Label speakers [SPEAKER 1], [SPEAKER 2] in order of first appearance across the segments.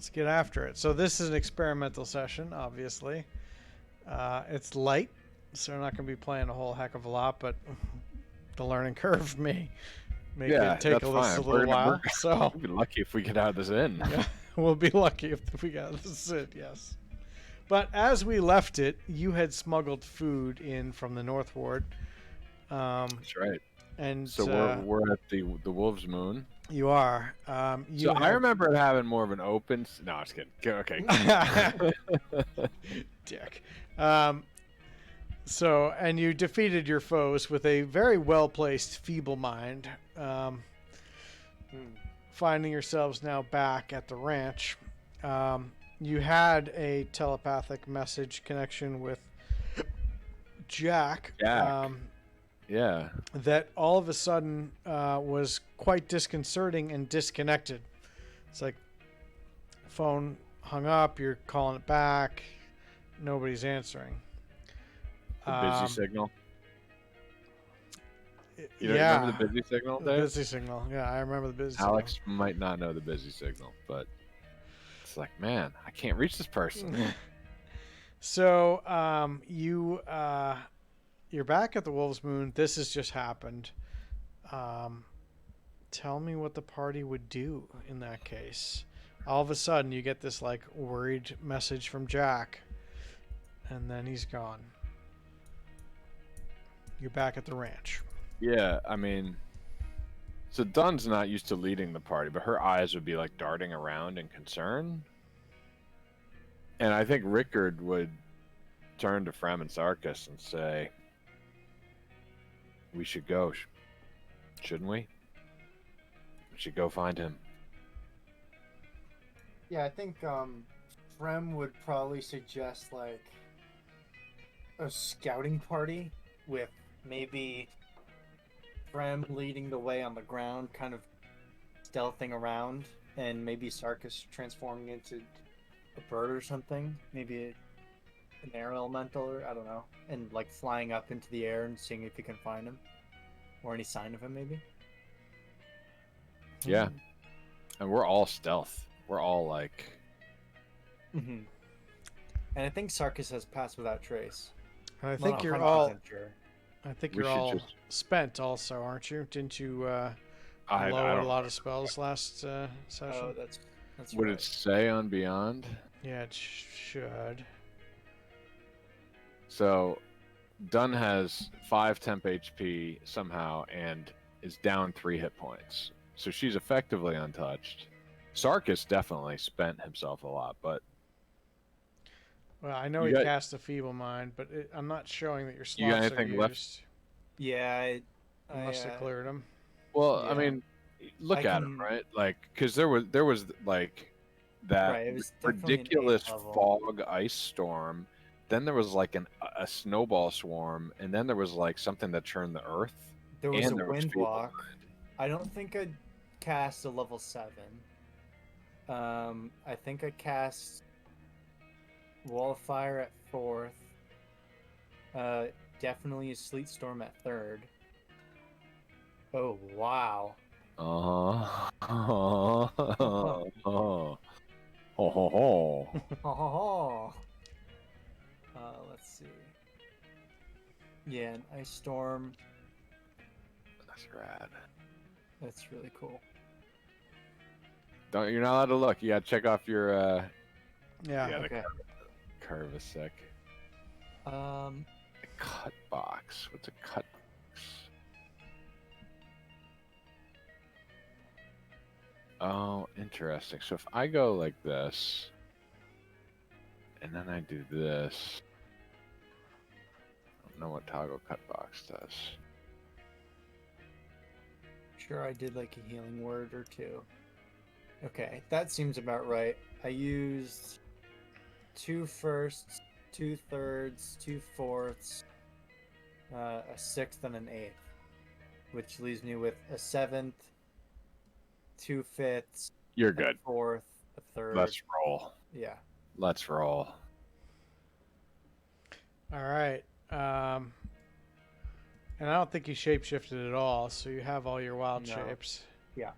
[SPEAKER 1] Let's get after it. So this is an experimental session, obviously. It's light, so we're not going to be playing a whole heck of a lot, but the learning curve may make
[SPEAKER 2] Yeah,
[SPEAKER 1] it take
[SPEAKER 2] that's
[SPEAKER 1] us a
[SPEAKER 2] fine.
[SPEAKER 1] little while. So
[SPEAKER 2] We'll be lucky if we get out of this inn.
[SPEAKER 1] yeah, we'll be lucky if we got this it, yes. But as we left it, you had smuggled food in from the North Ward.
[SPEAKER 2] That's right.
[SPEAKER 1] And
[SPEAKER 2] So we're at the Wolves Moon.
[SPEAKER 1] you are.
[SPEAKER 2] So I remember it having more of an open. No, I was kidding. Okay.
[SPEAKER 1] Dick. So, and you defeated your foes with a very well-placed feeble mind. Finding yourselves now back at the ranch. You had a telepathic message connection with Jack.
[SPEAKER 2] Yeah.
[SPEAKER 1] That all of a sudden was quite disconcerting and disconnected. It's like phone hung up, you're calling it back, nobody's answering.
[SPEAKER 2] The busy signal. You don't
[SPEAKER 1] Yeah.
[SPEAKER 2] remember the busy signal,
[SPEAKER 1] The
[SPEAKER 2] Dave?
[SPEAKER 1] busy signal. Yeah, I remember the busy
[SPEAKER 2] Alex
[SPEAKER 1] signal.
[SPEAKER 2] might not know the busy signal, but it's like, man, I can't reach this person.
[SPEAKER 1] So you're back at the Wolves Moon. This has just happened. Tell me what the party would do in that case. All of a sudden, you get this like worried message from Jack, and then he's gone. You're back at the ranch.
[SPEAKER 2] Yeah, I mean, so Dunn's not used to leading the party, but her eyes would be like darting around in concern. And I think Rickard would turn to Frem and Sarkis and say, we should go, shouldn't we? We should go find him.
[SPEAKER 3] Yeah, I think Frem would probably suggest like a scouting party with maybe Frem leading the way on the ground, kind of stealthing around, and maybe Sarkis transforming into a bird or something, maybe an air elemental, or I don't know, and like flying up into the air and seeing if you can find him or any sign of him, maybe.
[SPEAKER 2] Yeah, and we're all stealth. We're all like.
[SPEAKER 3] Mm-hmm. And I think Sarkis has passed without trace.
[SPEAKER 1] I
[SPEAKER 3] I'm
[SPEAKER 1] think
[SPEAKER 3] not
[SPEAKER 1] you're
[SPEAKER 3] 100%
[SPEAKER 1] all.
[SPEAKER 3] sure.
[SPEAKER 1] I think
[SPEAKER 2] We
[SPEAKER 1] you're
[SPEAKER 2] should
[SPEAKER 1] all
[SPEAKER 2] just-
[SPEAKER 1] spent, also, aren't you? Didn't you
[SPEAKER 2] I
[SPEAKER 1] lower a
[SPEAKER 2] don't.
[SPEAKER 1] lot of spells last session?
[SPEAKER 3] Oh, that's
[SPEAKER 2] Would
[SPEAKER 3] right.
[SPEAKER 2] it say on Beyond?
[SPEAKER 1] Yeah, it should.
[SPEAKER 2] So, Dunn has 5 temp HP somehow and is down 3 hit points. So she's effectively untouched. Sarkis definitely spent himself a lot, but
[SPEAKER 1] Well, I know
[SPEAKER 2] You
[SPEAKER 1] he
[SPEAKER 2] got-
[SPEAKER 1] cast a feeble mind, but I'm not showing that your slots
[SPEAKER 2] You got
[SPEAKER 1] are
[SPEAKER 2] anything
[SPEAKER 1] used.
[SPEAKER 2] left?
[SPEAKER 3] Yeah,
[SPEAKER 1] You must have cleared them.
[SPEAKER 2] well, I
[SPEAKER 3] Yeah.
[SPEAKER 2] mean, look
[SPEAKER 3] I
[SPEAKER 2] at
[SPEAKER 3] can-
[SPEAKER 2] him, right? Like, because there was like that
[SPEAKER 3] Right, it was definitely an
[SPEAKER 2] ridiculous
[SPEAKER 3] 8th level.
[SPEAKER 2] fog ice storm. Then there was like a snowball swarm, and then there was like something that churned the earth.
[SPEAKER 3] There was
[SPEAKER 2] and
[SPEAKER 3] a
[SPEAKER 2] there was
[SPEAKER 3] wind
[SPEAKER 2] feeble
[SPEAKER 3] walk.
[SPEAKER 2] mind.
[SPEAKER 3] I don't think I'd cast a level 7. I think I cast Wall of Fire at 4th. Definitely a Sleet Storm at 3rd. Oh, wow.
[SPEAKER 2] Uh-huh. Oh, ho, ho, ho.
[SPEAKER 3] Ho, ho, ho. Let's see. Yeah, an Ice Storm.
[SPEAKER 2] That's rad.
[SPEAKER 3] That's really cool.
[SPEAKER 2] You're not allowed to look. You gotta check off your
[SPEAKER 1] Yeah.
[SPEAKER 2] Yeah, the
[SPEAKER 3] Okay.
[SPEAKER 2] curve is sick. A cut box. What's a cut box? Oh, interesting. So if I go like this, and then I do this, I don't know what toggle cut box does.
[SPEAKER 3] Sure, I did like a healing word or two. Okay, that seems about right. I used 2 firsts, 2 thirds, 2 fourths, a 6th, and an 8th, which leaves me with a 7th, 2 fifths,
[SPEAKER 2] You're
[SPEAKER 3] a
[SPEAKER 2] good.
[SPEAKER 3] 4th, a 3rd.
[SPEAKER 2] Let's roll.
[SPEAKER 3] Yeah.
[SPEAKER 2] Let's roll.
[SPEAKER 1] All right. And I don't think you shapeshifted at all, so you have all your wild
[SPEAKER 3] No.
[SPEAKER 1] shapes.
[SPEAKER 3] Yeah.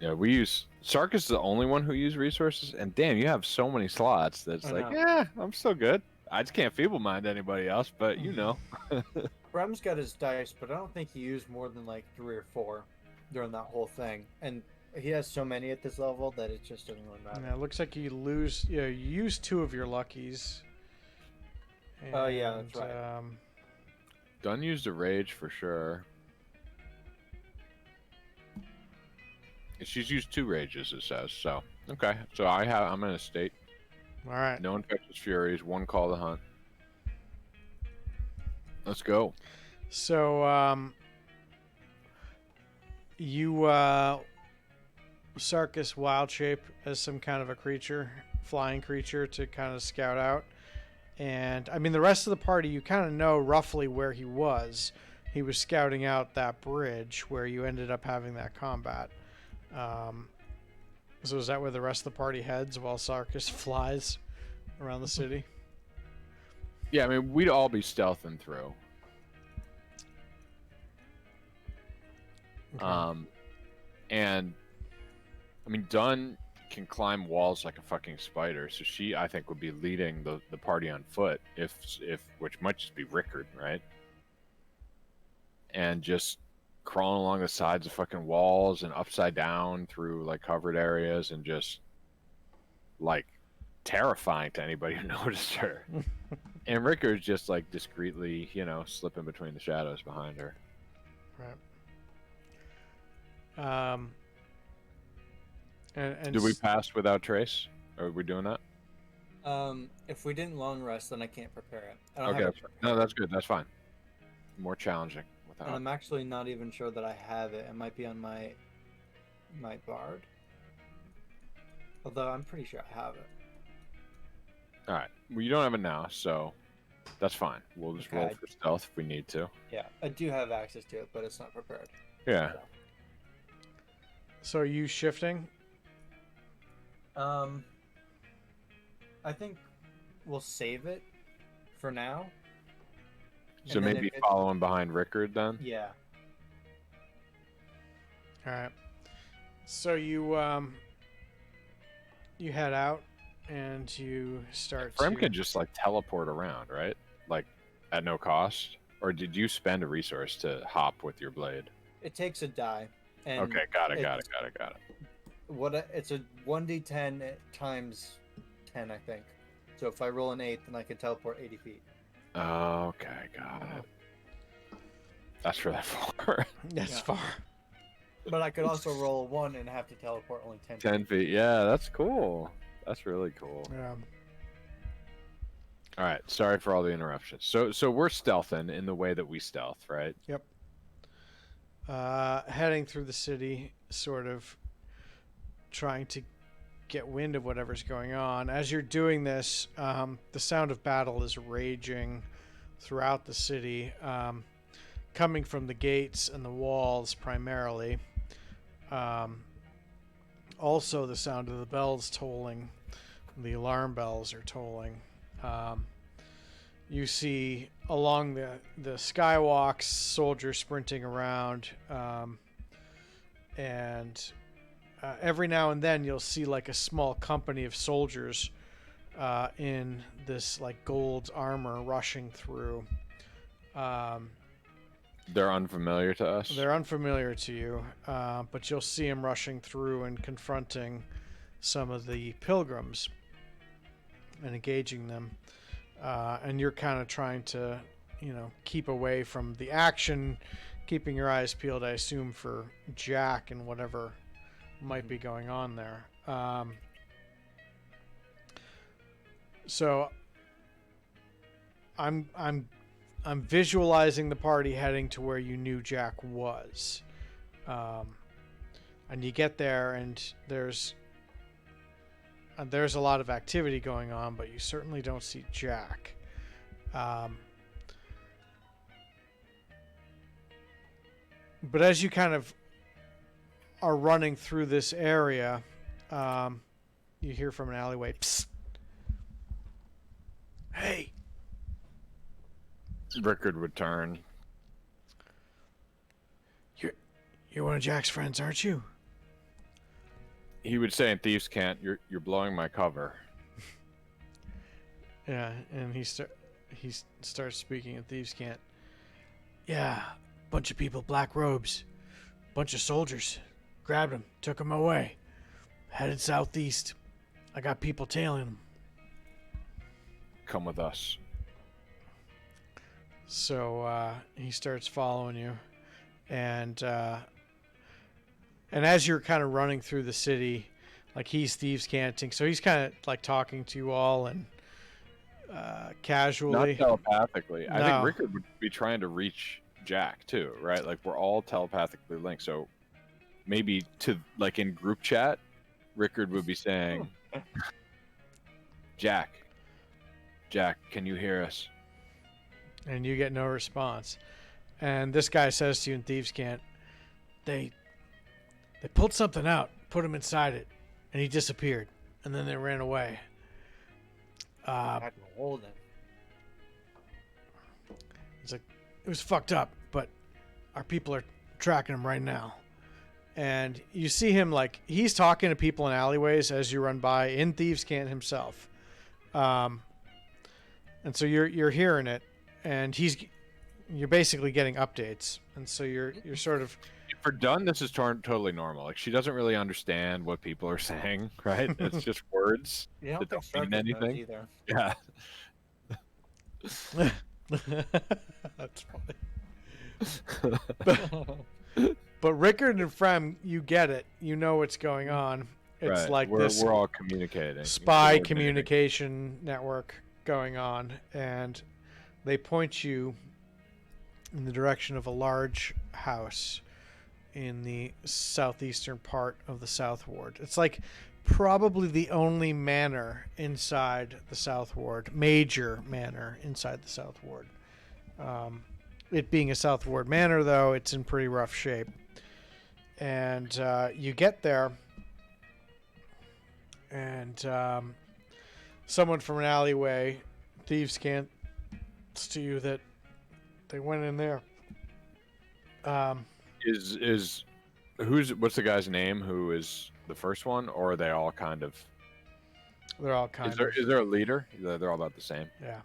[SPEAKER 2] Yeah, we use Sarkis is the only one who uses resources, and damn, you have so many slots that's
[SPEAKER 3] I
[SPEAKER 2] like,
[SPEAKER 3] know.
[SPEAKER 2] yeah, I'm still good. I just can't feeble mind anybody else, but you know.
[SPEAKER 3] Frem's got his dice, but I don't think he used more than like 3 or 4 during that whole thing. And he has so many at this level that it just doesn't really matter.
[SPEAKER 1] Yeah, it looks like you lose. Yeah, you use 2 of your luckies.
[SPEAKER 3] Oh, yeah, that's right.
[SPEAKER 2] Dunn used a rage for sure. She's used 2 rages, it says. So okay, so I'm in a state.
[SPEAKER 1] All right.
[SPEAKER 2] No infectious furies. 1 call to hunt. Let's go.
[SPEAKER 1] So you Sarkis wild shape as some kind of a creature, flying creature, to kind of scout out. And I mean, the rest of the party, you kind of know roughly where he was. He was scouting out that bridge where you ended up having that combat. So is that where the rest of the party heads while Sarkis flies around the city?
[SPEAKER 2] Yeah, I mean, we'd all be stealthing through.
[SPEAKER 1] Okay.
[SPEAKER 2] And I mean, Dunn can climb walls like a fucking spider, so she, I think, would be leading the party on foot, if which might just be Rickard, right? And just crawling along the sides of fucking walls and upside down through like covered areas, and just like terrifying to anybody who noticed her. And Rickard's just like discreetly, you know, slipping between the shadows behind her.
[SPEAKER 1] Right. And
[SPEAKER 2] Did we pass without trace? Are we doing that?
[SPEAKER 3] If we didn't long rest, then I can't prepare it. I don't
[SPEAKER 2] Okay,
[SPEAKER 3] have
[SPEAKER 2] that's
[SPEAKER 3] it
[SPEAKER 2] fine.
[SPEAKER 3] prepared.
[SPEAKER 2] No, that's good. That's fine. More challenging
[SPEAKER 3] And
[SPEAKER 2] without.
[SPEAKER 3] I'm actually not even sure that I have it. It might be on my bard. Although I'm pretty sure I have it.
[SPEAKER 2] All right. Well, you don't have it now, so that's fine. We'll just roll
[SPEAKER 3] Okay.
[SPEAKER 2] for stealth if we need to.
[SPEAKER 3] Yeah, I do have access to it, but it's not prepared.
[SPEAKER 2] Yeah.
[SPEAKER 1] so are you shifting?
[SPEAKER 3] I think we'll save it for now.
[SPEAKER 2] So
[SPEAKER 3] And then
[SPEAKER 2] maybe
[SPEAKER 3] if it-
[SPEAKER 2] following behind Rickard then.
[SPEAKER 3] Yeah.
[SPEAKER 1] All right. So you head out and you start
[SPEAKER 2] Frem
[SPEAKER 1] to.
[SPEAKER 2] can just like teleport around, right? Like at no cost. Or did you spend a resource to hop with your blade?
[SPEAKER 3] It takes a die. And
[SPEAKER 2] Okay, got it.
[SPEAKER 3] It's a 1d10 times 10, I think. So if I roll an 8, then I can teleport 80 feet.
[SPEAKER 2] Okay, got it. That's really far.
[SPEAKER 1] That's
[SPEAKER 3] Yeah.
[SPEAKER 1] far.
[SPEAKER 3] But I could also roll a 1 and have to teleport only 10 feet.
[SPEAKER 2] 10 feet. Yeah, that's cool. That's really cool. All right. Sorry for all the interruptions. So we're stealthing in the way that we stealth, right?
[SPEAKER 1] Yep. Heading through the city, sort of trying to get wind of whatever's going on. As you're doing this, the sound of battle is raging throughout the city, coming from the gates and the walls primarily. Also, the sound of the bells tolling. The alarm bells are tolling. You see along the skywalks soldiers sprinting around, and every now and then you'll see like a small company of soldiers in this like gold armor rushing through.
[SPEAKER 2] They're unfamiliar to us.
[SPEAKER 1] They're unfamiliar to you, but you'll see them rushing through and confronting some of the pilgrims and engaging them. And you're kind of trying to, keep away from the action, keeping your eyes peeled, I assume, for Jack and whatever might be going on there. So I'm visualizing the party heading to where you knew Jack was. And you get there and there's a lot of activity going on, but you certainly don't see Jack. But as you kind of are running through this area, you hear from an alleyway, "Psst. Hey."
[SPEAKER 2] Rickard would turn.
[SPEAKER 1] You're one of Jack's friends, aren't you?
[SPEAKER 2] he would say in Thieves' Cant, "You're blowing my cover."
[SPEAKER 1] Yeah, and he starts speaking in Thieves' Cant. Yeah, bunch of people, black robes, bunch of soldiers, grabbed him, took him away, headed southeast. I got people tailing him.
[SPEAKER 2] Come with us.
[SPEAKER 1] So he starts following you, and as you're kind of running through the city, like he's Thieves' Canting, so he's kind of like talking to you all and casually.
[SPEAKER 2] Not telepathically. I
[SPEAKER 1] No.
[SPEAKER 2] think Rickard would be trying to reach Jack too, right? Like we're all telepathically linked. So maybe to like in group chat, Rickard would be saying, Jack, can you hear us?
[SPEAKER 1] And you get no response. And this guy says to you in Thieves' Cant, they pulled something out, put him inside it, and he disappeared. And then they ran away.
[SPEAKER 3] I can hold him.
[SPEAKER 1] It's like, it was fucked up, but our people are tracking him right now. And you see him like he's talking to people in alleyways as you run by in Thieves' Cant himself. And so you're hearing it, and you're basically getting updates. And so you're sort of,
[SPEAKER 2] For Dunn, this is totally normal. Like she doesn't really understand what people are saying, right? It's just words
[SPEAKER 3] You
[SPEAKER 2] that
[SPEAKER 3] don't
[SPEAKER 2] don't mean anything.
[SPEAKER 3] either.
[SPEAKER 2] Yeah.
[SPEAKER 1] that's funny. But Rickard and Frem, you get it. You know what's going on. It's
[SPEAKER 2] Right.
[SPEAKER 1] like
[SPEAKER 2] we're
[SPEAKER 1] this
[SPEAKER 2] all communicating.
[SPEAKER 1] spy
[SPEAKER 2] Coordinating.
[SPEAKER 1] communication network going on, and they point you in the direction of a large house in the southeastern part of the South Ward. It's like probably the only manor inside the South Ward, major manor inside the South Ward. It being a South Ward manor, though, it's in pretty rough shape. And you get there, and someone from an alleyway, Thieves' Cant, to you that they went in there.
[SPEAKER 2] What's the guy's name who is the first one, or are they all kind of?
[SPEAKER 1] They're all kind of.
[SPEAKER 2] Is there a leader? They're all about the same.
[SPEAKER 1] Yeah.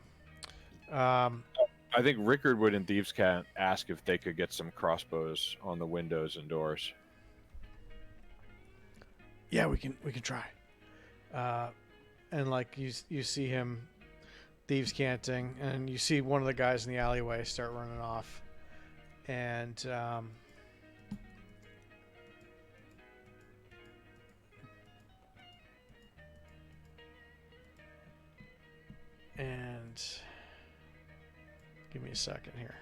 [SPEAKER 2] I think Rickard would in Thieves' Cant ask if they could get some crossbows on the windows and doors.
[SPEAKER 1] Yeah, we can try. And like you see him, Thieves' Canting, and you see one of the guys in the alleyway start running off, and give me a second here.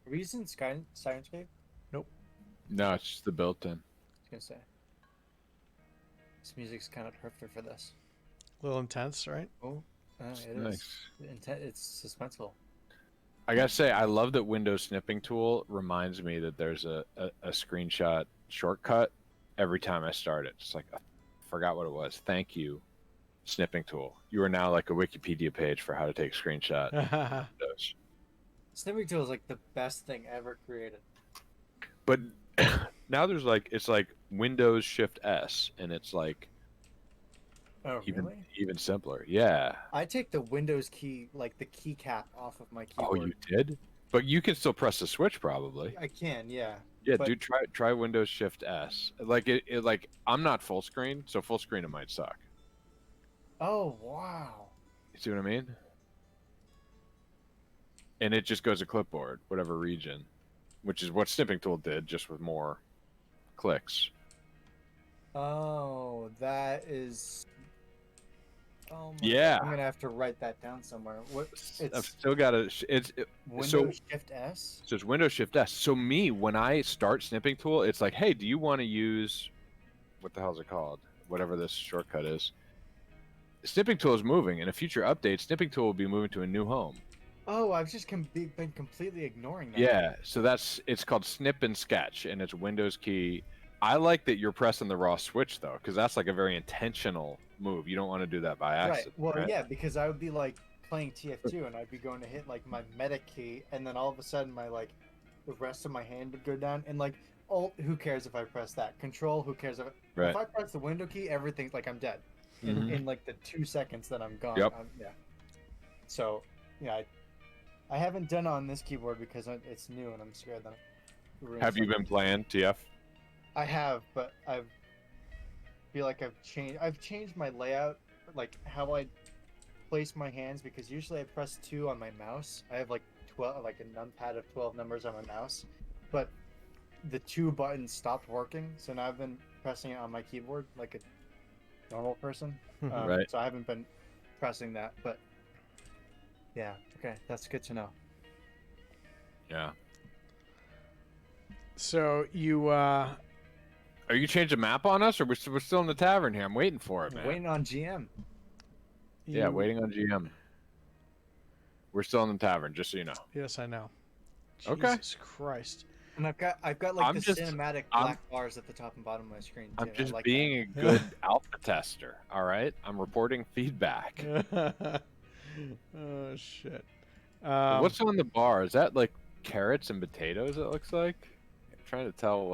[SPEAKER 3] Are we using Sirenscape?
[SPEAKER 2] No, it's just the built-in.
[SPEAKER 3] I was gonna say. This music's kind of perfect for this.
[SPEAKER 1] A little intense, right?
[SPEAKER 3] Oh,
[SPEAKER 2] It's
[SPEAKER 3] it
[SPEAKER 2] nice.
[SPEAKER 3] is. It's suspenseful.
[SPEAKER 2] I gotta say, I love that Windows snipping tool reminds me that there's a screenshot shortcut every time I start it. It's like, I forgot what it was. Thank you, snipping tool. You are now like a Wikipedia page for how to take screenshot. Windows.
[SPEAKER 3] Snipping tool is like the best thing ever created.
[SPEAKER 2] But now there's like, it's like Windows Shift S, and it's like
[SPEAKER 3] Oh, really?
[SPEAKER 2] even simpler. Yeah.
[SPEAKER 3] I take the Windows key, like the keycap, off of my
[SPEAKER 2] Oh,
[SPEAKER 3] keyboard.
[SPEAKER 2] you did? But you can still press the switch, probably.
[SPEAKER 3] I can, yeah.
[SPEAKER 2] Yeah,
[SPEAKER 3] But-
[SPEAKER 2] dude, try Windows Shift S. Like it like I'm not full screen, so full screen it might suck.
[SPEAKER 3] Oh, wow.
[SPEAKER 2] You see what I mean? And it just goes to clipboard, whatever region, which is what snipping tool did, just with more clicks.
[SPEAKER 3] Oh, that is. Oh my
[SPEAKER 2] Yeah.
[SPEAKER 3] God. I'm gonna have to write that down somewhere. What?
[SPEAKER 2] I've
[SPEAKER 3] It's
[SPEAKER 2] still got to.
[SPEAKER 3] Windows Shift S.
[SPEAKER 2] So it's Windows Shift S. So me, when I start snipping tool, it's like, hey, do you want to use what the hell is it called? Whatever this shortcut is. Snipping tool is moving. In a future update, snipping tool will be moving to a new home.
[SPEAKER 3] Oh, I've just been completely ignoring that.
[SPEAKER 2] Yeah, so it's called snip and sketch, and it's Windows key. I like that you're pressing the raw switch though, because that's like a very intentional move. You don't want to do that by
[SPEAKER 3] Right.
[SPEAKER 2] accident.
[SPEAKER 3] Well,
[SPEAKER 2] right?
[SPEAKER 3] yeah, because I would be like playing TF2 and I'd be going to hit like my medic key, and then all of a sudden my like the rest of my hand would go down, and like Alt, who cares if I press that? Control, who cares if
[SPEAKER 2] Right.
[SPEAKER 3] if I press the window key, everything's like I'm dead in like the 2 seconds that I'm gone.
[SPEAKER 2] Yep.
[SPEAKER 3] Yeah. So yeah, I haven't done it on this keyboard because it's new and I'm scared that.
[SPEAKER 2] Have you been playing TF?
[SPEAKER 3] I have, but I feel like I've changed my layout, like how I place my hands, because usually I press 2 on my mouse. I have like 12, like a numpad of 12 numbers on my mouse, but the 2 buttons stopped working, so now I've been pressing it on my keyboard like a normal person.
[SPEAKER 2] Right.
[SPEAKER 3] So I haven't been pressing that, but yeah, okay, that's good to know.
[SPEAKER 2] Yeah.
[SPEAKER 1] So you
[SPEAKER 2] Are you changing the map on us, or we're still in the tavern here? I'm waiting for it, man.
[SPEAKER 3] Waiting on GM.
[SPEAKER 2] Yeah, waiting on GM. We're still in the tavern, just so you know.
[SPEAKER 1] Yes, I know.
[SPEAKER 2] Okay.
[SPEAKER 1] Jesus Christ.
[SPEAKER 3] And I've got like
[SPEAKER 2] I'm
[SPEAKER 3] the
[SPEAKER 2] just-
[SPEAKER 3] cinematic black bars at the top and bottom of my screen too.
[SPEAKER 2] I'm just
[SPEAKER 3] I like
[SPEAKER 2] being a good alpha tester, all right? I'm reporting feedback.
[SPEAKER 1] Oh shit.
[SPEAKER 2] What's on the bar? Is that like carrots and potatoes, it looks like? I'm trying to tell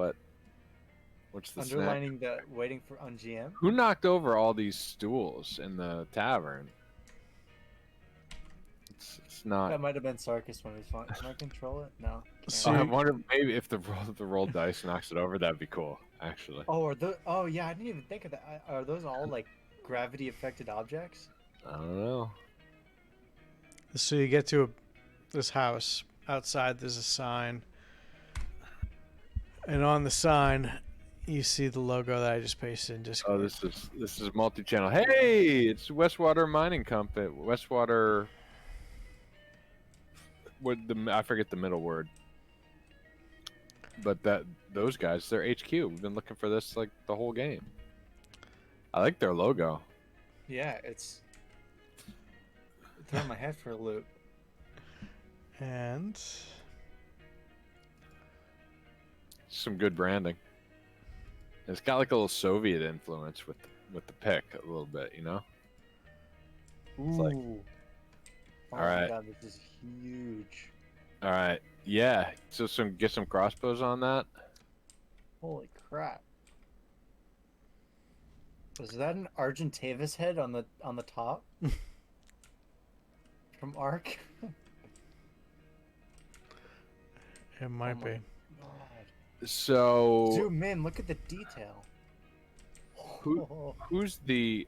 [SPEAKER 2] what's the snack?
[SPEAKER 3] underlining the waiting for on GM.
[SPEAKER 2] Who knocked over all these stools in the tavern? It's not.
[SPEAKER 3] That might have been Sarkis when he was fine. Can I control it? No.
[SPEAKER 1] So-
[SPEAKER 2] I wonder maybe if the roll dice knocks it over, that'd be cool, actually.
[SPEAKER 3] Oh yeah, I didn't even think of that. Are those all like gravity affected objects?
[SPEAKER 2] I don't know.
[SPEAKER 1] So you get to this house. Outside there's a sign. And on the sign you see the logo that I just pasted in Discord.
[SPEAKER 2] Oh, this is multi-channel. Hey, it's Westwater Mining Company. Westwater. I forget the middle word. But those guys, they're HQ. We've been looking for this like the whole game. I like their logo.
[SPEAKER 3] Yeah, it's throwing my head for a loop.
[SPEAKER 1] And
[SPEAKER 2] Some good branding. It's got like a little Soviet influence with the pick a little bit, you know. It's like-
[SPEAKER 3] Ooh. Oh
[SPEAKER 2] All right.
[SPEAKER 3] my god, this is huge.
[SPEAKER 2] All right, yeah. So get some crossbows on that.
[SPEAKER 3] Holy crap. Was that an Argentavis head on the top? From Ark?
[SPEAKER 1] it might
[SPEAKER 3] my
[SPEAKER 1] be.
[SPEAKER 3] God.
[SPEAKER 2] So
[SPEAKER 3] Zoom in, look at the detail.
[SPEAKER 2] who's the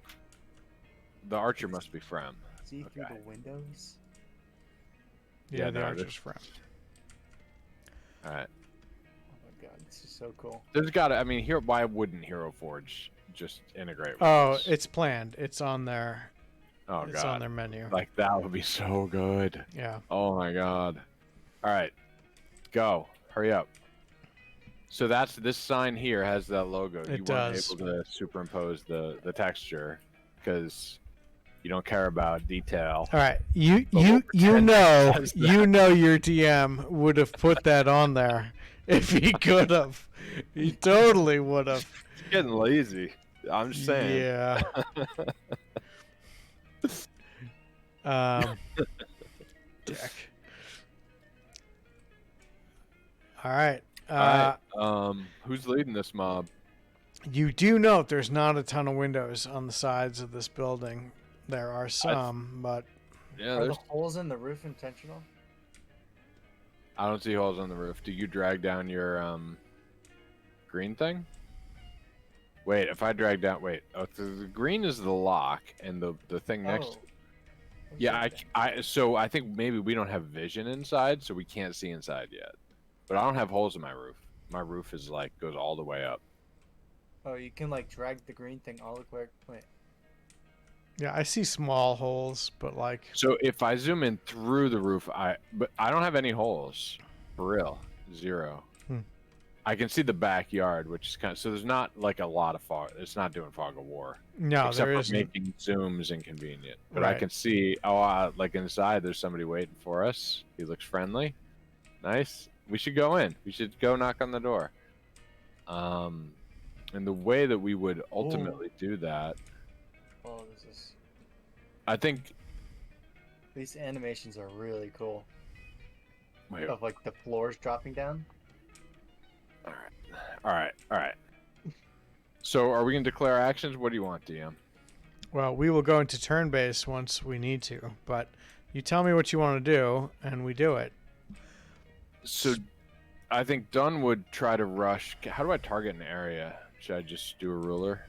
[SPEAKER 2] archer? Must be Frem.
[SPEAKER 3] See through
[SPEAKER 2] Okay.
[SPEAKER 3] the windows?
[SPEAKER 1] Yeah,
[SPEAKER 2] Yeah,
[SPEAKER 1] the
[SPEAKER 2] no,
[SPEAKER 1] archer's friend.
[SPEAKER 2] All right.
[SPEAKER 3] Oh my god, this is so cool.
[SPEAKER 2] There's got to. I mean, here. Why wouldn't Hero Forge just integrate? With
[SPEAKER 1] Oh,
[SPEAKER 2] this?
[SPEAKER 1] it's planned. It's on their
[SPEAKER 2] Oh
[SPEAKER 1] it's on
[SPEAKER 2] god.
[SPEAKER 1] their menu.
[SPEAKER 2] Like that would be so good.
[SPEAKER 1] Yeah.
[SPEAKER 2] Oh my god. All right, go. Hurry up. So this sign here has that logo.
[SPEAKER 1] It
[SPEAKER 2] You
[SPEAKER 1] does.
[SPEAKER 2] weren't able to superimpose the texture because you don't care about detail.
[SPEAKER 1] All right. You
[SPEAKER 2] But we'll pretend it says
[SPEAKER 1] you know your DM would have put that on there if he could have. He totally would have.
[SPEAKER 2] It's getting lazy. I'm just saying.
[SPEAKER 1] Yeah. Dick. All right.
[SPEAKER 2] All right. Who's leading this mob?
[SPEAKER 1] You do note there's not a ton of windows on the sides of this building. There are some, but
[SPEAKER 2] Yeah,
[SPEAKER 3] Are
[SPEAKER 2] there's.
[SPEAKER 3] the holes in the roof intentional?
[SPEAKER 2] I don't see holes on the roof. Do you drag down your green thing? Wait, if I drag down, wait. Oh, the green is the lock, and the thing next.
[SPEAKER 3] Oh.
[SPEAKER 2] Yeah, so I think maybe we don't have vision inside, so we can't see inside yet. But I don't have holes in my roof. My roof is like goes all the way up.
[SPEAKER 3] Oh, you can like drag the green thing all the way. Wait.
[SPEAKER 1] yeah, I see small holes, but like
[SPEAKER 2] So if I zoom in through the roof, but I don't have any holes, for real, 0. I can see the backyard, which is kind of so there's not like a lot of fog. It's not doing fog of war,
[SPEAKER 1] no,
[SPEAKER 2] except
[SPEAKER 1] there
[SPEAKER 2] for
[SPEAKER 1] isn't.
[SPEAKER 2] making zooms inconvenient. But I
[SPEAKER 1] Right.
[SPEAKER 2] can see, like inside, there's somebody waiting for us. He looks friendly, nice. We should go in. We should go knock on the door. And the way that we would ultimately do that,
[SPEAKER 3] Oh, this is.
[SPEAKER 2] I think.
[SPEAKER 3] These animations are really cool.
[SPEAKER 2] Wait.
[SPEAKER 3] of like the floors dropping down.
[SPEAKER 2] All right. So, are we gonna declare actions? What do you want, DM?
[SPEAKER 1] Well, we will go into turn base once we need to, but you tell me what you want to do, and we do it.
[SPEAKER 2] So, I think Dunn would try to rush. How do I target an area? Should I just do a ruler?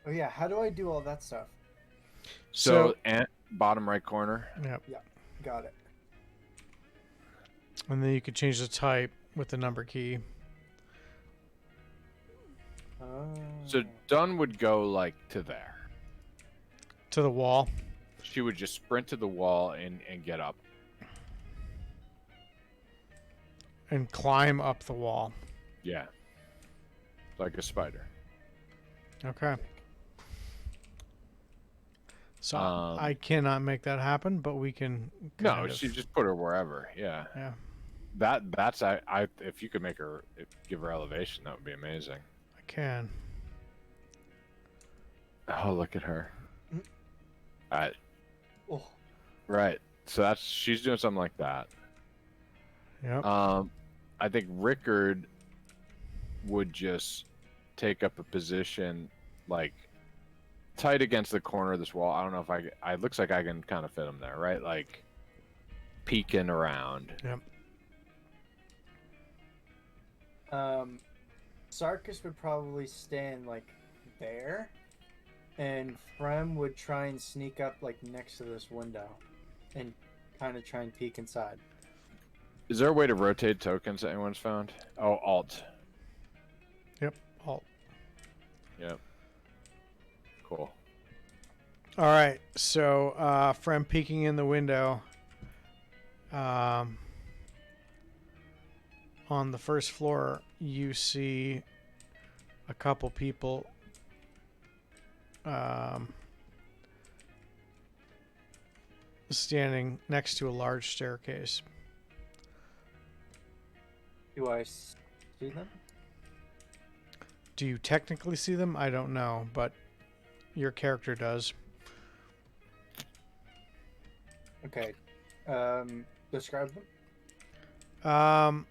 [SPEAKER 3] Oh yeah, how do I do all that stuff?
[SPEAKER 2] So bottom right corner.
[SPEAKER 1] Yep.
[SPEAKER 3] Yeah, got it.
[SPEAKER 1] And then you could change the type with the number key.
[SPEAKER 2] So Dunn would go like to there.
[SPEAKER 1] To the wall.
[SPEAKER 2] She would just sprint to the wall and get up.
[SPEAKER 1] And climb up the wall.
[SPEAKER 2] Yeah. Like a spider.
[SPEAKER 1] Okay. So
[SPEAKER 2] Um,
[SPEAKER 1] I cannot make that happen, but we can.
[SPEAKER 2] No, she just put her wherever. Yeah.
[SPEAKER 1] Yeah.
[SPEAKER 2] That's if you could make her give her elevation, that would be amazing.
[SPEAKER 1] I can.
[SPEAKER 2] Oh, look at her.
[SPEAKER 3] Mm.
[SPEAKER 2] All right.
[SPEAKER 3] Oh,
[SPEAKER 2] Right. So she's doing something like that.
[SPEAKER 1] Yep.
[SPEAKER 2] I think Rickard would just take up a position like tight against the corner of this wall. I don't know if it looks like I can kind of fit him there, right? Like peeking around.
[SPEAKER 1] Yep.
[SPEAKER 3] Sarkis would probably stand like there, and Frem would try and sneak up like next to this window, and kind of try and peek inside.
[SPEAKER 2] Is there a way to rotate tokens that anyone's found? Oh, Alt.
[SPEAKER 1] Yep. Alt.
[SPEAKER 2] Yep. Cool.
[SPEAKER 1] All right. So, from peeking in the window, on the first floor, you see a couple people standing next to a large staircase.
[SPEAKER 3] Do I see them?
[SPEAKER 1] Do you technically see them? I don't know, but your character does.
[SPEAKER 3] Okay. Describe them.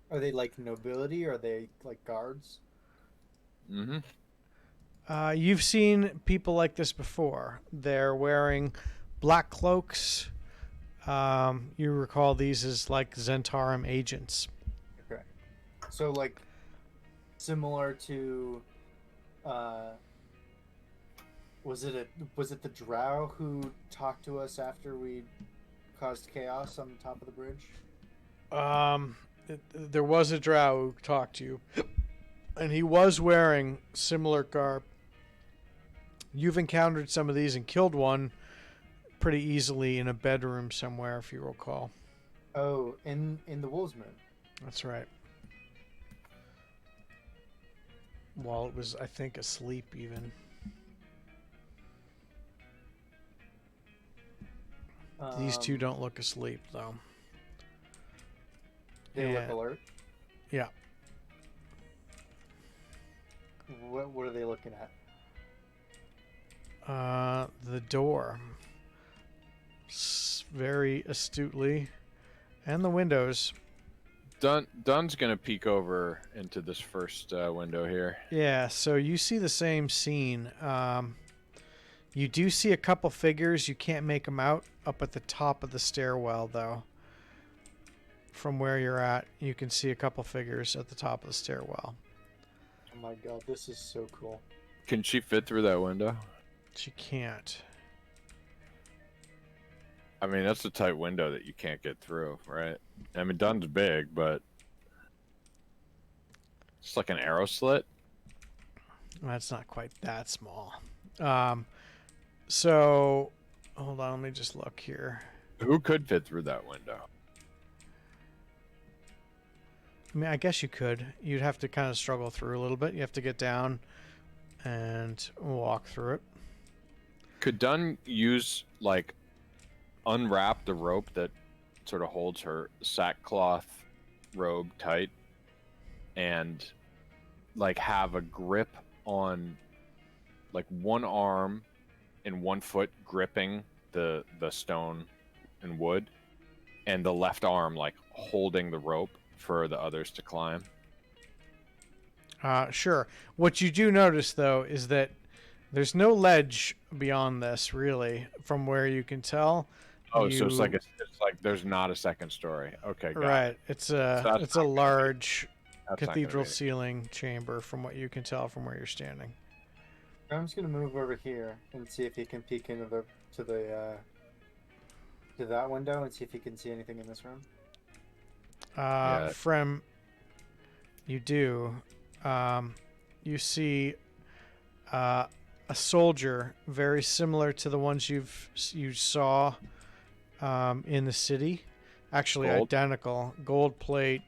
[SPEAKER 3] Are they like nobility? Or are they like guards?
[SPEAKER 2] Mm-hmm.
[SPEAKER 1] You've seen people like this before. They're wearing black cloaks. You recall these as like Zentarum agents.
[SPEAKER 3] Okay. So like similar to was it the drow who talked to us after we caused chaos on the top of the bridge?
[SPEAKER 1] There was a drow who talked to you, and he was wearing similar garb. You've encountered some of these and killed one pretty easily in a bedroom somewhere, if you recall.
[SPEAKER 3] Oh, in the Wolves Moon.
[SPEAKER 1] That's right. While it was, I think, asleep even. These two don't look asleep, though.
[SPEAKER 3] They look
[SPEAKER 1] And-
[SPEAKER 3] alert.
[SPEAKER 1] Yeah.
[SPEAKER 3] What are they looking at?
[SPEAKER 1] The door. Very astutely. And the windows.
[SPEAKER 2] Dunn's gonna peek over into this first window here.
[SPEAKER 1] Yeah, so you see the same scene. You do see a couple figures. You can't make them out up at the top of the stairwell, though. From where you're at, you can see a couple figures at the top of the stairwell.
[SPEAKER 3] Oh my god, this is so cool.
[SPEAKER 2] Can she fit through that window?
[SPEAKER 1] She can't.
[SPEAKER 2] I mean, that's a tight window that you can't get through, right? I mean, Dunn's big, but it's like an arrow slit.
[SPEAKER 1] That's not quite that small. So, hold on, let me just look here.
[SPEAKER 2] Who could fit through that window?
[SPEAKER 1] I mean, I guess you could. You'd have to kind of struggle through a little bit. You have to get down and walk through it.
[SPEAKER 2] Could Dunn use, like, unwrap the rope that sort of holds her sackcloth robe tight and, like, have a grip on, like, one arm and one foot gripping the stone and wood, and the left arm like holding the rope for the others to climb.
[SPEAKER 1] Sure. What you do notice, though, is that there's no ledge beyond this, really, from where you can tell.
[SPEAKER 2] Oh, so it's like there's not a second story. Okay, got
[SPEAKER 1] right.
[SPEAKER 2] it.
[SPEAKER 1] It's
[SPEAKER 2] So
[SPEAKER 1] a
[SPEAKER 2] that's not gonna
[SPEAKER 1] large
[SPEAKER 2] That's not gonna
[SPEAKER 1] cathedral
[SPEAKER 2] be-
[SPEAKER 1] ceiling chamber, from what you can tell from where you're standing.
[SPEAKER 3] I'm just gonna move over here and see if he can peek into to that window and see if he can see anything in this room.
[SPEAKER 2] Yeah.
[SPEAKER 1] Frem, you do. You see a soldier very similar to the ones you saw in the city. Actually,
[SPEAKER 2] Gold?
[SPEAKER 1] identical. Gold plate.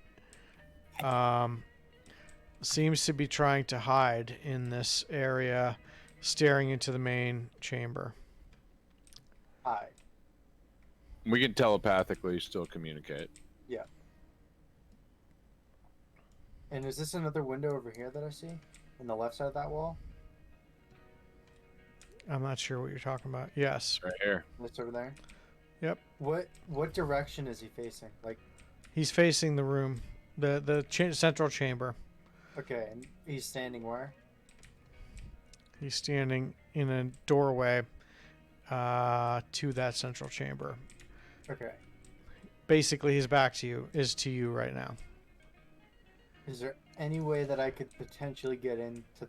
[SPEAKER 1] Seems to be trying to hide in this area, staring into the main chamber.
[SPEAKER 3] Hi.
[SPEAKER 2] We can telepathically still communicate.
[SPEAKER 3] Yeah. And is this another window over here that I see? On the left side of that wall?
[SPEAKER 1] I'm not sure what you're talking about. Yes.
[SPEAKER 2] Right here.
[SPEAKER 3] That's over there?
[SPEAKER 1] Yep.
[SPEAKER 3] What direction is he facing? Like,
[SPEAKER 1] He's facing the room, the central chamber.
[SPEAKER 3] okay, and he's standing where?
[SPEAKER 1] He's standing in a doorway to that central chamber.
[SPEAKER 3] Okay.
[SPEAKER 1] Basically, his back is to you right now.
[SPEAKER 3] Is there any way that I could potentially get into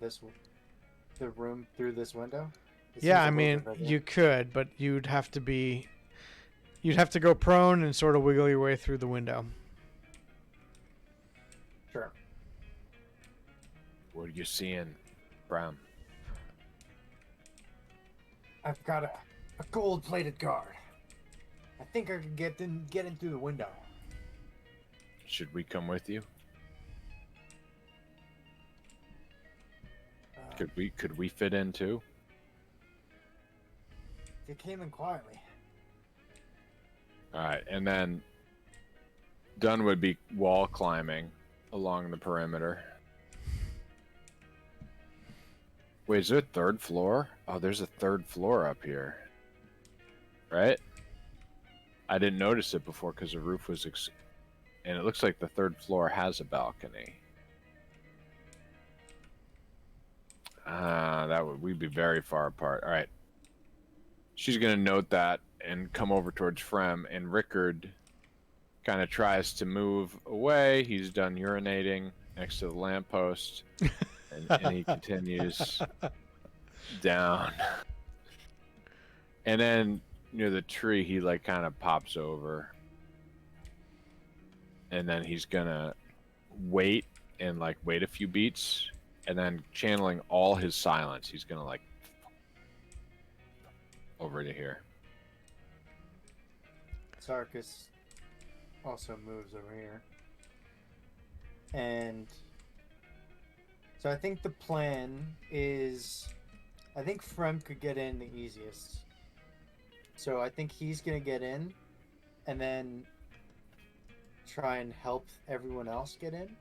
[SPEAKER 3] the room through this window? It
[SPEAKER 1] Yeah,
[SPEAKER 3] seems
[SPEAKER 1] I
[SPEAKER 3] like a
[SPEAKER 1] mean,
[SPEAKER 3] little bit
[SPEAKER 1] you could, but you'd have to go prone and sort of wiggle your way through the window.
[SPEAKER 3] Sure.
[SPEAKER 2] What are you seeing, Bram?
[SPEAKER 3] I've got a gold-plated guard. I think I can get in through the window.
[SPEAKER 2] Should we come with you? Could we fit in too?
[SPEAKER 3] They came in quietly.
[SPEAKER 2] All right, and then Dunn would be wall climbing along the perimeter. Wait, is there a third floor? Oh, there's a third floor up here. Right? I didn't notice it before because the roof was... and it looks like the third floor has a balcony. We'd be very far apart. All right. She's going to note that and come over towards Frem, and Rickard kind of tries to move away. He's done urinating next to the lamppost, and he continues down. And then near the tree, he like kind of pops over, and then he's gonna wait a few beats, and then channeling all his silence, he's gonna like over to here.
[SPEAKER 3] Sarkis also moves over here. And so I think the plan is, I think Frem could get in the easiest. So I think he's going to get in and then try and help everyone else get in.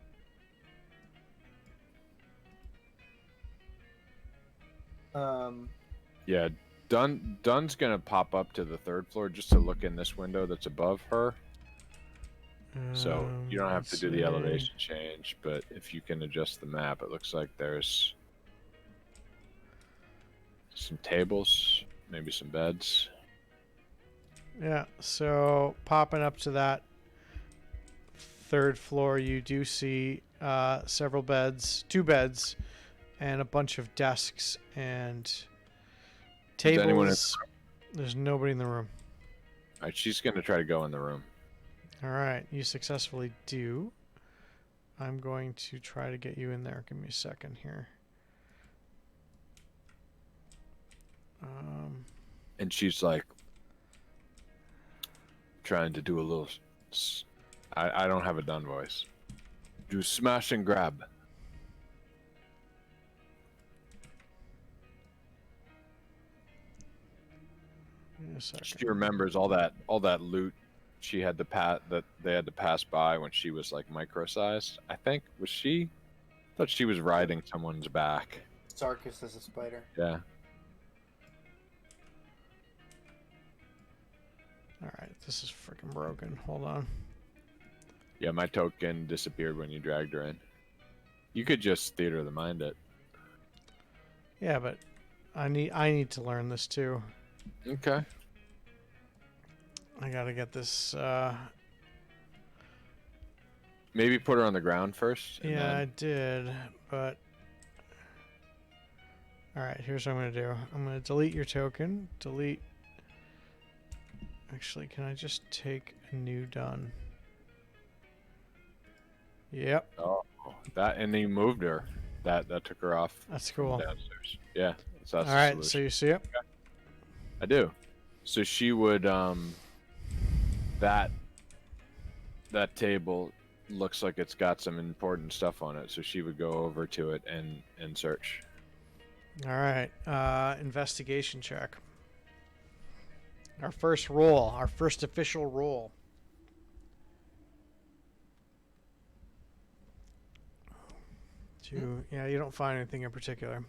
[SPEAKER 2] Yeah, Dunn's gonna pop up to the third floor just to look in this window that's above her. So you don't have to do the elevation change, but if you can adjust the map, it looks like there's some tables, maybe some beds.
[SPEAKER 1] Yeah, so popping up to that third floor, you do see several beds, 2 beds, and a bunch of desks and tables.
[SPEAKER 2] anyone in
[SPEAKER 1] There's nobody in the room.
[SPEAKER 2] All right, she's gonna try to go in the room.
[SPEAKER 1] All right, you successfully do. I'm going to try to get you in there. Give me a second here.
[SPEAKER 2] And she's like trying to do a little. I don't have a Dunn voice. Do smash and grab.
[SPEAKER 1] Give me a second.
[SPEAKER 2] She remembers all that loot she had to that they had to pass by when she was like micro-sized. I think I thought she was riding someone's back.
[SPEAKER 3] Sarkis is a spider.
[SPEAKER 2] Yeah.
[SPEAKER 1] All right, this is freaking broken. Hold on.
[SPEAKER 2] Yeah, my token disappeared when you dragged her in. You could just theater of the mind it.
[SPEAKER 1] Yeah, but I need to learn this too.
[SPEAKER 2] Okay.
[SPEAKER 1] I gotta get this.
[SPEAKER 2] Maybe put her on the ground first. And
[SPEAKER 1] Yeah, I
[SPEAKER 2] then...
[SPEAKER 1] did, but all right. Here's what I'm gonna do. I'm gonna delete your token. Delete. Actually, can I just take a new done? Yep,
[SPEAKER 2] Oh, that, and then you moved her. That took her off.
[SPEAKER 1] that's
[SPEAKER 2] from
[SPEAKER 1] cool.
[SPEAKER 2] downstairs. Yeah. So
[SPEAKER 1] All
[SPEAKER 2] that's the
[SPEAKER 1] right,
[SPEAKER 2] solution.
[SPEAKER 1] so you see it?
[SPEAKER 2] I do. So she would that table looks like it's got some important stuff on it, so she would go over to it and search.
[SPEAKER 1] All right, investigation check. Our first roll, our first official roll. Yeah, you don't find anything in particular.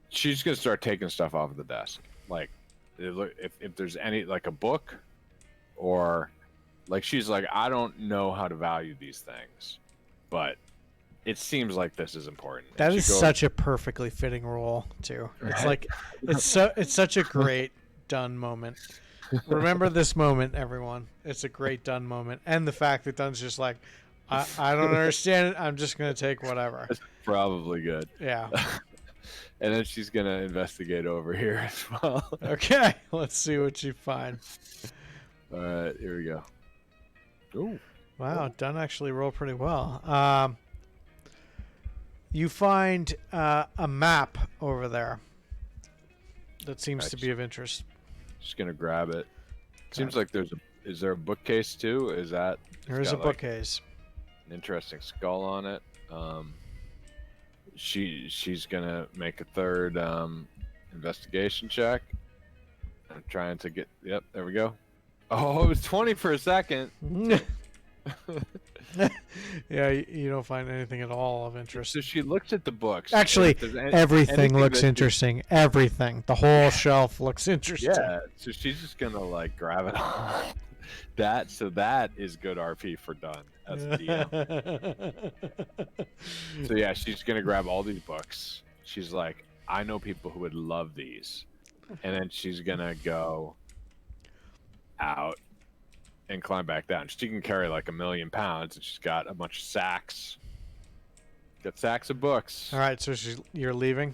[SPEAKER 2] She's gonna start taking stuff off of the desk. Like, if there's any, like a book, or like she's like, I don't know how to value these things, but it seems like this is important.
[SPEAKER 1] That
[SPEAKER 2] And
[SPEAKER 1] is
[SPEAKER 2] she goes,
[SPEAKER 1] such a perfectly fitting roll too. It's
[SPEAKER 2] Right?
[SPEAKER 1] like it's such a great done moment. Remember this moment, everyone. It's a great done moment, and the fact that Dun's just like, I don't understand it. I'm just gonna take whatever.
[SPEAKER 2] That's probably good.
[SPEAKER 1] Yeah.
[SPEAKER 2] And then she's gonna investigate over here as well.
[SPEAKER 1] Okay. Let's see what you find.
[SPEAKER 2] All right, here we go. Ooh.
[SPEAKER 1] Wow, Dunn actually rolled pretty well. You find a map over there that seems to be of interest.
[SPEAKER 2] Just gonna grab it. Seems like is there a bookcase too? Is that
[SPEAKER 1] There is a
[SPEAKER 2] got, like,
[SPEAKER 1] bookcase.
[SPEAKER 2] an interesting skull on it? She's gonna make a third investigation check. I'm trying to get. Yep, there we go. Oh, it was 20 for a second.
[SPEAKER 1] Yeah, you don't find anything at all of interest.
[SPEAKER 2] So she looks at the books.
[SPEAKER 1] Actually, everything
[SPEAKER 2] anything
[SPEAKER 1] looks
[SPEAKER 2] that you-
[SPEAKER 1] interesting. Everything. The whole shelf looks interesting.
[SPEAKER 2] Yeah, so she's just gonna like grab it on. That is good RP for Dunn as a DM. So yeah, she's gonna grab all these books. She's like, I know people who would love these, and then she's gonna go out and climb back down. She can carry like 1,000,000 pounds, and she's got a bunch of sacks. Got sacks of books.
[SPEAKER 1] All right, so you're leaving?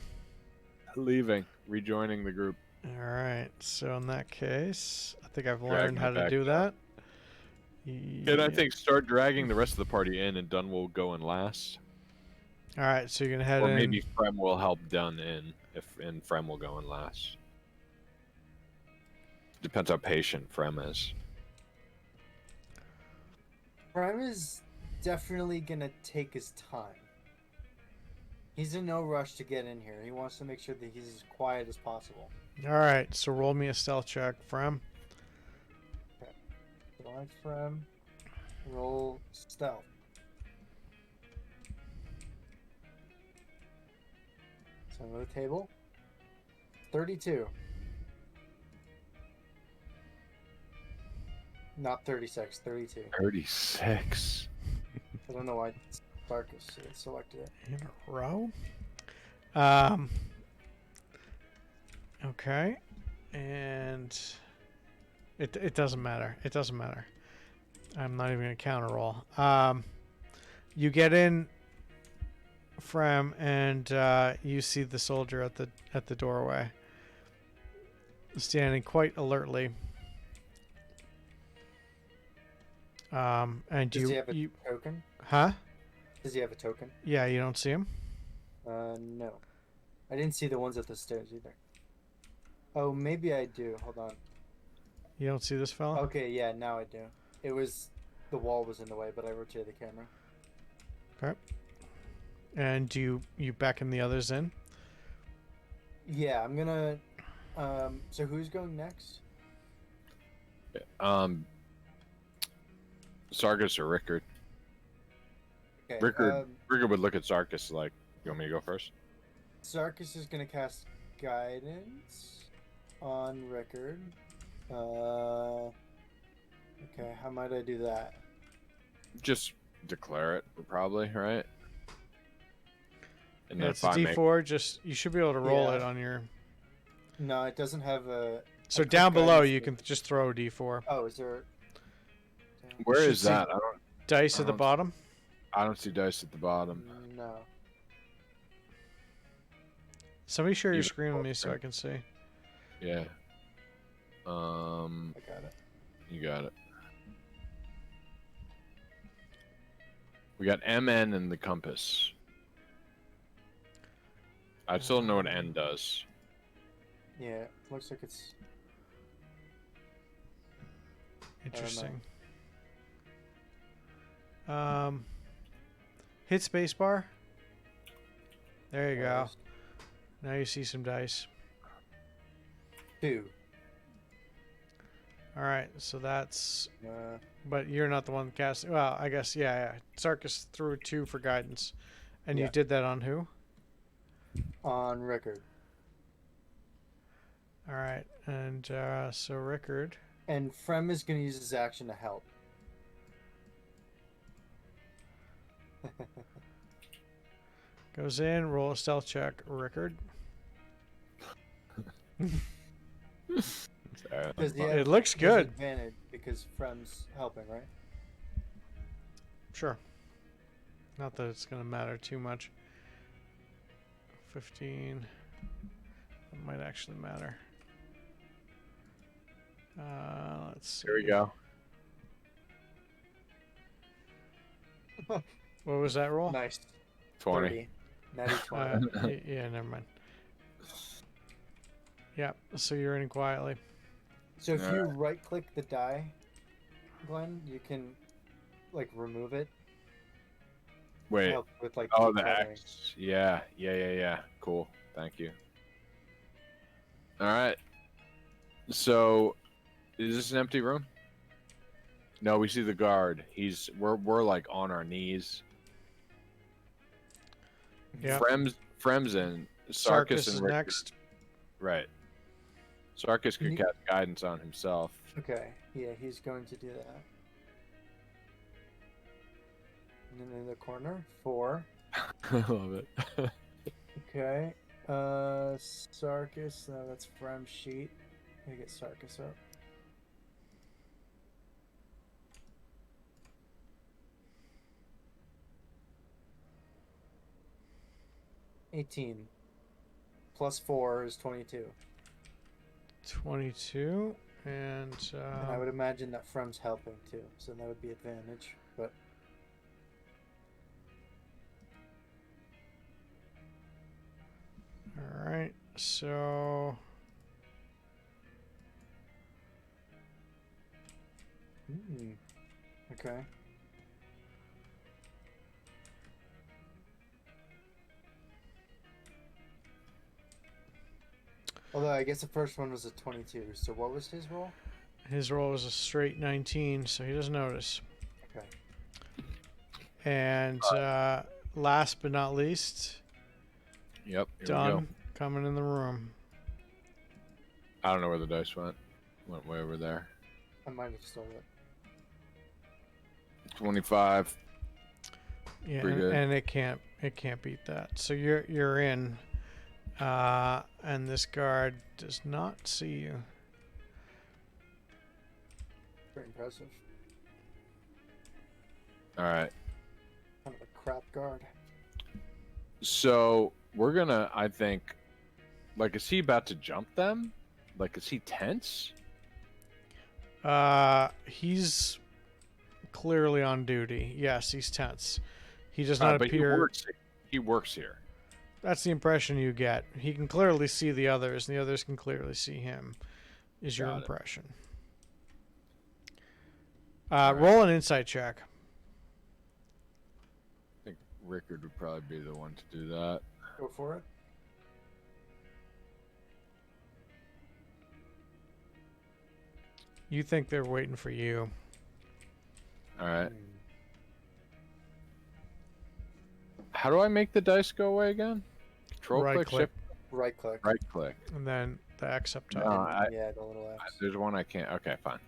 [SPEAKER 2] Leaving, rejoining the group.
[SPEAKER 1] All right, so in that case, I think I've
[SPEAKER 2] Dragging
[SPEAKER 1] learned how
[SPEAKER 2] it
[SPEAKER 1] to
[SPEAKER 2] back
[SPEAKER 1] do that.
[SPEAKER 2] And I think start dragging the rest of the party in, and Dunn will go in last.
[SPEAKER 1] All right, so you're going to head
[SPEAKER 2] Or
[SPEAKER 1] in.
[SPEAKER 2] maybe Frem will help Dunn in, and Frem will go in last. Depends how patient Frem is.
[SPEAKER 3] Prime is definitely gonna take his time. He's in no rush to get in here. He wants to make sure that he's as quiet as possible.
[SPEAKER 1] All right, so roll me a stealth check, Frem.
[SPEAKER 3] Select Frem. Roll stealth. So go to the table. 32. Not 36, 32.
[SPEAKER 2] 36.
[SPEAKER 3] I don't know why Darkus selected it.
[SPEAKER 1] In a row. Okay, and it doesn't matter. It doesn't matter. I'm not even gonna counter roll. You get in, Frem, and you see the soldier at the doorway, standing quite alertly. And
[SPEAKER 3] Does he have a token?
[SPEAKER 1] Huh?
[SPEAKER 3] Does he have a token?
[SPEAKER 1] Yeah, you don't see him.
[SPEAKER 3] No. I didn't see the ones at the stairs either. Oh, maybe I do. Hold on.
[SPEAKER 1] You don't see this fella?
[SPEAKER 3] Okay, yeah, now I do. It was the wall was in the way, but I rotated the camera.
[SPEAKER 1] Okay. And do you beckon the others in?
[SPEAKER 3] Yeah, I'm gonna. So who's going next?
[SPEAKER 2] Sargus or Rickard?
[SPEAKER 3] Okay.
[SPEAKER 2] Rickard would look at Sargus like, you want me to go first?
[SPEAKER 3] Sarkis is gonna cast guidance on Rickard. Okay, how might I do that?
[SPEAKER 2] Just declare it, probably, right? And
[SPEAKER 1] Yeah,
[SPEAKER 2] then
[SPEAKER 1] it's
[SPEAKER 2] if
[SPEAKER 1] a
[SPEAKER 2] I make
[SPEAKER 1] D4. Just you should be able to roll
[SPEAKER 3] Yeah.
[SPEAKER 1] it on your.
[SPEAKER 3] No, it doesn't have a.
[SPEAKER 1] So
[SPEAKER 3] quick
[SPEAKER 1] down below,
[SPEAKER 3] guidance
[SPEAKER 1] you
[SPEAKER 3] for-
[SPEAKER 1] can just throw a D4.
[SPEAKER 3] Oh, is there?
[SPEAKER 2] where
[SPEAKER 1] should
[SPEAKER 2] is
[SPEAKER 1] see-
[SPEAKER 2] that?
[SPEAKER 1] Dice
[SPEAKER 2] I
[SPEAKER 1] at the
[SPEAKER 2] don't-
[SPEAKER 1] bottom.
[SPEAKER 2] I don't see dice at the bottom.
[SPEAKER 3] No.
[SPEAKER 1] Somebody share your
[SPEAKER 2] Even
[SPEAKER 1] screen with me so
[SPEAKER 2] closer.
[SPEAKER 1] I can see.
[SPEAKER 2] Yeah.
[SPEAKER 3] I got it.
[SPEAKER 2] You got it. We got MN and the compass. I still don't know what N does.
[SPEAKER 3] Yeah, looks like it's.
[SPEAKER 1] Interesting. Hit spacebar. There you go. Now you see some dice.
[SPEAKER 3] 2.
[SPEAKER 1] All right, so that's.
[SPEAKER 3] Uh,
[SPEAKER 1] But you're not the one casting. Well, I guess yeah. Sarkis threw 2 for guidance, and you
[SPEAKER 3] Yeah.
[SPEAKER 1] did that on who?
[SPEAKER 3] on record.
[SPEAKER 1] All right, and so Rickard.
[SPEAKER 3] And Frem is going to use his action to help.
[SPEAKER 1] Goes in, roll a stealth check, Rickard.
[SPEAKER 2] Sorry.
[SPEAKER 3] Because he
[SPEAKER 1] It looks
[SPEAKER 3] he has
[SPEAKER 1] good.
[SPEAKER 3] advantage because Frem's helping, right?
[SPEAKER 1] Sure. Not that it's going to matter too much. 15. That might actually matter. Let's see.
[SPEAKER 2] Here we go.
[SPEAKER 1] What was that roll?
[SPEAKER 3] Nice.
[SPEAKER 2] 20.
[SPEAKER 3] 30. Natty 20.
[SPEAKER 1] Yeah, never mind. Yeah, so you're in quietly.
[SPEAKER 3] So if you right click the die, Glenn, you can like remove it.
[SPEAKER 2] Wait.
[SPEAKER 3] Help with like
[SPEAKER 2] Oh, the
[SPEAKER 3] decluttering.
[SPEAKER 2] X. Yeah. Cool. Thank you. All right. So, is this an empty room? No, we see the guard. We're like on our knees.
[SPEAKER 1] Yeah.
[SPEAKER 2] Frem's in.
[SPEAKER 1] Sarkis
[SPEAKER 2] and
[SPEAKER 1] is
[SPEAKER 2] Rick-
[SPEAKER 1] next.
[SPEAKER 2] Right. Sarkis could
[SPEAKER 3] He-
[SPEAKER 2] cast guidance on himself.
[SPEAKER 3] Okay, yeah, he's going to do that. And then in the corner, 4.
[SPEAKER 2] I love it.
[SPEAKER 3] Okay. Sarkis, that's Frem's sheet. Let me get Sarkis up. $18 plus 4 is 22.
[SPEAKER 1] 22. And
[SPEAKER 3] And I would imagine that Frem's helping too, so that would be advantage. But
[SPEAKER 1] all right, so
[SPEAKER 3] okay. Although I guess the first one was a 22. So what was his roll?
[SPEAKER 1] his roll was a straight 19, so he doesn't notice.
[SPEAKER 3] Okay.
[SPEAKER 1] And last but not least,
[SPEAKER 2] Yep. Here we
[SPEAKER 1] Dunn
[SPEAKER 2] go.
[SPEAKER 1] coming in the room.
[SPEAKER 2] I don't know where the dice went. Went way over there.
[SPEAKER 3] I might have stole it.
[SPEAKER 2] 25.
[SPEAKER 1] Yeah,
[SPEAKER 2] Pretty good.
[SPEAKER 1] and it can't beat that. So you're in, and this guard does not see you.
[SPEAKER 3] Very impressive.
[SPEAKER 2] All right.
[SPEAKER 3] Kind of a crap guard.
[SPEAKER 2] So we're gonna, I think, like, is he about to jump them? Like, is he tense?
[SPEAKER 1] He's clearly on duty. Yes, he's tense. He does
[SPEAKER 2] All right,
[SPEAKER 1] not
[SPEAKER 2] but
[SPEAKER 1] appear.
[SPEAKER 2] He works here.
[SPEAKER 1] That's the impression you get. He can clearly see the others, and the others can clearly see him. Is your
[SPEAKER 2] Got it.
[SPEAKER 1] impression?
[SPEAKER 2] All right.
[SPEAKER 1] Roll an insight check.
[SPEAKER 2] I think Rickard would probably be the one to do that.
[SPEAKER 3] Go for it.
[SPEAKER 1] You think they're waiting for you.
[SPEAKER 2] All right. How do I make the dice go away again? Control
[SPEAKER 1] Right
[SPEAKER 2] click,
[SPEAKER 1] click.
[SPEAKER 2] shift,
[SPEAKER 3] Right click.
[SPEAKER 2] right click.
[SPEAKER 1] And then The X up
[SPEAKER 2] No,
[SPEAKER 1] top.
[SPEAKER 3] Yeah, the little X.
[SPEAKER 2] there's one I can't. Okay, fine.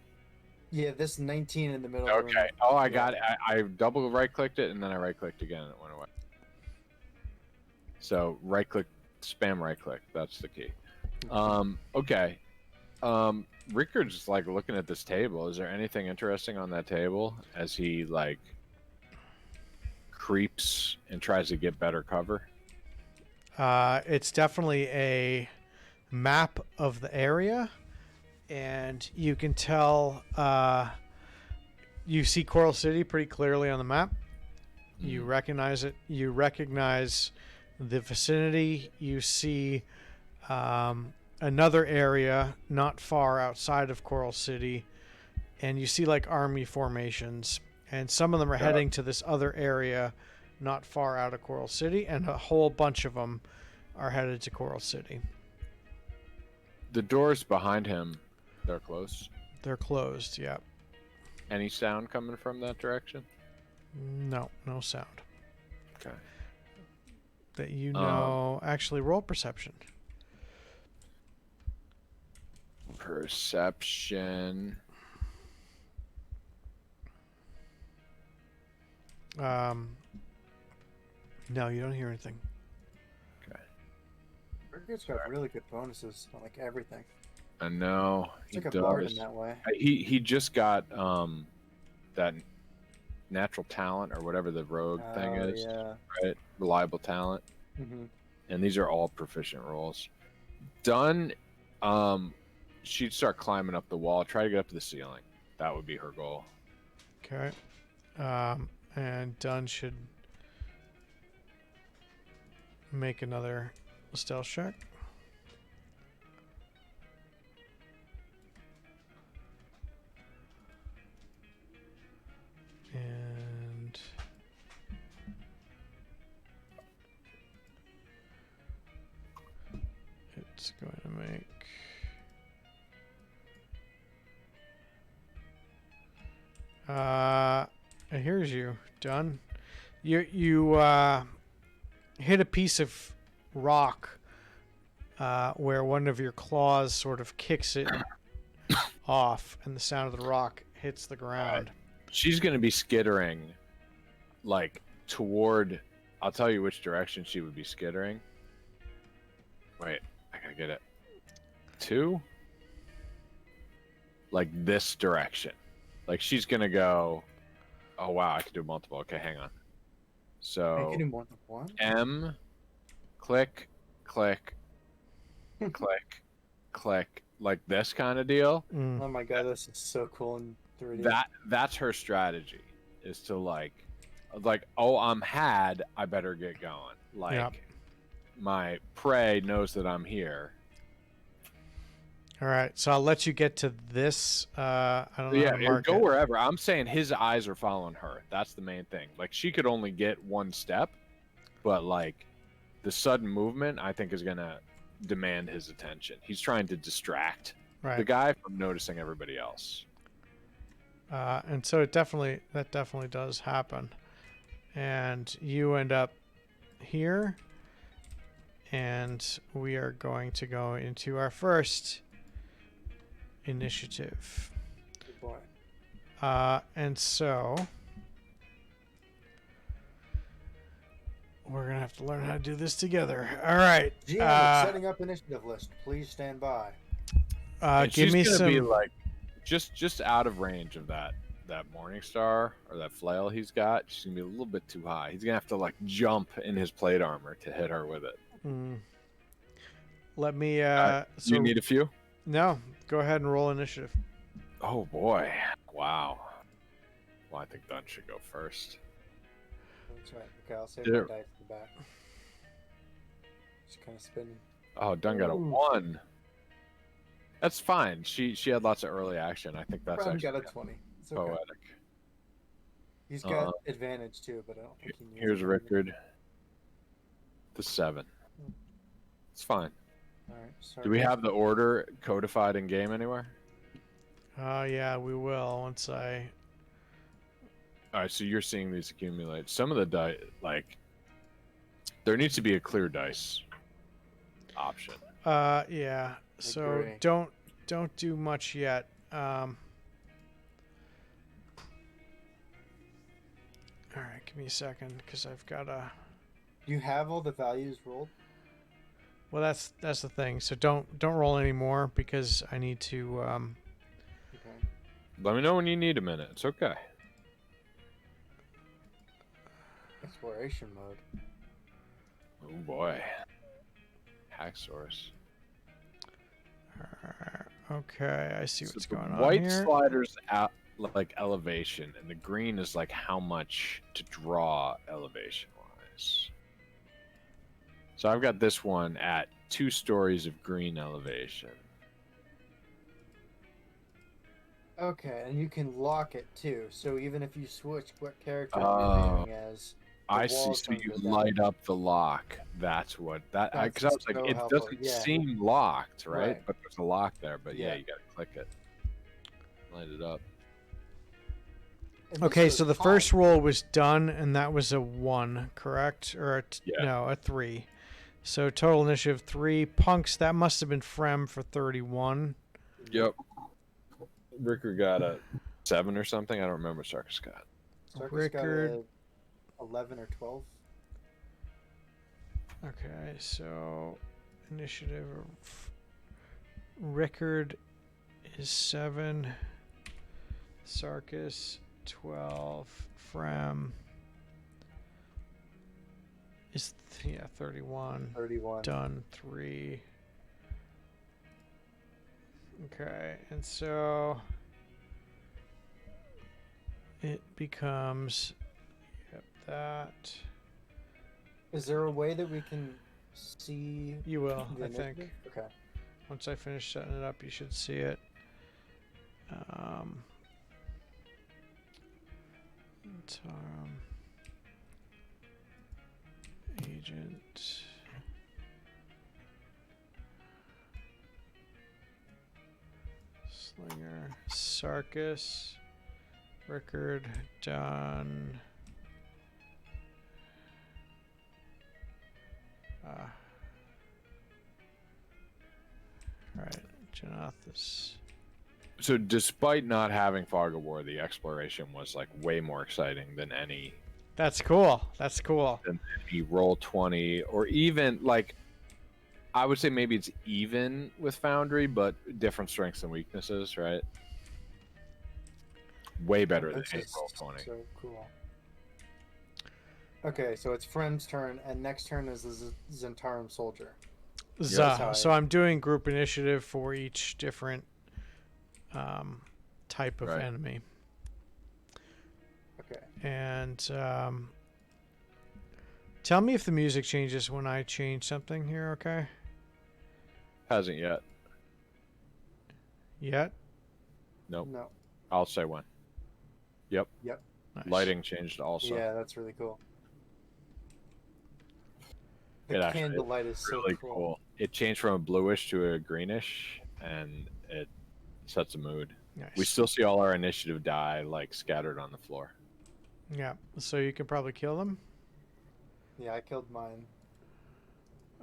[SPEAKER 3] Yeah, this 19 in the middle. Of the
[SPEAKER 2] Okay.
[SPEAKER 3] room.
[SPEAKER 2] Oh, I
[SPEAKER 3] Yeah.
[SPEAKER 2] got it. I double right clicked it and then I right clicked again and it went away. So right click, spam right click. That's the key. Okay. Rickard's like looking at this table. Is there anything interesting on that table as he like creeps and tries to get better cover?
[SPEAKER 1] It's definitely a map of the area, and you can tell. You see Coral City pretty clearly on the map. You recognize it. You recognize the vicinity. You see another area not far outside of Coral City, and you see like army formations, and some of them are heading to this other area not far out of Coral City, and a whole bunch of them are headed to Coral City.
[SPEAKER 2] The doors behind him, they're closed.
[SPEAKER 1] They're closed, yeah.
[SPEAKER 2] Any sound coming from that direction?
[SPEAKER 1] No sound.
[SPEAKER 2] Okay.
[SPEAKER 1] That you know. Actually, roll perception.
[SPEAKER 2] Perception.
[SPEAKER 1] No, you don't hear anything.
[SPEAKER 2] Okay.
[SPEAKER 3] Rickard's got really good bonuses on like everything.
[SPEAKER 2] I know.
[SPEAKER 3] It's like a bard in that way.
[SPEAKER 2] He just got that natural talent or whatever the rogue thing is.
[SPEAKER 3] Yeah.
[SPEAKER 2] Right? Reliable talent.
[SPEAKER 3] Mm-hmm.
[SPEAKER 2] And these are all proficient rolls. Done. She'd start climbing up the wall, try to get up to the ceiling. That would be her goal.
[SPEAKER 1] Okay. And Dunn should make another stealth check. And it's going to make and here's you done. You hit a piece of rock where one of your claws sort of kicks it off, and the sound of the rock hits the ground.
[SPEAKER 2] She's going to be skittering like toward, I'll tell you which direction she would be skittering. Wait, I gotta get it. 2? Like this direction. Like she's going to go, oh wow, I can do multiple. Okay, hang on. So
[SPEAKER 3] You can do more than one.
[SPEAKER 2] M, click, click, click, click, like this kind of deal.
[SPEAKER 1] Mm.
[SPEAKER 3] Oh my god, this is so cool in 3D.
[SPEAKER 2] That's her strategy, is to like, oh, I'm had, I better get going. Like,
[SPEAKER 1] Yep.
[SPEAKER 2] my prey knows that I'm here.
[SPEAKER 1] All right, so I'll let you get to this. I don't know.
[SPEAKER 2] Yeah,
[SPEAKER 1] how to mark
[SPEAKER 2] go
[SPEAKER 1] it.
[SPEAKER 2] wherever. I'm saying his eyes are following her. That's the main thing. Like, she could only get one step, but like, the sudden movement, I think, is gonna demand his attention. He's trying to distract the guy from noticing everybody else.
[SPEAKER 1] And so that definitely does happen. And you end up here, and we are going to go into our first initiative.
[SPEAKER 3] Good boy.
[SPEAKER 1] And so we're gonna have to learn how to do this together. All right.
[SPEAKER 3] GM, setting up initiative list. Please stand by.
[SPEAKER 2] And
[SPEAKER 1] Give
[SPEAKER 2] she's
[SPEAKER 1] me
[SPEAKER 2] gonna
[SPEAKER 1] some.
[SPEAKER 2] be like just out of range of that morning star or that flail he's got. She's gonna be a little bit too high. He's gonna have to like jump in his plate armor to hit her with it.
[SPEAKER 1] Let me.
[SPEAKER 2] Do you need a few?
[SPEAKER 1] No. Go ahead and roll initiative.
[SPEAKER 2] Oh boy! Wow. Well, I think Dunn should go first.
[SPEAKER 3] That's right. Okay, I'll save
[SPEAKER 2] There.
[SPEAKER 3] my dice in the back. Just kind of spinning.
[SPEAKER 2] Oh, Dunn got a 1. That's fine. She had lots of early action. I think that's
[SPEAKER 3] Brown
[SPEAKER 2] actually
[SPEAKER 3] got a 20. It's okay.
[SPEAKER 2] poetic.
[SPEAKER 3] He's got advantage too, but I don't think he needs
[SPEAKER 2] Here's
[SPEAKER 3] it.
[SPEAKER 2] Rickard. The 7. It's fine.
[SPEAKER 3] All right. Sorry.
[SPEAKER 2] Do we have the order codified in game anywhere?
[SPEAKER 1] Yeah, we will once I.
[SPEAKER 2] All right, so you're seeing these accumulate. Some of the dice, like, there needs to be a clear dice option.
[SPEAKER 1] Yeah. So
[SPEAKER 3] agree.
[SPEAKER 1] don't do much yet. All right, give me a second because I've got a.
[SPEAKER 3] Do you have all the values rolled?
[SPEAKER 1] Well, that's the thing. So don't roll anymore because I need to.
[SPEAKER 3] Okay.
[SPEAKER 2] Let me know when you need a minute. It's okay.
[SPEAKER 3] Exploration mode.
[SPEAKER 2] Oh boy. Hack source.
[SPEAKER 1] Okay, I see
[SPEAKER 2] So
[SPEAKER 1] what's
[SPEAKER 2] the
[SPEAKER 1] going on
[SPEAKER 2] white
[SPEAKER 1] here.
[SPEAKER 2] slider's at like elevation, and the green is like how much to draw elevation wise. So I've got this one at 2 stories of green elevation.
[SPEAKER 3] Okay, and you can lock it too. So even if you switch what character you're
[SPEAKER 2] Oh,
[SPEAKER 3] viewing as,
[SPEAKER 2] I see.
[SPEAKER 3] walls
[SPEAKER 2] So
[SPEAKER 3] don't
[SPEAKER 2] you
[SPEAKER 3] go down.
[SPEAKER 2] light up the lock. That's what that.
[SPEAKER 3] That's
[SPEAKER 2] Because I was like,
[SPEAKER 3] so
[SPEAKER 2] it
[SPEAKER 3] helpful.
[SPEAKER 2] doesn't
[SPEAKER 3] Yeah.
[SPEAKER 2] seem locked, right?
[SPEAKER 3] Right.
[SPEAKER 2] But there's a lock there. But yeah,
[SPEAKER 3] Yeah.
[SPEAKER 2] you gotta click it. Light it up.
[SPEAKER 3] And this
[SPEAKER 1] Okay,
[SPEAKER 3] goes
[SPEAKER 1] so the
[SPEAKER 3] high.
[SPEAKER 1] first roll was done, and that was a 1, correct? Or
[SPEAKER 2] Yeah.
[SPEAKER 1] no, a 3. So total initiative 3. Punks, that must have been Frem for 31.
[SPEAKER 2] Yep. Ricker got a 7 or something. I don't remember. Sarkis got.
[SPEAKER 3] Circus got
[SPEAKER 1] Rickard.
[SPEAKER 3] a 11 or 12.
[SPEAKER 1] Okay, so initiative. Rickard is 7. Sarkis 12. Frem is 31.
[SPEAKER 3] 31.
[SPEAKER 1] Done 3. Okay, and so it becomes that.
[SPEAKER 3] Is there a way that we can see
[SPEAKER 1] You will,
[SPEAKER 3] the
[SPEAKER 1] I think.
[SPEAKER 3] initiative? Okay.
[SPEAKER 1] Once I finish setting it up, you should see it. Agent. Slinger. Sarkis. Rickard. Done. Alright. Janathus.
[SPEAKER 2] So despite not having Fog of War, the exploration was like way more exciting than any
[SPEAKER 1] That's cool. That's cool.
[SPEAKER 2] roll 20, or even like I would say maybe it's even with Foundry, but different strengths and weaknesses, right? Way better than
[SPEAKER 3] That's
[SPEAKER 2] any
[SPEAKER 3] just
[SPEAKER 2] roll 20.
[SPEAKER 3] so cool. Okay, so it's Frem's turn, and next turn is the Zentarum soldier.
[SPEAKER 1] Za.
[SPEAKER 3] Yes.
[SPEAKER 1] So I'm doing group initiative for each different type of
[SPEAKER 2] Right.
[SPEAKER 1] enemy.
[SPEAKER 3] Okay.
[SPEAKER 1] And tell me if the music changes when I change something here, okay?
[SPEAKER 2] Hasn't yet.
[SPEAKER 1] Yet?
[SPEAKER 2] Nope.
[SPEAKER 3] No.
[SPEAKER 2] I'll say when. Yep.
[SPEAKER 3] Yep.
[SPEAKER 1] Nice.
[SPEAKER 2] Lighting changed also.
[SPEAKER 3] Yeah, that's really cool.
[SPEAKER 2] It
[SPEAKER 3] The
[SPEAKER 2] actually
[SPEAKER 3] candlelight is so
[SPEAKER 2] Really
[SPEAKER 3] cool.
[SPEAKER 2] cool. It changed from a bluish to a greenish, and it sets a mood.
[SPEAKER 1] Nice.
[SPEAKER 2] We still see all our initiative die like scattered on the floor.
[SPEAKER 1] Yeah. So you can probably kill them.
[SPEAKER 3] Yeah, I killed mine.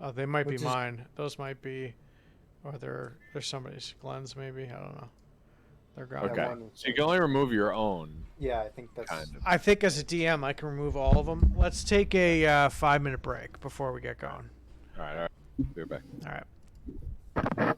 [SPEAKER 1] Oh, they might
[SPEAKER 3] Which
[SPEAKER 1] be
[SPEAKER 3] is-
[SPEAKER 1] mine. Those might be, or they're somebody's. Glenn's maybe. I don't know. They're gone.
[SPEAKER 2] Okay.
[SPEAKER 3] one-
[SPEAKER 2] So you can only remove your own,
[SPEAKER 3] Yeah, I think that's
[SPEAKER 2] kind of.
[SPEAKER 1] I think as a DM, I can remove all of them. Let's take a 5-minute break before we get going.
[SPEAKER 2] All right. Be right back.
[SPEAKER 1] All right.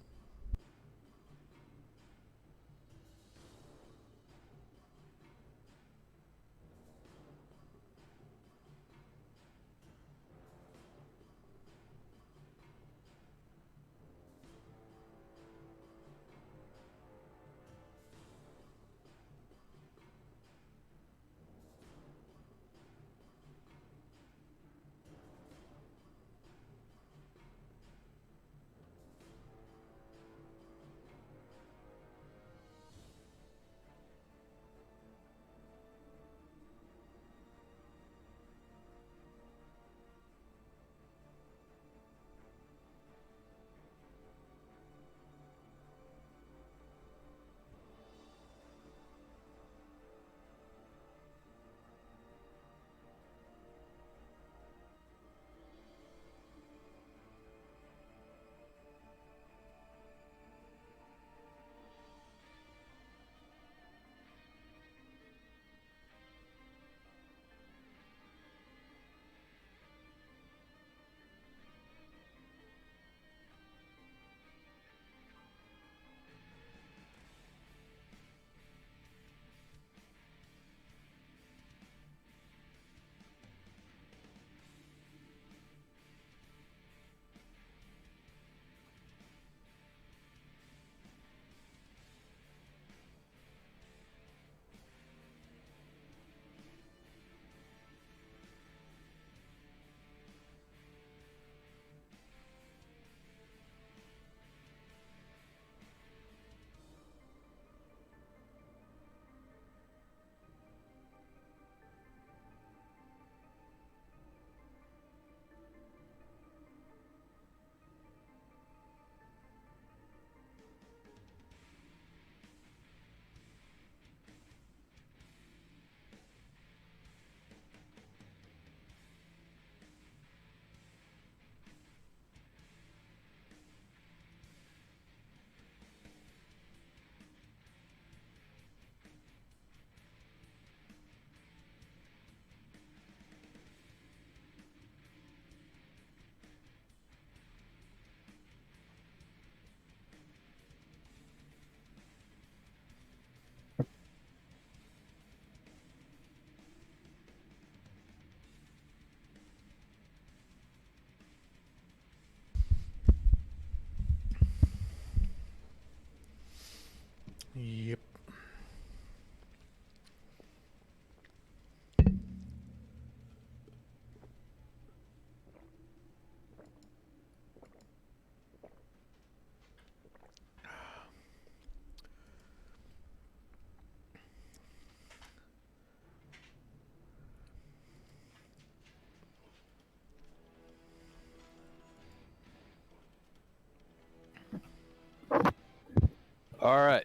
[SPEAKER 2] All right.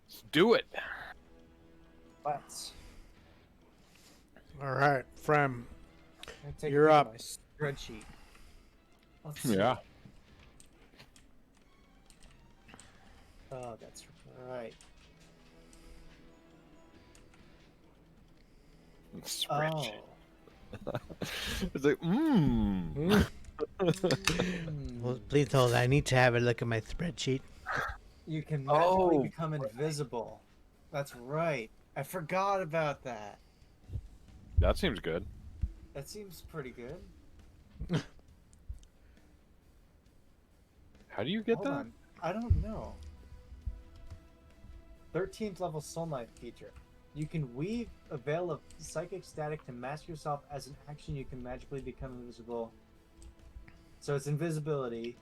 [SPEAKER 2] Let's do it.
[SPEAKER 3] Let's.
[SPEAKER 1] All right, Frem.
[SPEAKER 3] I take
[SPEAKER 1] You're
[SPEAKER 3] a look
[SPEAKER 1] up.
[SPEAKER 3] at my spreadsheet. Let's see.
[SPEAKER 2] Yeah.
[SPEAKER 3] Oh, that's right.
[SPEAKER 2] Spreadsheet.
[SPEAKER 3] Oh.
[SPEAKER 2] It's like,
[SPEAKER 4] Well, please hold. I need to have a look at my spreadsheet.
[SPEAKER 3] You can magically
[SPEAKER 2] Oh,
[SPEAKER 3] become invisible. That's right. I forgot about that.
[SPEAKER 2] That seems good.
[SPEAKER 3] That seems pretty good.
[SPEAKER 2] How do you get
[SPEAKER 3] Hold
[SPEAKER 2] that?
[SPEAKER 3] on. I don't know. 13th level Soul Knife feature. You can weave a veil of psychic static to mask yourself as an action. You can magically become invisible. So it's invisibility.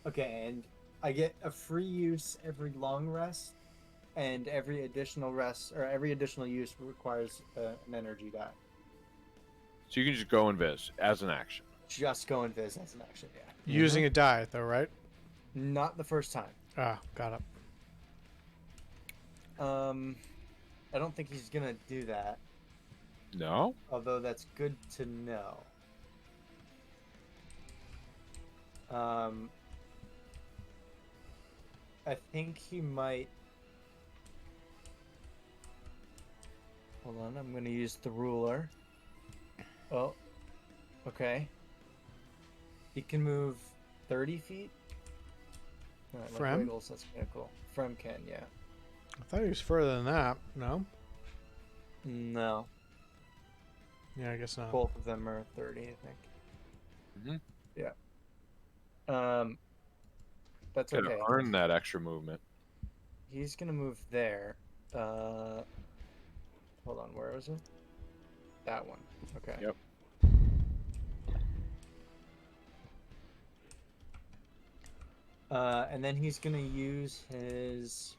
[SPEAKER 3] Okay, and I get a free use every long rest, and every additional rest or every additional use requires an energy die.
[SPEAKER 2] So you can just go invis as an action.
[SPEAKER 3] Just go invis as an action, yeah.
[SPEAKER 1] Using a die, though, right?
[SPEAKER 3] Not the first time.
[SPEAKER 1] Ah, got it.
[SPEAKER 3] I don't think he's gonna do that.
[SPEAKER 2] No?
[SPEAKER 3] Although that's good to know. I think he might. Hold on, I'm gonna use the ruler. Oh, okay. He can move 30 feet. Alright, like
[SPEAKER 1] Frem?
[SPEAKER 3] wiggles, that's kind of cool. Frem can, yeah.
[SPEAKER 1] I thought he was further than that. No?
[SPEAKER 3] No,
[SPEAKER 1] Yeah, I guess not.
[SPEAKER 3] both of them are 30, I think.
[SPEAKER 2] Mm-hmm.
[SPEAKER 3] That's
[SPEAKER 2] Gotta
[SPEAKER 3] okay.
[SPEAKER 2] earn that extra movement.
[SPEAKER 3] He's gonna move there. Hold on, where was it? That one. Okay.
[SPEAKER 2] Yep.
[SPEAKER 3] And then he's gonna use his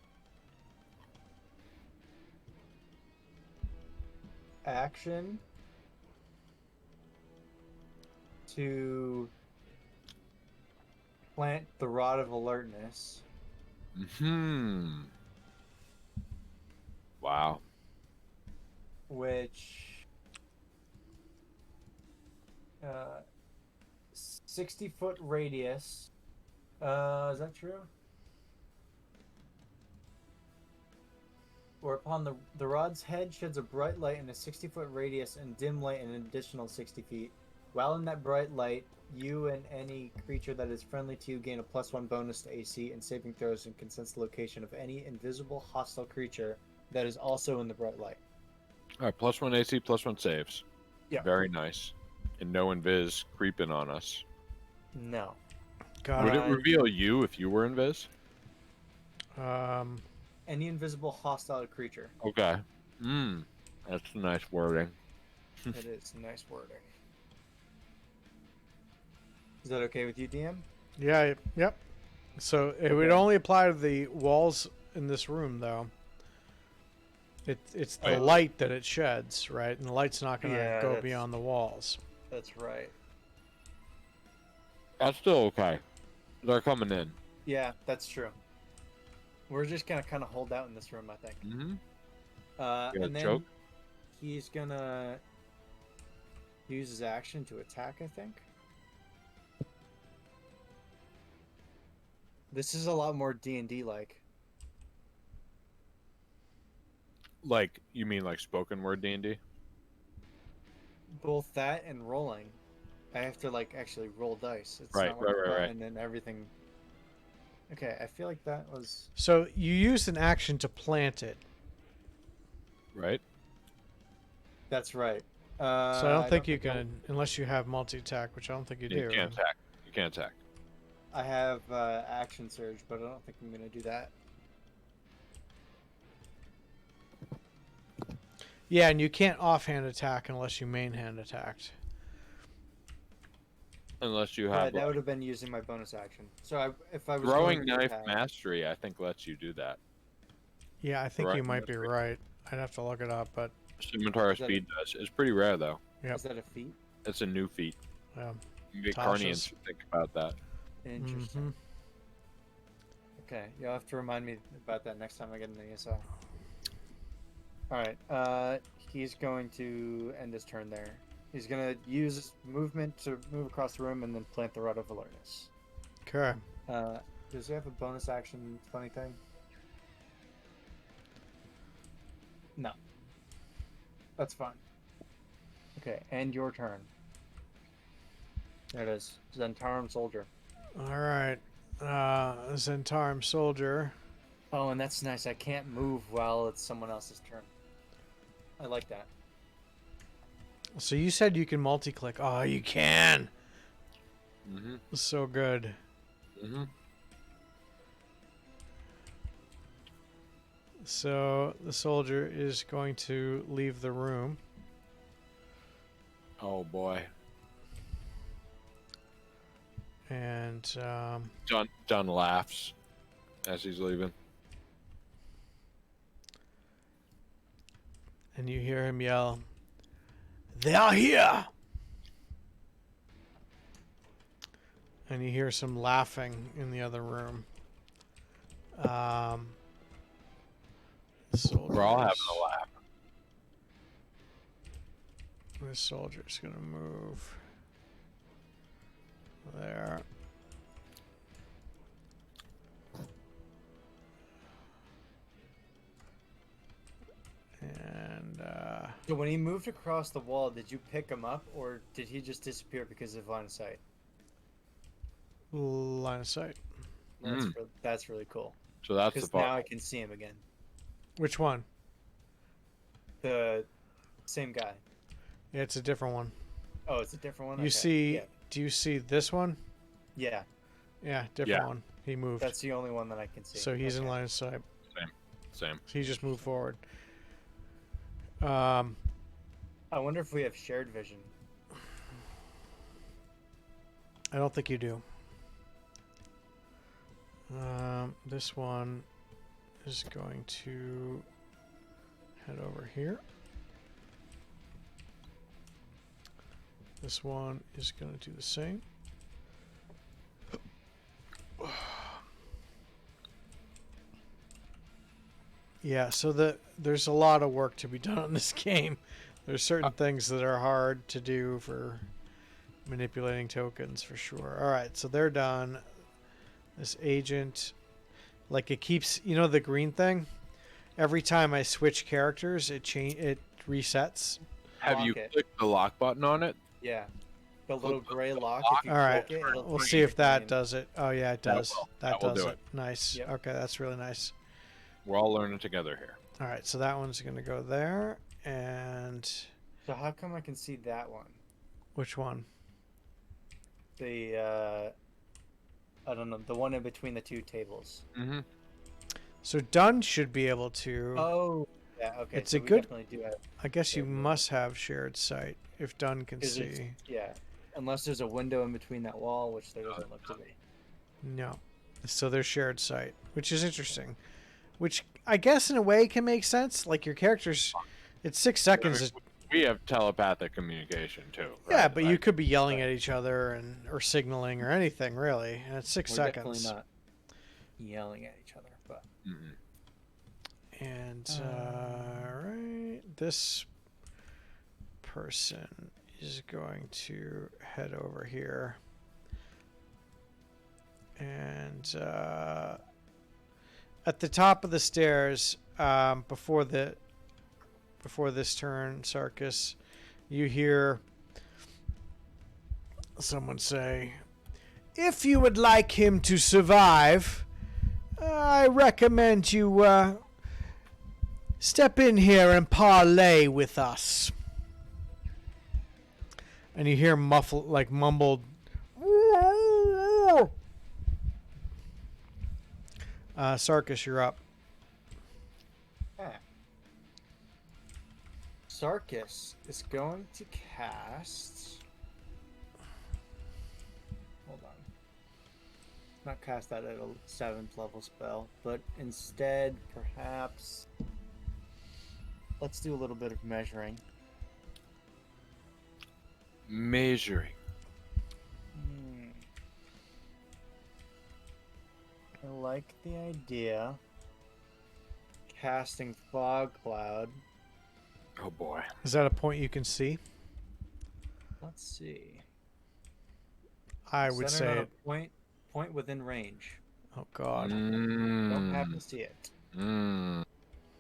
[SPEAKER 3] action to plant the Rod of Alertness.
[SPEAKER 2] Hmm. Wow.
[SPEAKER 3] Which 60-foot radius. Is that true? Whereupon the rod's head sheds a bright light in a 60-foot radius and dim light in an additional 60 feet. While in that bright light, you and any creature that is friendly to you gain a +1 bonus to AC and saving throws and can sense the location of any invisible hostile creature that is also in the bright light.
[SPEAKER 2] All right, +1 AC, +1 saves.
[SPEAKER 3] Yeah.
[SPEAKER 2] Very nice. And no invis creeping on us.
[SPEAKER 3] No.
[SPEAKER 1] Got
[SPEAKER 2] Would
[SPEAKER 1] it.
[SPEAKER 2] it reveal you if you were invis?
[SPEAKER 3] Any invisible hostile creature.
[SPEAKER 2] Okay. That's nice wording.
[SPEAKER 3] It is nice wording. Is that okay with you, DM?
[SPEAKER 1] Yeah, yep. So it would
[SPEAKER 3] Okay.
[SPEAKER 1] only apply to the walls in this room, though. It's the
[SPEAKER 2] Right.
[SPEAKER 1] light that it sheds, right? And the light's not going to
[SPEAKER 3] Yeah,
[SPEAKER 1] go
[SPEAKER 3] that's-
[SPEAKER 1] beyond the walls.
[SPEAKER 3] That's right.
[SPEAKER 2] That's still okay. They're coming in.
[SPEAKER 3] Yeah, that's true. We're just gonna kind of hold out in this room, I think.
[SPEAKER 2] Mm-hmm. Gonna
[SPEAKER 3] And then
[SPEAKER 2] choke?
[SPEAKER 3] he's gonna use his action to attack, I think. This is a lot more D&D like.
[SPEAKER 2] Like, you mean like spoken word D&D?
[SPEAKER 3] Both that and rolling. I have to like actually roll dice. It's
[SPEAKER 2] Right,
[SPEAKER 3] not like
[SPEAKER 2] right,
[SPEAKER 3] a
[SPEAKER 2] right, right.
[SPEAKER 3] button and everything. Okay, I feel like that was
[SPEAKER 1] So you used an action to plant it.
[SPEAKER 2] Right?
[SPEAKER 3] that's right.
[SPEAKER 1] So I don't think you
[SPEAKER 3] think
[SPEAKER 1] can, unless you have multi-attack, which I don't think you
[SPEAKER 2] You
[SPEAKER 1] do.
[SPEAKER 2] can't attack. You can't attack.
[SPEAKER 3] I have action surge, but I don't think I'm gonna do that.
[SPEAKER 1] Yeah, and you can't offhand attack unless you main hand attacked.
[SPEAKER 2] Unless you
[SPEAKER 3] Yeah,
[SPEAKER 2] have
[SPEAKER 3] that would have been using my bonus action. So if I was
[SPEAKER 2] throwing
[SPEAKER 3] going to
[SPEAKER 2] knife
[SPEAKER 3] attack-
[SPEAKER 2] mastery, I think lets you do that.
[SPEAKER 1] Yeah, I think you
[SPEAKER 2] Right,
[SPEAKER 1] might be
[SPEAKER 2] that's
[SPEAKER 1] right. I'd have to look it up, but
[SPEAKER 2] Scimitar
[SPEAKER 3] Is that
[SPEAKER 2] speed does. It's pretty rare though.
[SPEAKER 1] Yep.
[SPEAKER 3] Is that a feat?
[SPEAKER 2] It's a new feat.
[SPEAKER 1] yeah.
[SPEAKER 2] You get
[SPEAKER 1] Tasha's.
[SPEAKER 2] Carnians to think about that.
[SPEAKER 3] Interesting. Okay, you'll have to remind me about that next time I get an ESO. Alright, he's going to end his turn there. He's gonna use his movement to move across the room and then plant the Rod of Alertness.
[SPEAKER 1] Okay.
[SPEAKER 3] Does he have a bonus action funny thing? No. That's fine. Okay, and your turn. There it is. Zentarum Soldier.
[SPEAKER 1] All right. Zentarum Soldier.
[SPEAKER 3] Oh, and that's nice. I can't move while it's someone else's turn. I like that.
[SPEAKER 1] So you said you can multi-click. Oh, you can.
[SPEAKER 2] Mm-hmm.
[SPEAKER 1] So good.
[SPEAKER 2] Mm-hmm.
[SPEAKER 1] So the soldier is going to leave the room.
[SPEAKER 2] Oh boy.
[SPEAKER 1] And
[SPEAKER 2] John laughs as he's leaving.
[SPEAKER 1] and you hear him yell, "They are here!" And you hear some laughing in the other room.
[SPEAKER 2] We're all having a laugh.
[SPEAKER 1] The soldier's gonna move there. And
[SPEAKER 3] So when he moved across the wall, did you pick him up, or did he just disappear because of line of sight?
[SPEAKER 1] line of sight.
[SPEAKER 3] That's really cool.
[SPEAKER 2] So that's the
[SPEAKER 3] Because
[SPEAKER 2] part.
[SPEAKER 3] now I can see him again.
[SPEAKER 1] Which one?
[SPEAKER 3] The same guy.
[SPEAKER 1] Yeah, it's a different one.
[SPEAKER 3] Oh, it's a different one.
[SPEAKER 1] You
[SPEAKER 3] Okay.
[SPEAKER 1] see?
[SPEAKER 3] Yeah.
[SPEAKER 1] Do you see this one?
[SPEAKER 3] Yeah,
[SPEAKER 1] Yeah, different
[SPEAKER 2] Yeah.
[SPEAKER 1] one. He moved.
[SPEAKER 3] that's the only one that I can see.
[SPEAKER 1] So he's in
[SPEAKER 3] Okay.
[SPEAKER 1] line of sight.
[SPEAKER 2] Same.
[SPEAKER 1] So he just moved forward.
[SPEAKER 3] I wonder if we have shared vision.
[SPEAKER 1] I don't think you do. This one is going to head over here. This one is going to do the same. Yeah, so there's a lot of work to be done on this game. There's certain things that are hard to do for manipulating tokens for sure. All right, so they're done. This agent, like it keeps, you know, the green thing. Every time I switch characters, it resets.
[SPEAKER 2] Have you
[SPEAKER 3] Lock it.
[SPEAKER 2] clicked the lock button on it?
[SPEAKER 3] Yeah. The little gray lock, if you
[SPEAKER 1] All right,
[SPEAKER 3] click it, it'll
[SPEAKER 1] we'll
[SPEAKER 3] change
[SPEAKER 1] see
[SPEAKER 3] the
[SPEAKER 1] if that
[SPEAKER 3] green.
[SPEAKER 1] does it. Oh yeah, it does.
[SPEAKER 2] will.
[SPEAKER 1] That
[SPEAKER 2] That will
[SPEAKER 1] does
[SPEAKER 2] do
[SPEAKER 1] it.
[SPEAKER 2] it.
[SPEAKER 1] Nice.
[SPEAKER 3] Yep.
[SPEAKER 1] Okay, that's really nice.
[SPEAKER 2] We're all learning together here.
[SPEAKER 1] All right, so that one's gonna go there, and
[SPEAKER 3] So how come I can see that one?
[SPEAKER 1] which one?
[SPEAKER 3] The I don't know, the one in between the two tables.
[SPEAKER 2] Mm-hmm.
[SPEAKER 1] So Dunn should be able to.
[SPEAKER 3] Oh, yeah. Okay.
[SPEAKER 1] It's
[SPEAKER 3] so
[SPEAKER 1] a
[SPEAKER 3] we
[SPEAKER 1] good-
[SPEAKER 3] Definitely do have.
[SPEAKER 1] I guess you
[SPEAKER 3] Yeah.
[SPEAKER 1] must have shared sight if Dunn can
[SPEAKER 3] Is it-
[SPEAKER 1] see.
[SPEAKER 3] Yeah. Unless there's a window in between that wall, which there doesn't look to be.
[SPEAKER 1] No. So they're shared sight, which is interesting. Which I guess in a way can make sense. Like your characters, it's 6 seconds.
[SPEAKER 2] We have telepathic communication too.
[SPEAKER 1] Yeah,
[SPEAKER 2] right?
[SPEAKER 1] but you
[SPEAKER 2] Like,
[SPEAKER 1] could be yelling at each other or signaling or anything really, and it's 6
[SPEAKER 3] We're
[SPEAKER 1] seconds.
[SPEAKER 3] definitely not yelling at each other, but
[SPEAKER 2] mm-mm.
[SPEAKER 1] And right, this person is going to head over here, and at the top of the stairs, before this turn, Sarkis, you hear someone say, "If you would like him to survive, I recommend you step in here and parlay with us." And you hear mumbled. Sarkis, you're up.
[SPEAKER 3] Sarkis is going to cast. Hold on. Not cast that at a 7th level spell, but instead, perhaps. Let's do a little bit of measuring.
[SPEAKER 2] Measuring.
[SPEAKER 3] I like the idea. Casting fog cloud.
[SPEAKER 2] Oh boy.
[SPEAKER 1] Is that a point you can see?
[SPEAKER 3] Let's see.
[SPEAKER 1] I would
[SPEAKER 3] Centered on
[SPEAKER 1] say.
[SPEAKER 3] a point within range.
[SPEAKER 1] Oh God.
[SPEAKER 3] Don't have
[SPEAKER 2] Mm.
[SPEAKER 3] to see it.
[SPEAKER 2] Mm.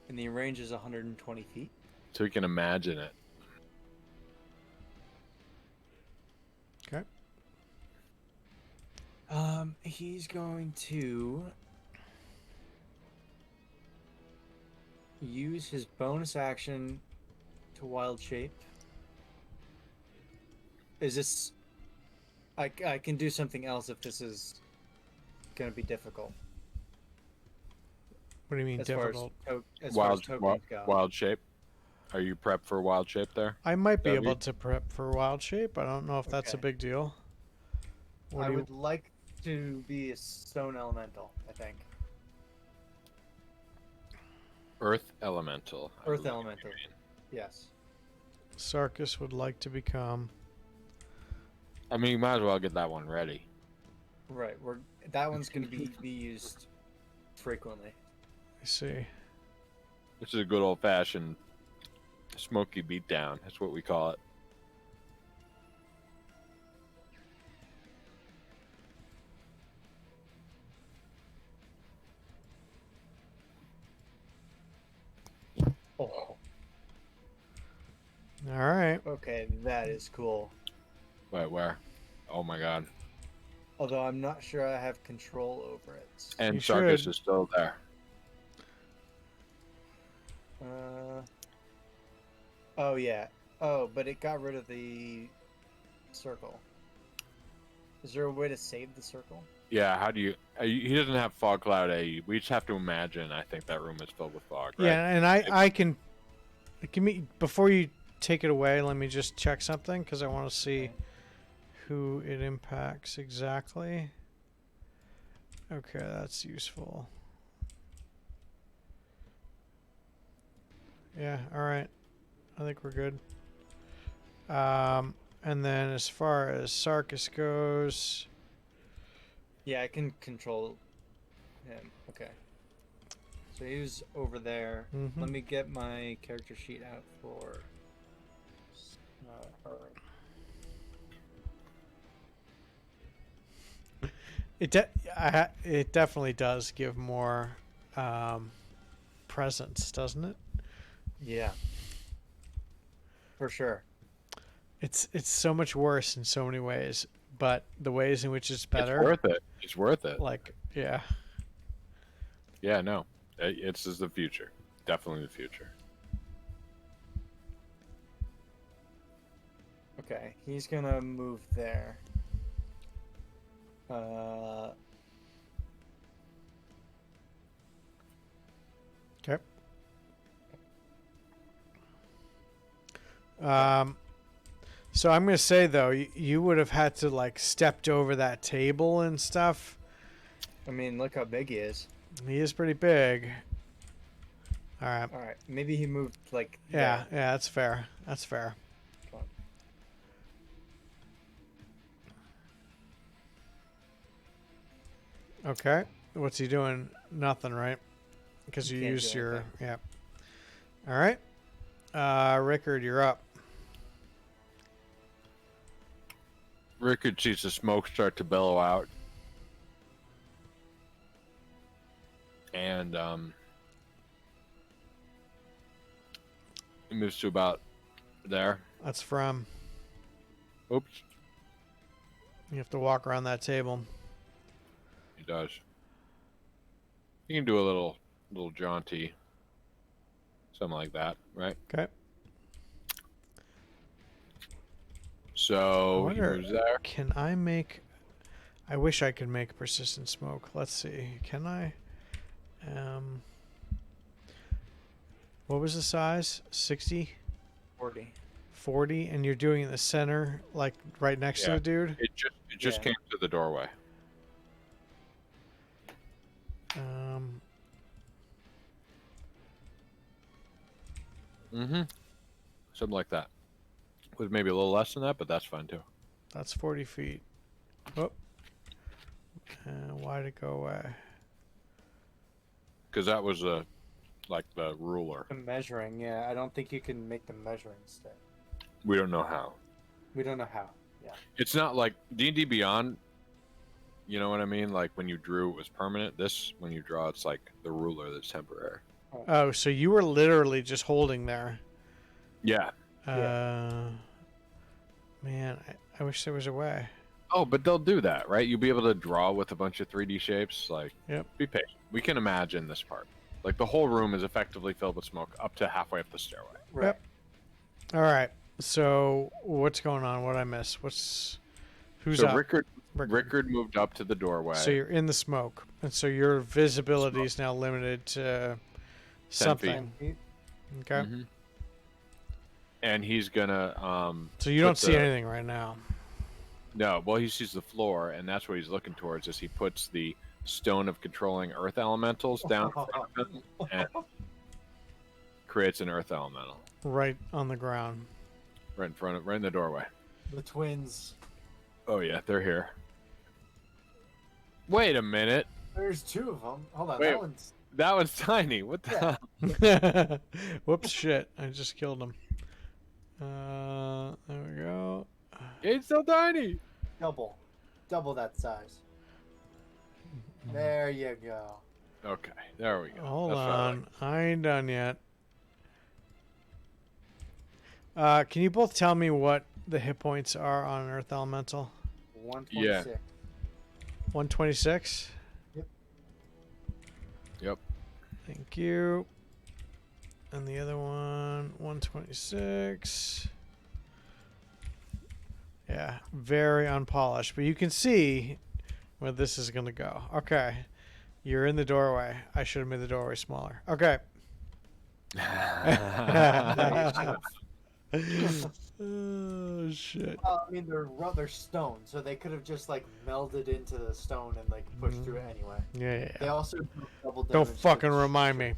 [SPEAKER 3] And the range is 120 feet.
[SPEAKER 2] So we can imagine it.
[SPEAKER 1] Okay.
[SPEAKER 3] He's going to use his bonus action to wild shape. Is this... I can do something else if this is going to be difficult.
[SPEAKER 1] What do you mean
[SPEAKER 3] As
[SPEAKER 1] difficult?
[SPEAKER 3] as
[SPEAKER 2] Wild,
[SPEAKER 3] far as tokens go.
[SPEAKER 2] wild shape. Are you prepped for wild shape there?
[SPEAKER 1] I might be
[SPEAKER 2] That'd
[SPEAKER 1] able
[SPEAKER 2] be-
[SPEAKER 1] to prep for wild shape. I don't know if that's a
[SPEAKER 3] Okay.
[SPEAKER 1] big deal. What
[SPEAKER 3] I
[SPEAKER 1] do you?
[SPEAKER 3] would like to be a stone elemental, I think.
[SPEAKER 2] Earth elemental. I
[SPEAKER 3] Earth
[SPEAKER 2] believe.
[SPEAKER 3] elemental. Yes.
[SPEAKER 1] Sarkis would like to become.
[SPEAKER 2] I mean, you might as well get that one ready.
[SPEAKER 3] Right. That one's going to be used frequently.
[SPEAKER 1] I see.
[SPEAKER 2] This is a good old fashioned smoky beatdown. That's what we call it.
[SPEAKER 3] Oh.
[SPEAKER 1] All right.
[SPEAKER 3] Okay, that is cool.
[SPEAKER 2] Wait, where? Oh my god.
[SPEAKER 3] Although I'm not sure I have control over it.
[SPEAKER 2] And
[SPEAKER 1] You
[SPEAKER 2] Sarkis
[SPEAKER 1] should.
[SPEAKER 2] is still there.
[SPEAKER 3] Oh yeah. Oh, but it got rid of the circle. Is there a way to save the circle?
[SPEAKER 2] Yeah, how do you... he doesn't have fog cloud A. We just have to imagine, I think, that room is filled with fog, right?
[SPEAKER 1] Yeah, and I can. Give me before you take it away. Let me just check something because I want to see
[SPEAKER 3] Okay.
[SPEAKER 1] who it impacts exactly. Okay, that's useful. Yeah. All right. I think we're good. And then as far as Sarkis goes,
[SPEAKER 3] Yeah, I can control him. Okay. So he was over there.
[SPEAKER 1] Mhm.
[SPEAKER 3] Let me get my character sheet out for her.
[SPEAKER 1] it definitely does give more presence, doesn't it?
[SPEAKER 3] Yeah. For sure.
[SPEAKER 1] It's so much worse in so many ways, but the ways in which it's better,
[SPEAKER 2] It's worth it. It's worth it.
[SPEAKER 1] like yeah.
[SPEAKER 2] Yeah, no. It's the future. Definitely the future.
[SPEAKER 3] Okay, he's gonna move there.
[SPEAKER 1] Okay. So I'm gonna say though, you would have had to like stepped over that table and stuff.
[SPEAKER 3] I mean, look how big he is.
[SPEAKER 1] He is pretty big. All right.
[SPEAKER 3] All right, maybe he moved like.
[SPEAKER 1] Yeah,
[SPEAKER 3] there.
[SPEAKER 1] yeah, that's fair. That's fair.
[SPEAKER 3] Come on.
[SPEAKER 1] Okay. What's he doing? Nothing, right? Because
[SPEAKER 3] He
[SPEAKER 1] you
[SPEAKER 3] can't
[SPEAKER 1] used
[SPEAKER 3] do
[SPEAKER 1] your
[SPEAKER 3] anything.
[SPEAKER 1] yeah. All right. Rickard, you're up.
[SPEAKER 2] Rickard sees the smoke start to billow out. And he moves to about there.
[SPEAKER 1] That's from.
[SPEAKER 2] Oops,
[SPEAKER 1] You have to walk around that table.
[SPEAKER 2] he does. You can do a little jaunty, something like that, right?
[SPEAKER 1] Okay.
[SPEAKER 2] So
[SPEAKER 1] I
[SPEAKER 2] he
[SPEAKER 1] wonder-
[SPEAKER 2] moves there.
[SPEAKER 1] Can I make? I wish I could make persistent smoke. Let's see. Can I? What was the size? 60?
[SPEAKER 3] 40.
[SPEAKER 1] 40? And you're doing it in the center, like right next to
[SPEAKER 2] Yeah.
[SPEAKER 1] the dude?
[SPEAKER 2] It just
[SPEAKER 3] Yeah.
[SPEAKER 2] came to the doorway. Mm-hmm. Something like that. With maybe a little less than that, but that's fine too.
[SPEAKER 1] That's 40 feet. Oh. Why'd it go away?
[SPEAKER 2] Because that was like the ruler.
[SPEAKER 3] The measuring, yeah. I don't think you can make the measuring stick.
[SPEAKER 2] We don't know how.
[SPEAKER 3] We don't know how. Yeah.
[SPEAKER 2] It's not like D&D Beyond. You know what I mean? Like when you drew, it was permanent. This, when you draw, it's like the ruler that's temporary.
[SPEAKER 1] Oh, so you were literally just holding there.
[SPEAKER 2] Yeah.
[SPEAKER 1] Man, I wish there was a way.
[SPEAKER 2] Oh, but they'll do that, right? You'll be able to draw with a bunch of 3D shapes. Like,
[SPEAKER 1] Yep.
[SPEAKER 2] Be patient. We can imagine this part. Like the whole room is effectively filled with smoke up to halfway up the stairway.
[SPEAKER 3] Right.
[SPEAKER 1] Yep. All right. So what's going on? What I miss? Who's
[SPEAKER 2] so
[SPEAKER 1] up?
[SPEAKER 2] Rickard moved up to the doorway.
[SPEAKER 1] So you're in the smoke, and so your visibility is now limited to
[SPEAKER 2] 10
[SPEAKER 1] something.
[SPEAKER 3] feet.
[SPEAKER 1] Okay.
[SPEAKER 2] Mhm. And he's gonna
[SPEAKER 1] So you don't see anything right now.
[SPEAKER 2] No, well, he sees the floor, and that's what he's looking towards. As he puts the stone of controlling earth elementals down in front of him and creates an earth elemental
[SPEAKER 1] Right on the ground.
[SPEAKER 2] right in the doorway.
[SPEAKER 3] The twins.
[SPEAKER 2] Oh yeah, they're here. Wait a minute,
[SPEAKER 3] There's two of them. Hold on.
[SPEAKER 2] Wait.
[SPEAKER 3] That one's
[SPEAKER 2] that one's tiny. What the
[SPEAKER 3] Yeah.
[SPEAKER 2] hell?
[SPEAKER 1] Whoops, shit. I just killed him. There we go.
[SPEAKER 2] It's so tiny.
[SPEAKER 3] double that size. There you go.
[SPEAKER 2] Okay, there we go.
[SPEAKER 1] Hold
[SPEAKER 2] That's what I like.
[SPEAKER 1] on. I ain't done yet. Can you both tell me what the hit points are on an Earth Elemental?
[SPEAKER 3] 126.
[SPEAKER 1] 126?
[SPEAKER 2] Yep.
[SPEAKER 1] Thank you. And the other one, 126. Yeah, very unpolished. But you can see where this is going to go. Okay. You're in the doorway. I should have made the doorway smaller. Okay. Oh, shit.
[SPEAKER 3] Well, I mean, they're stone, so they could have just like melded into the stone and like pushed through it anyway.
[SPEAKER 1] Yeah.
[SPEAKER 3] They also do double
[SPEAKER 1] Don't
[SPEAKER 3] damage to
[SPEAKER 1] fucking
[SPEAKER 3] the
[SPEAKER 1] remind me.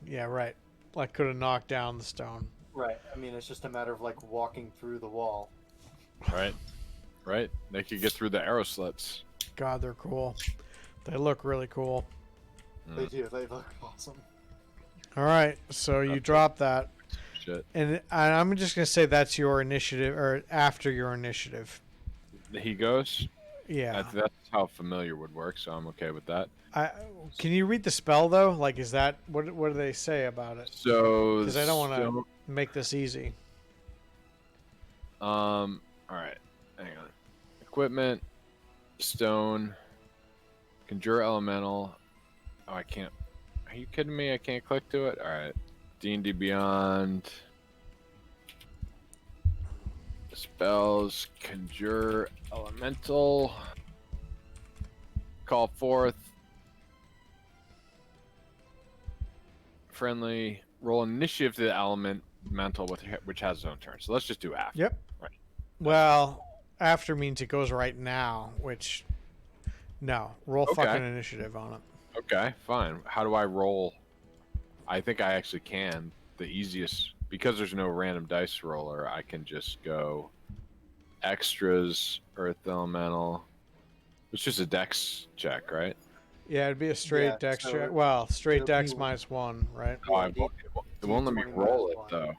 [SPEAKER 1] Yeah, right. Like, could have knocked down the stone.
[SPEAKER 3] Right. I mean, it's just a matter of like walking through the wall.
[SPEAKER 2] Right. They could get through the arrow slits.
[SPEAKER 1] God, they're cool. They look really cool.
[SPEAKER 3] They do. They look awesome.
[SPEAKER 1] All right, so you
[SPEAKER 2] Okay.
[SPEAKER 1] drop that.
[SPEAKER 2] Shit.
[SPEAKER 1] And I'm just going to say that's your initiative, or after your initiative.
[SPEAKER 2] He goes.
[SPEAKER 1] Yeah.
[SPEAKER 2] That's how familiar would work, so I'm okay with that.
[SPEAKER 1] Can you read the spell, though? Like, is that... What do they say about it?
[SPEAKER 2] So,
[SPEAKER 1] Because I don't want to make this easy.
[SPEAKER 2] All right, hang on. Equipment, stone, conjure elemental. Oh, I can't. Are you kidding me? I can't click to it. All right, D&D Beyond. Spells, conjure elemental. Call forth. Friendly. Roll initiative to the elemental which has its own turn. So let's just do after.
[SPEAKER 1] Yep.
[SPEAKER 2] Right.
[SPEAKER 1] Well, after means it goes right now, which... No. Roll
[SPEAKER 2] Okay.
[SPEAKER 1] fucking initiative on it.
[SPEAKER 2] Okay, fine. How do I roll? I think I actually can. The easiest, because there's no random dice roller, I can just go extras, earth elemental. It's just a dex check, right?
[SPEAKER 1] Yeah, it'd be a straight
[SPEAKER 3] Yeah,
[SPEAKER 1] dex
[SPEAKER 3] so
[SPEAKER 1] check. Well, straight
[SPEAKER 3] it'll
[SPEAKER 1] dex
[SPEAKER 3] be-
[SPEAKER 1] -1, right?
[SPEAKER 2] Oh,
[SPEAKER 3] Yeah,
[SPEAKER 2] it won't let me
[SPEAKER 3] D20
[SPEAKER 2] roll it,
[SPEAKER 3] -1.
[SPEAKER 2] though. It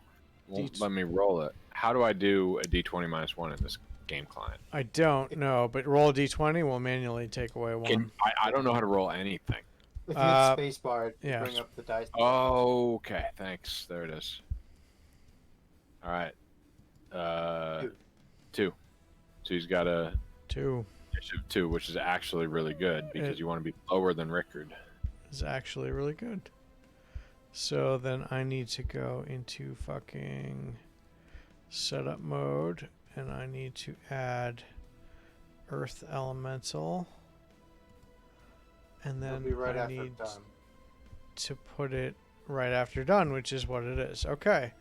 [SPEAKER 2] won't
[SPEAKER 1] D-
[SPEAKER 2] let me roll it. How do I do a d20 -1 in this game client?
[SPEAKER 1] I don't know, but roll a d20 will manually take away one.
[SPEAKER 2] I don't know how to roll anything.
[SPEAKER 3] If you
[SPEAKER 1] Uh,
[SPEAKER 3] hit spacebar, you
[SPEAKER 1] yeah.
[SPEAKER 3] bring up the dice.
[SPEAKER 2] Oh, okay. Thanks. There it is. All right. Two. So he's got a
[SPEAKER 1] 2
[SPEAKER 2] initiative 2, which is actually really good because you want to be lower than Rickard.
[SPEAKER 1] is actually really good. So then I need to go into fucking setup mode, and I need to add Earth Elemental. And
[SPEAKER 3] It'll
[SPEAKER 1] then
[SPEAKER 3] be right
[SPEAKER 1] I
[SPEAKER 3] after
[SPEAKER 1] need
[SPEAKER 3] done.
[SPEAKER 1] to put it right after done, which is what it is. Okay.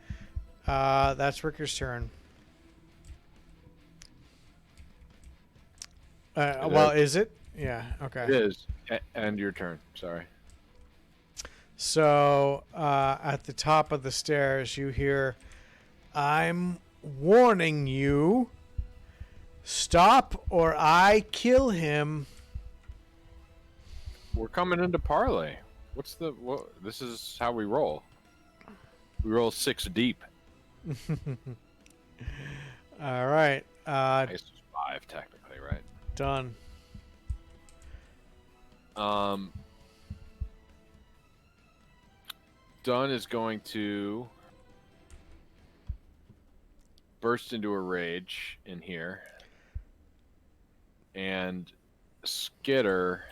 [SPEAKER 1] That's Ricker's turn. Well, is it? Yeah, okay.
[SPEAKER 2] It is. And your turn. Sorry.
[SPEAKER 1] So, at the top of the stairs, you hear, "I'm warning you. Stop or I kill him."
[SPEAKER 2] We're coming into parlay. This is how we roll. We roll 6 deep.
[SPEAKER 1] All right.
[SPEAKER 2] I guess it's 5 technically, right?
[SPEAKER 1] Done.
[SPEAKER 2] Dunn is going to burst into a rage in here, and Skitter,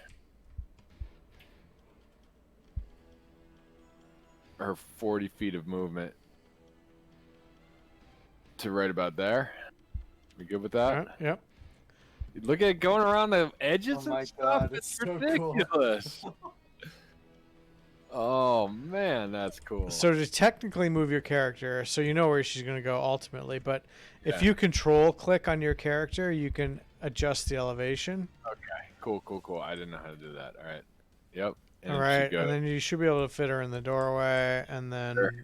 [SPEAKER 2] her 40 feet of movement to right about there. We good with that?
[SPEAKER 1] All right, yep.
[SPEAKER 2] Look at it going around the edges
[SPEAKER 3] Oh my
[SPEAKER 2] and stuff.
[SPEAKER 3] God,
[SPEAKER 2] It's
[SPEAKER 3] it's so
[SPEAKER 2] ridiculous. Oh man, that's cool.
[SPEAKER 1] So to technically move your character, so you know where she's going to go ultimately, but if
[SPEAKER 2] Yeah.
[SPEAKER 1] you control click on your character, you can adjust the elevation.
[SPEAKER 2] Okay, cool. I didn't know how to do that. All right. Yep. And
[SPEAKER 1] All
[SPEAKER 2] then she
[SPEAKER 1] right,
[SPEAKER 2] goes,
[SPEAKER 1] and then you should be able to fit her in the doorway, and then
[SPEAKER 2] Sure. and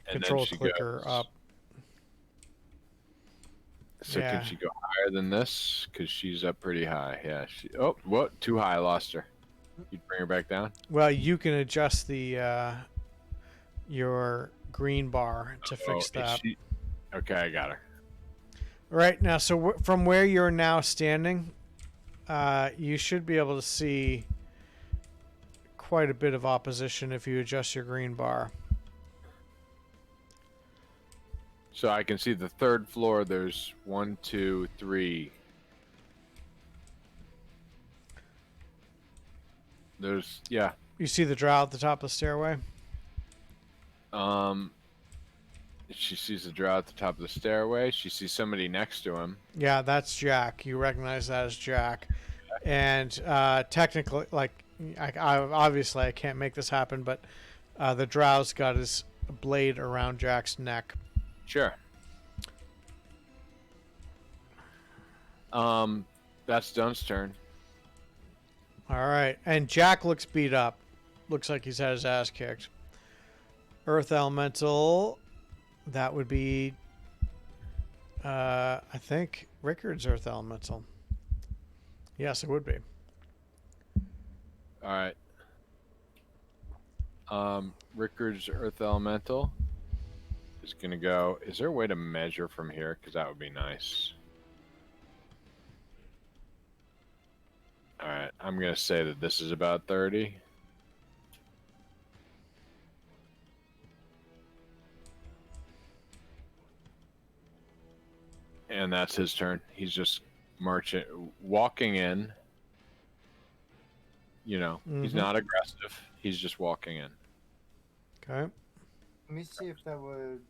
[SPEAKER 2] then
[SPEAKER 1] control
[SPEAKER 2] she
[SPEAKER 1] click her
[SPEAKER 2] goes.
[SPEAKER 1] up.
[SPEAKER 2] So
[SPEAKER 1] Yeah.
[SPEAKER 2] can she go higher than this? Because she's up pretty high. Yeah. Oh, what? Too high. I lost her. You'd bring her back down.
[SPEAKER 1] Well, you can adjust the your green bar to fix
[SPEAKER 2] is
[SPEAKER 1] that.
[SPEAKER 2] Okay, I got her.
[SPEAKER 1] Right now, so from where you're now standing, you should be able to see quite a bit of opposition if you adjust your green bar.
[SPEAKER 2] So I can see the 3rd floor. There's 1, 2, 3. There's
[SPEAKER 1] You see the drow at the top of the stairway?
[SPEAKER 2] She sees the drow at the top of the stairway. She sees somebody next to him.
[SPEAKER 1] Yeah, that's Jack. You recognize that as Jack. And technically, like, obviously I can't make this happen, but the drow's got his blade around Jack's neck.
[SPEAKER 2] Sure. That's Dunn's turn.
[SPEAKER 1] All right. And Jack looks beat up. Looks like he's had his ass kicked. Earth Elemental. That would be, I think, Rickard's Earth Elemental. Yes, it would be.
[SPEAKER 2] All right. Rickard's Earth Elemental is going to go. Is there a way to measure from here? Because that would be nice. All right. I'm going to say that this is about 30. And that's his turn. He's just walking in. You know, he's
[SPEAKER 1] Mhm.
[SPEAKER 2] not aggressive. He's just walking in.
[SPEAKER 1] Okay.
[SPEAKER 3] Let me see if that would.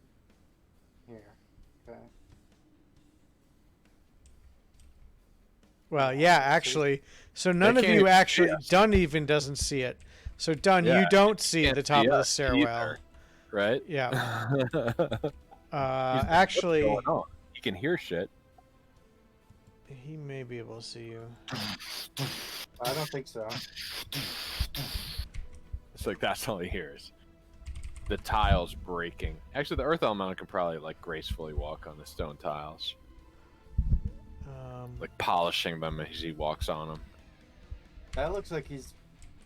[SPEAKER 3] Here. Okay.
[SPEAKER 1] Well, yeah, actually. So none of
[SPEAKER 2] can't
[SPEAKER 1] you
[SPEAKER 2] even
[SPEAKER 1] actually.
[SPEAKER 2] see us.
[SPEAKER 1] Dunn even doesn't see it. So Dunn,
[SPEAKER 2] Yeah,
[SPEAKER 1] you don't see
[SPEAKER 2] can't
[SPEAKER 1] the top
[SPEAKER 2] see
[SPEAKER 1] of the
[SPEAKER 2] us
[SPEAKER 1] stairwell.
[SPEAKER 2] either, right?
[SPEAKER 1] Yeah.
[SPEAKER 2] He's like,
[SPEAKER 1] Actually,
[SPEAKER 2] "What's going on?" He can hear shit.
[SPEAKER 1] he may be able to see you.
[SPEAKER 3] I don't think so.
[SPEAKER 2] It's like that's all he hears. The tiles breaking. Actually, the Earth Elemental can probably like gracefully walk on the stone tiles, like polishing them as he walks on them.
[SPEAKER 3] That looks like he's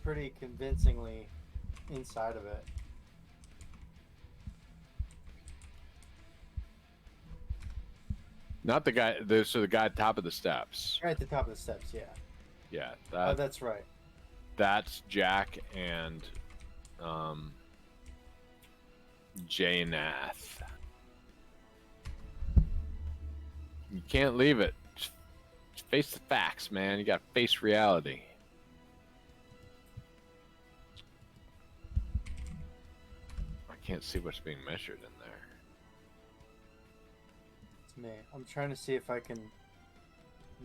[SPEAKER 3] pretty convincingly inside of it.
[SPEAKER 2] Not the guy. So the guy at the top of the steps.
[SPEAKER 3] Right at the top of the steps, yeah.
[SPEAKER 2] Yeah,
[SPEAKER 3] Oh, that's right.
[SPEAKER 2] that's Jack and Janath. You can't leave it. Just face the facts, man. You got to face reality. I can't see what's being measured in there.
[SPEAKER 3] It's me. I'm trying to see if I can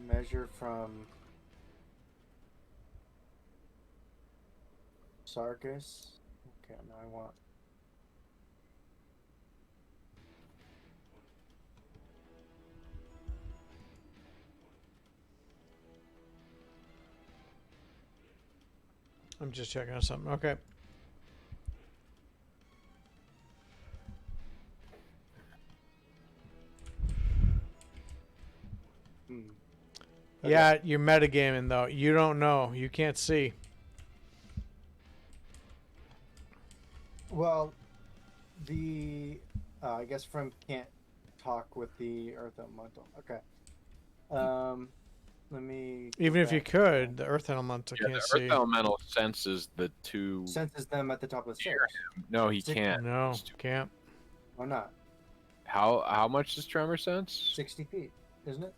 [SPEAKER 3] measure from Sargus. Okay, now I want.
[SPEAKER 1] I'm just checking on something. Okay.
[SPEAKER 3] Hmm.
[SPEAKER 1] Yeah, you're metagaming though. You don't know. You can't see.
[SPEAKER 3] the I guess Frem can't talk with the Earth Elemental. Okay. Let me go
[SPEAKER 1] Even if you
[SPEAKER 3] back.
[SPEAKER 1] could, the Earth Elemental
[SPEAKER 2] Yeah,
[SPEAKER 1] can't
[SPEAKER 2] the
[SPEAKER 1] see.
[SPEAKER 2] Earth Elemental senses the two.
[SPEAKER 3] Senses them at the top of the stairs.
[SPEAKER 2] No, he
[SPEAKER 3] Six-
[SPEAKER 2] can't.
[SPEAKER 1] No,
[SPEAKER 2] It's too-
[SPEAKER 1] can't.
[SPEAKER 3] Why not?
[SPEAKER 2] How much does Tremor sense?
[SPEAKER 3] 60 feet, isn't it?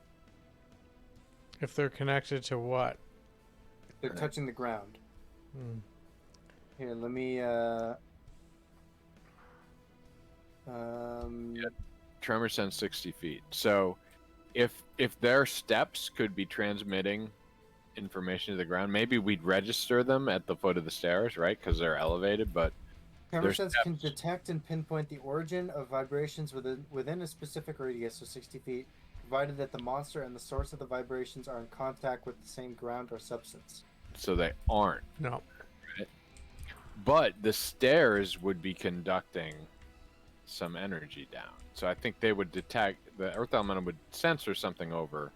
[SPEAKER 1] If they're connected to what?
[SPEAKER 3] They're touching the ground.
[SPEAKER 1] Hmm.
[SPEAKER 3] Here, let me
[SPEAKER 2] Yeah. Tremor sense 60 feet. So, if their steps could be transmitting information to the ground, maybe we'd register them at the foot of the stairs, right? Because they're elevated. But
[SPEAKER 3] Tremor
[SPEAKER 2] there's
[SPEAKER 3] sense can
[SPEAKER 2] steps.
[SPEAKER 3] detect and pinpoint the origin of vibrations within a specific radius of 60 feet, provided that the monster and the source of the vibrations are in contact with the same ground or substance.
[SPEAKER 2] So they aren't.
[SPEAKER 1] No.
[SPEAKER 2] But the stairs would be conducting some energy down. So I think they would detect, the Earth Elemental would censor something over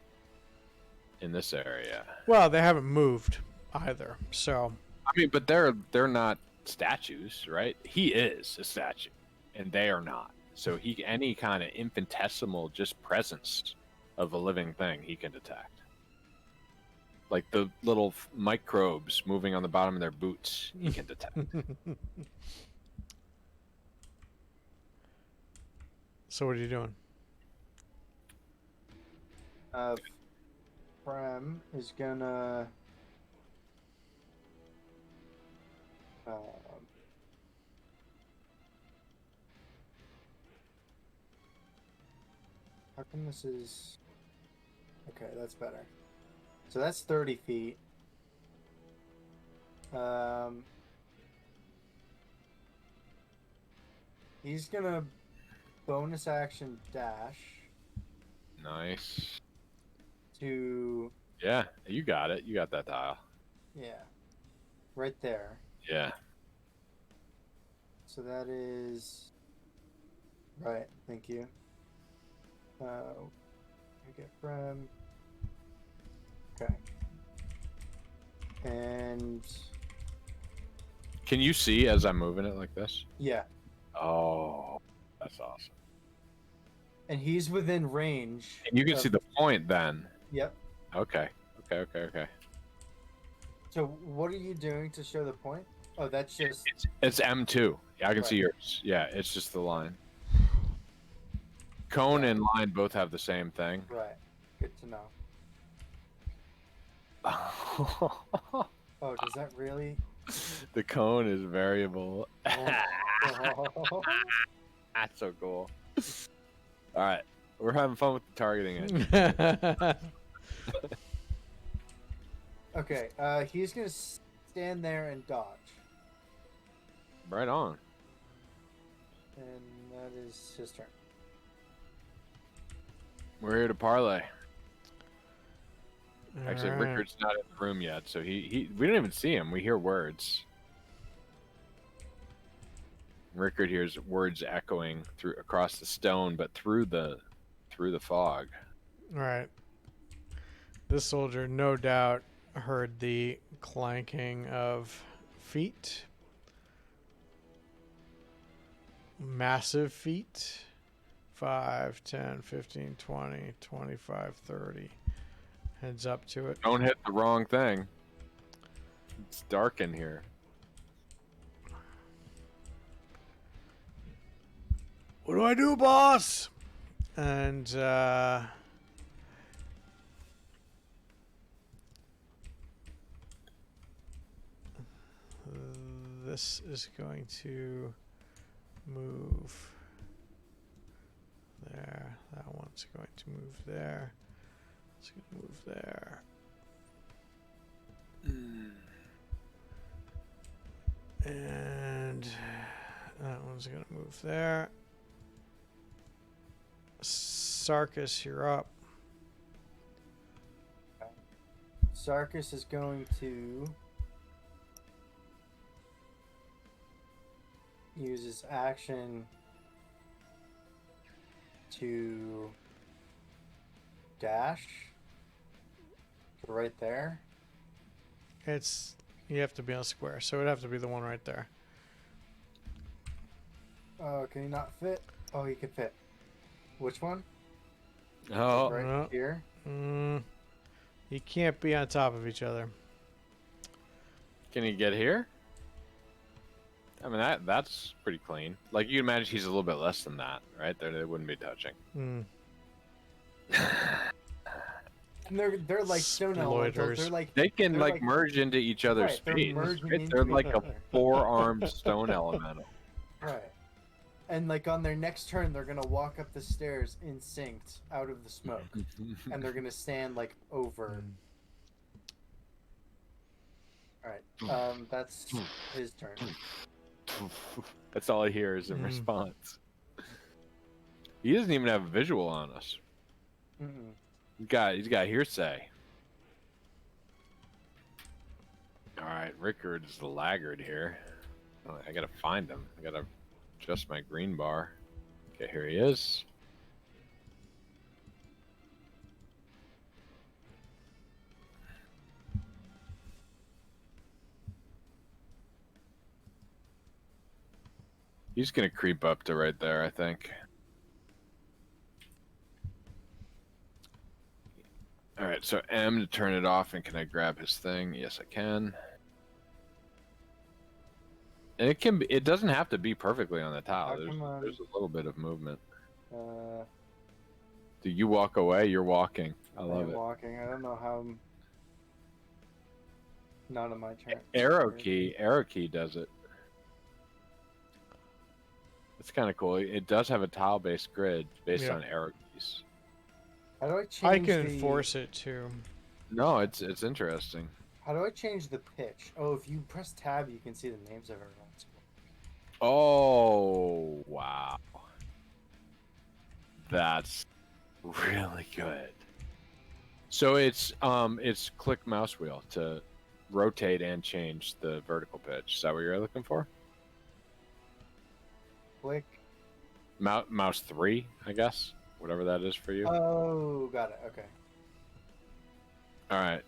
[SPEAKER 2] in this area.
[SPEAKER 1] Well, they haven't moved either. So
[SPEAKER 2] I mean, but they're not statues, right? He is a statue, and they are not. So he any kind of infinitesimal just presence of a living thing he can detect. Like the little microbes moving on the bottom of their boots, he can detect.
[SPEAKER 1] So what are you doing?
[SPEAKER 3] Frem is gonna how come this is okay, that's better. So that's 30 feet. He's gonna bonus action dash
[SPEAKER 2] Nice.
[SPEAKER 3] to
[SPEAKER 2] Yeah, you got it. You got that dial.
[SPEAKER 3] yeah, right there.
[SPEAKER 2] Yeah.
[SPEAKER 3] So that is right. Thank you. I get from okay, and
[SPEAKER 2] Can you see as I'm moving it like this?
[SPEAKER 3] yeah,
[SPEAKER 2] Oh, that's awesome.
[SPEAKER 3] and he's within range.
[SPEAKER 2] And you can
[SPEAKER 3] of-
[SPEAKER 2] see the point then.
[SPEAKER 3] Yep.
[SPEAKER 2] Okay. Okay.
[SPEAKER 3] So what are you doing to show the point? Oh, that's just
[SPEAKER 2] It's M2. Yeah, I can
[SPEAKER 3] Right.
[SPEAKER 2] see yours. Yeah, it's just the line. Cone and line both have the same thing.
[SPEAKER 3] right. Good to know. Oh, does that really?
[SPEAKER 2] The cone is variable.
[SPEAKER 3] Oh.
[SPEAKER 2] That's so cool. All right, we're having fun with the targeting engine.
[SPEAKER 3] Okay. He's gonna stand there and dodge,
[SPEAKER 2] Right on.
[SPEAKER 3] and that is his turn.
[SPEAKER 2] We're here to parlay. Actually,
[SPEAKER 1] All right.
[SPEAKER 2] Rickard's not in the room yet, so we don't even see him. We hear words. Rickard hears words echoing through across the stone, but through the fog.
[SPEAKER 1] All right. This soldier, no doubt, heard the clanking of feet. Massive feet. 5, 10, 15, 20, 25, 30. Heads up to it.
[SPEAKER 2] Don't hit the wrong thing. It's dark in here.
[SPEAKER 1] What do I do, boss? And this is going to move there. That one's going to move there. It's going to move there. And that one's going to move there. Sarkis, you're up.
[SPEAKER 3] Sarkis is going to use his action to dash to right there.
[SPEAKER 1] You have to be on a square, so it'd have to be the one right there.
[SPEAKER 3] Can he not fit? Oh, he can fit. Which one?
[SPEAKER 2] Oh,
[SPEAKER 3] Right
[SPEAKER 1] no.
[SPEAKER 3] here.
[SPEAKER 1] You can't be on top of each other.
[SPEAKER 2] can he get here? I mean, that's pretty clean. Like, you imagine he's a little bit less than that, right? They wouldn't be touching.
[SPEAKER 1] Hmm.
[SPEAKER 3] And they're like stone elementals.
[SPEAKER 1] Sploiters.
[SPEAKER 2] They can,
[SPEAKER 3] they're
[SPEAKER 2] like, merge into each other's
[SPEAKER 3] right, they're
[SPEAKER 2] space.
[SPEAKER 3] merging
[SPEAKER 2] Right?
[SPEAKER 3] into
[SPEAKER 2] They're
[SPEAKER 3] each
[SPEAKER 2] like a
[SPEAKER 3] other.
[SPEAKER 2] four-armed stone elemental.
[SPEAKER 3] Right. And like on their next turn, they're gonna walk up the stairs in sync out of the smoke, and they're gonna stand like over. All right. That's his turn.
[SPEAKER 2] That's all I hear is in response. He doesn't even have a visual on us.
[SPEAKER 3] Mm-mm.
[SPEAKER 2] He's got hearsay. All right, Rickard is the laggard here. Oh, I gotta find him. I gotta adjust my green bar. Okay, here he is. He's gonna creep up to right there, I think. All right, so M to turn it off, and can I grab his thing? Yes, I can. And it can be, it doesn't have to be perfectly on the tile. There's a little bit of movement. Do you walk away? You're walking. I love it.
[SPEAKER 3] Walking. I don't know how. None of my turn.
[SPEAKER 2] Arrow key does it. It's kind of cool. It does have a tile-based grid based on arrow keys.
[SPEAKER 3] How do I change?
[SPEAKER 1] I can enforce it too.
[SPEAKER 2] No, it's interesting.
[SPEAKER 3] How do I change the pitch? Oh, if you press tab, you can see the names of everyone.
[SPEAKER 2] Oh, wow. That's really good. So it's click mouse wheel to rotate and change the vertical pitch. Is that what you're looking for?
[SPEAKER 3] Click.
[SPEAKER 2] Mouse 3, I guess. Whatever that is for you.
[SPEAKER 3] Oh, got it. Okay.
[SPEAKER 2] All right.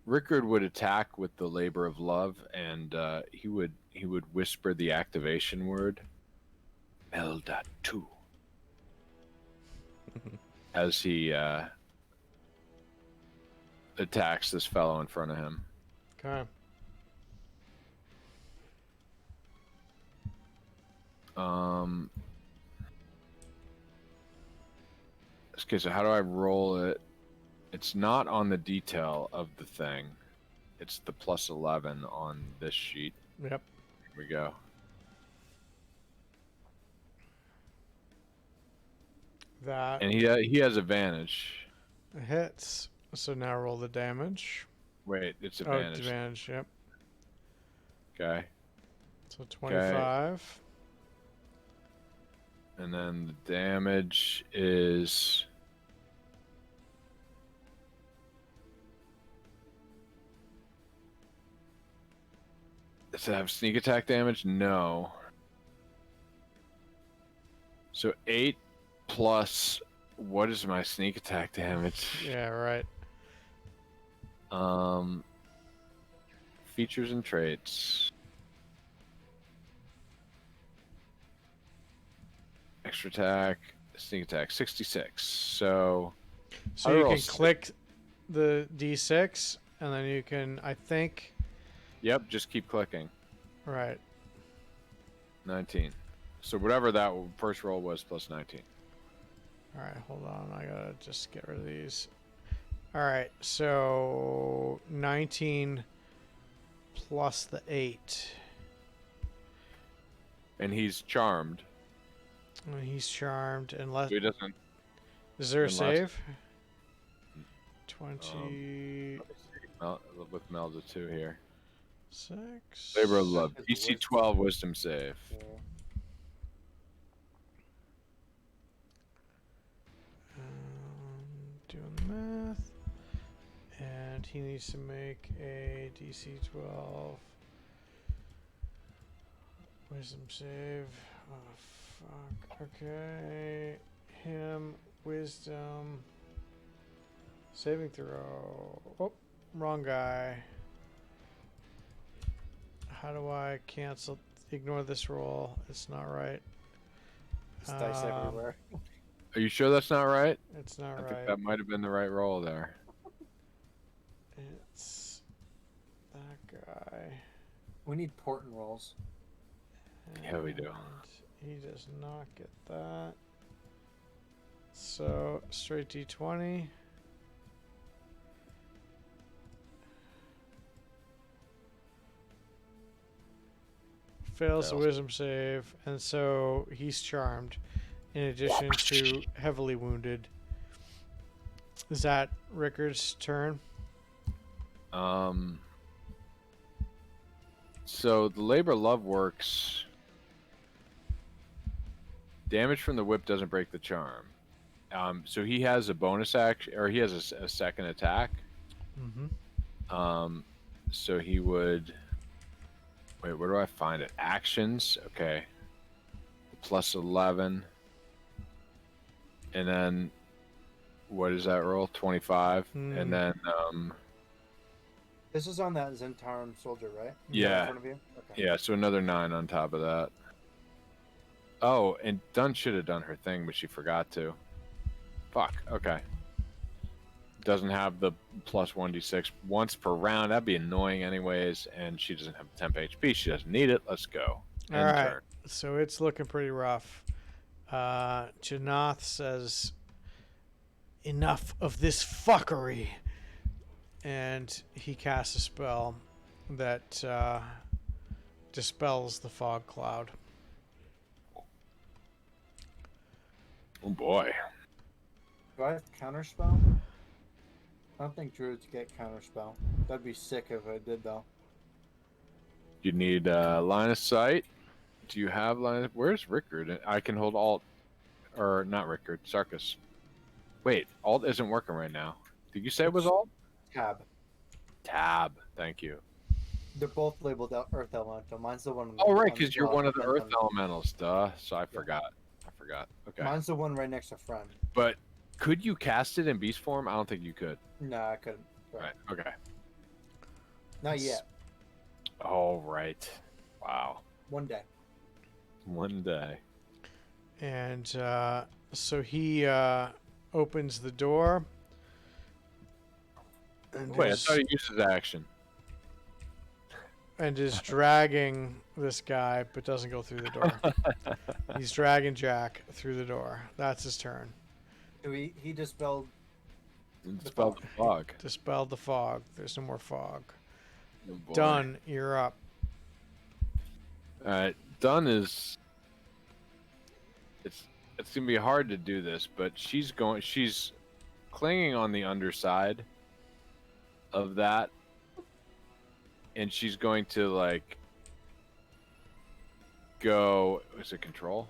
[SPEAKER 2] Rickard would attack with the labor of love, and he would whisper the activation word, Melda 2, as he attacks this fellow in front of him.
[SPEAKER 1] Okay.
[SPEAKER 2] Okay, so how do I roll it? It's not on the detail of the thing. It's the plus 11 on this sheet.
[SPEAKER 1] Yep.
[SPEAKER 2] Here we go.
[SPEAKER 1] That
[SPEAKER 2] And he has advantage.
[SPEAKER 1] hits. So now roll the damage.
[SPEAKER 2] Wait, it's
[SPEAKER 1] Oh,
[SPEAKER 2] advantage.
[SPEAKER 1] advantage. Yep.
[SPEAKER 2] Okay.
[SPEAKER 1] So 25.
[SPEAKER 2] And then the damage is... Does it have sneak attack damage? No. So 8 plus... What is my sneak attack damage?
[SPEAKER 1] Yeah, right.
[SPEAKER 2] Features and traits. Extra attack, sneak attack, 66. So
[SPEAKER 1] So
[SPEAKER 2] I
[SPEAKER 1] you
[SPEAKER 2] roll
[SPEAKER 1] can
[SPEAKER 2] six.
[SPEAKER 1] click the D6, and then you can, I think,
[SPEAKER 2] Yep, just keep clicking.
[SPEAKER 1] right.
[SPEAKER 2] 19. So whatever that first roll was plus 19.
[SPEAKER 1] All right, hold on. I gotta just get rid of these. All right, so 19 plus the 8.
[SPEAKER 2] And he's charmed.
[SPEAKER 1] And he's charmed, unless
[SPEAKER 2] So he doesn't...
[SPEAKER 1] is there a
[SPEAKER 2] unless-
[SPEAKER 1] save? 20
[SPEAKER 2] with Melda 2 here.
[SPEAKER 1] 6.
[SPEAKER 2] Labor of love.
[SPEAKER 3] It's
[SPEAKER 2] DC
[SPEAKER 3] wisdom.
[SPEAKER 2] 12 wisdom save.
[SPEAKER 3] Yeah.
[SPEAKER 1] Doing the math. And he needs to make a DC 12 wisdom save. fuck. Okay. Him. Wisdom. Saving throw. Oh, wrong guy. How do I cancel? Ignore this roll. It's not right.
[SPEAKER 3] It's dice everywhere.
[SPEAKER 2] Are you sure that's not right?
[SPEAKER 1] It's not
[SPEAKER 2] I
[SPEAKER 1] right.
[SPEAKER 2] think that might have been the right roll there.
[SPEAKER 1] It's that guy.
[SPEAKER 3] We need portent rolls.
[SPEAKER 2] Yeah, we do.
[SPEAKER 1] And he does not get that. So straight D20. Fails the wisdom save, and so he's charmed. In addition to heavily wounded. Is that Rickard's turn?
[SPEAKER 2] So the labor love works. Damage from the whip doesn't break the charm. So he has a bonus action, or he has a second attack.
[SPEAKER 1] Mm-hmm.
[SPEAKER 2] So he would. Wait, where do I find it? Actions. Okay. Plus 11. And then, what is that roll? 25. And then,
[SPEAKER 3] This is on that Zentarum soldier, right?
[SPEAKER 2] Yeah.
[SPEAKER 3] In front of you? Okay.
[SPEAKER 2] yeah, so another 9 on top of that. Oh, and Dunn should have done her thing, but she forgot to. Fuck, okay. Doesn't have the plus 1d6 once per round. That'd be annoying anyways, and she doesn't have temp HP. She doesn't need it. Let's go.
[SPEAKER 1] All right. So it's looking pretty rough. Janath says, enough of this fuckery. And he casts a spell that dispels the fog cloud.
[SPEAKER 2] Oh boy.
[SPEAKER 3] Do I have counterspell? I don't think druids get counterspell. That'd be sick if I did, though.
[SPEAKER 2] You need line of sight. Do you have line of... Where's Rickard? I can hold alt. Or not Rickard, Sarkis. Wait, alt isn't working right now. Did you say it was alt?
[SPEAKER 3] Tab.
[SPEAKER 2] Tab. Thank you.
[SPEAKER 3] They're both labeled Earth Elemental. Mine's the one.
[SPEAKER 2] Oh, right, because you're one of the Earth Elementals, duh. So I forgot. Okay.
[SPEAKER 3] Mine's the one right next to friend.
[SPEAKER 2] But could you cast it in beast form? I don't think you could.
[SPEAKER 3] No, I couldn't.
[SPEAKER 2] Right. Okay.
[SPEAKER 3] Not yet.
[SPEAKER 2] Oh, right. Wow.
[SPEAKER 3] One day.
[SPEAKER 2] One day.
[SPEAKER 1] And so he opens the door. And
[SPEAKER 2] Wait, I thought he used his action.
[SPEAKER 1] And is dragging this guy, but doesn't go through the door. He's dragging Jack through the door. That's his turn.
[SPEAKER 3] So he dispelled.
[SPEAKER 2] Dispelled the fog.
[SPEAKER 1] Dispelled the fog. There's no more fog.
[SPEAKER 2] Oh, boy.
[SPEAKER 1] Done. You're up.
[SPEAKER 2] All right. Dunn is. It's gonna be hard to do this, but she's clinging on the underside of that, and she's going to like go. Is it control?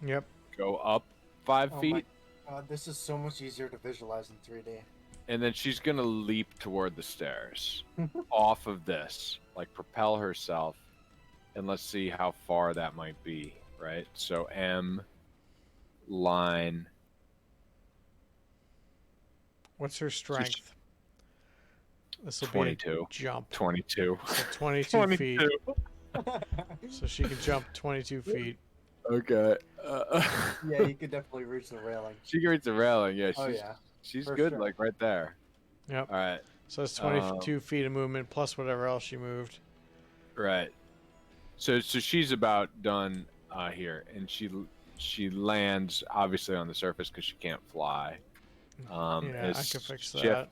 [SPEAKER 1] Yep.
[SPEAKER 2] Go up 5 feet.
[SPEAKER 3] My God, this is so much easier to visualize in 3D.
[SPEAKER 2] And then she's gonna leap toward the stairs off of this, like propel herself, and let's see how far that might be. Right. So M line.
[SPEAKER 1] What's her strength? This will be
[SPEAKER 2] 22.
[SPEAKER 1] a jump.
[SPEAKER 2] 22.
[SPEAKER 1] So 22 feet. So she can jump 22 feet.
[SPEAKER 2] Okay.
[SPEAKER 3] Yeah, you could definitely reach the railing.
[SPEAKER 2] She can reach the railing. Yeah.
[SPEAKER 3] Oh yeah.
[SPEAKER 2] She's
[SPEAKER 3] For
[SPEAKER 2] good,
[SPEAKER 3] sure.
[SPEAKER 2] like right there.
[SPEAKER 1] Yep.
[SPEAKER 2] All right.
[SPEAKER 1] So it's 22 feet of movement plus whatever else she moved.
[SPEAKER 2] Right. So she's about done here, and she lands obviously on the surface because she can't fly.
[SPEAKER 1] Yeah, I can fix
[SPEAKER 2] shift.
[SPEAKER 1] that.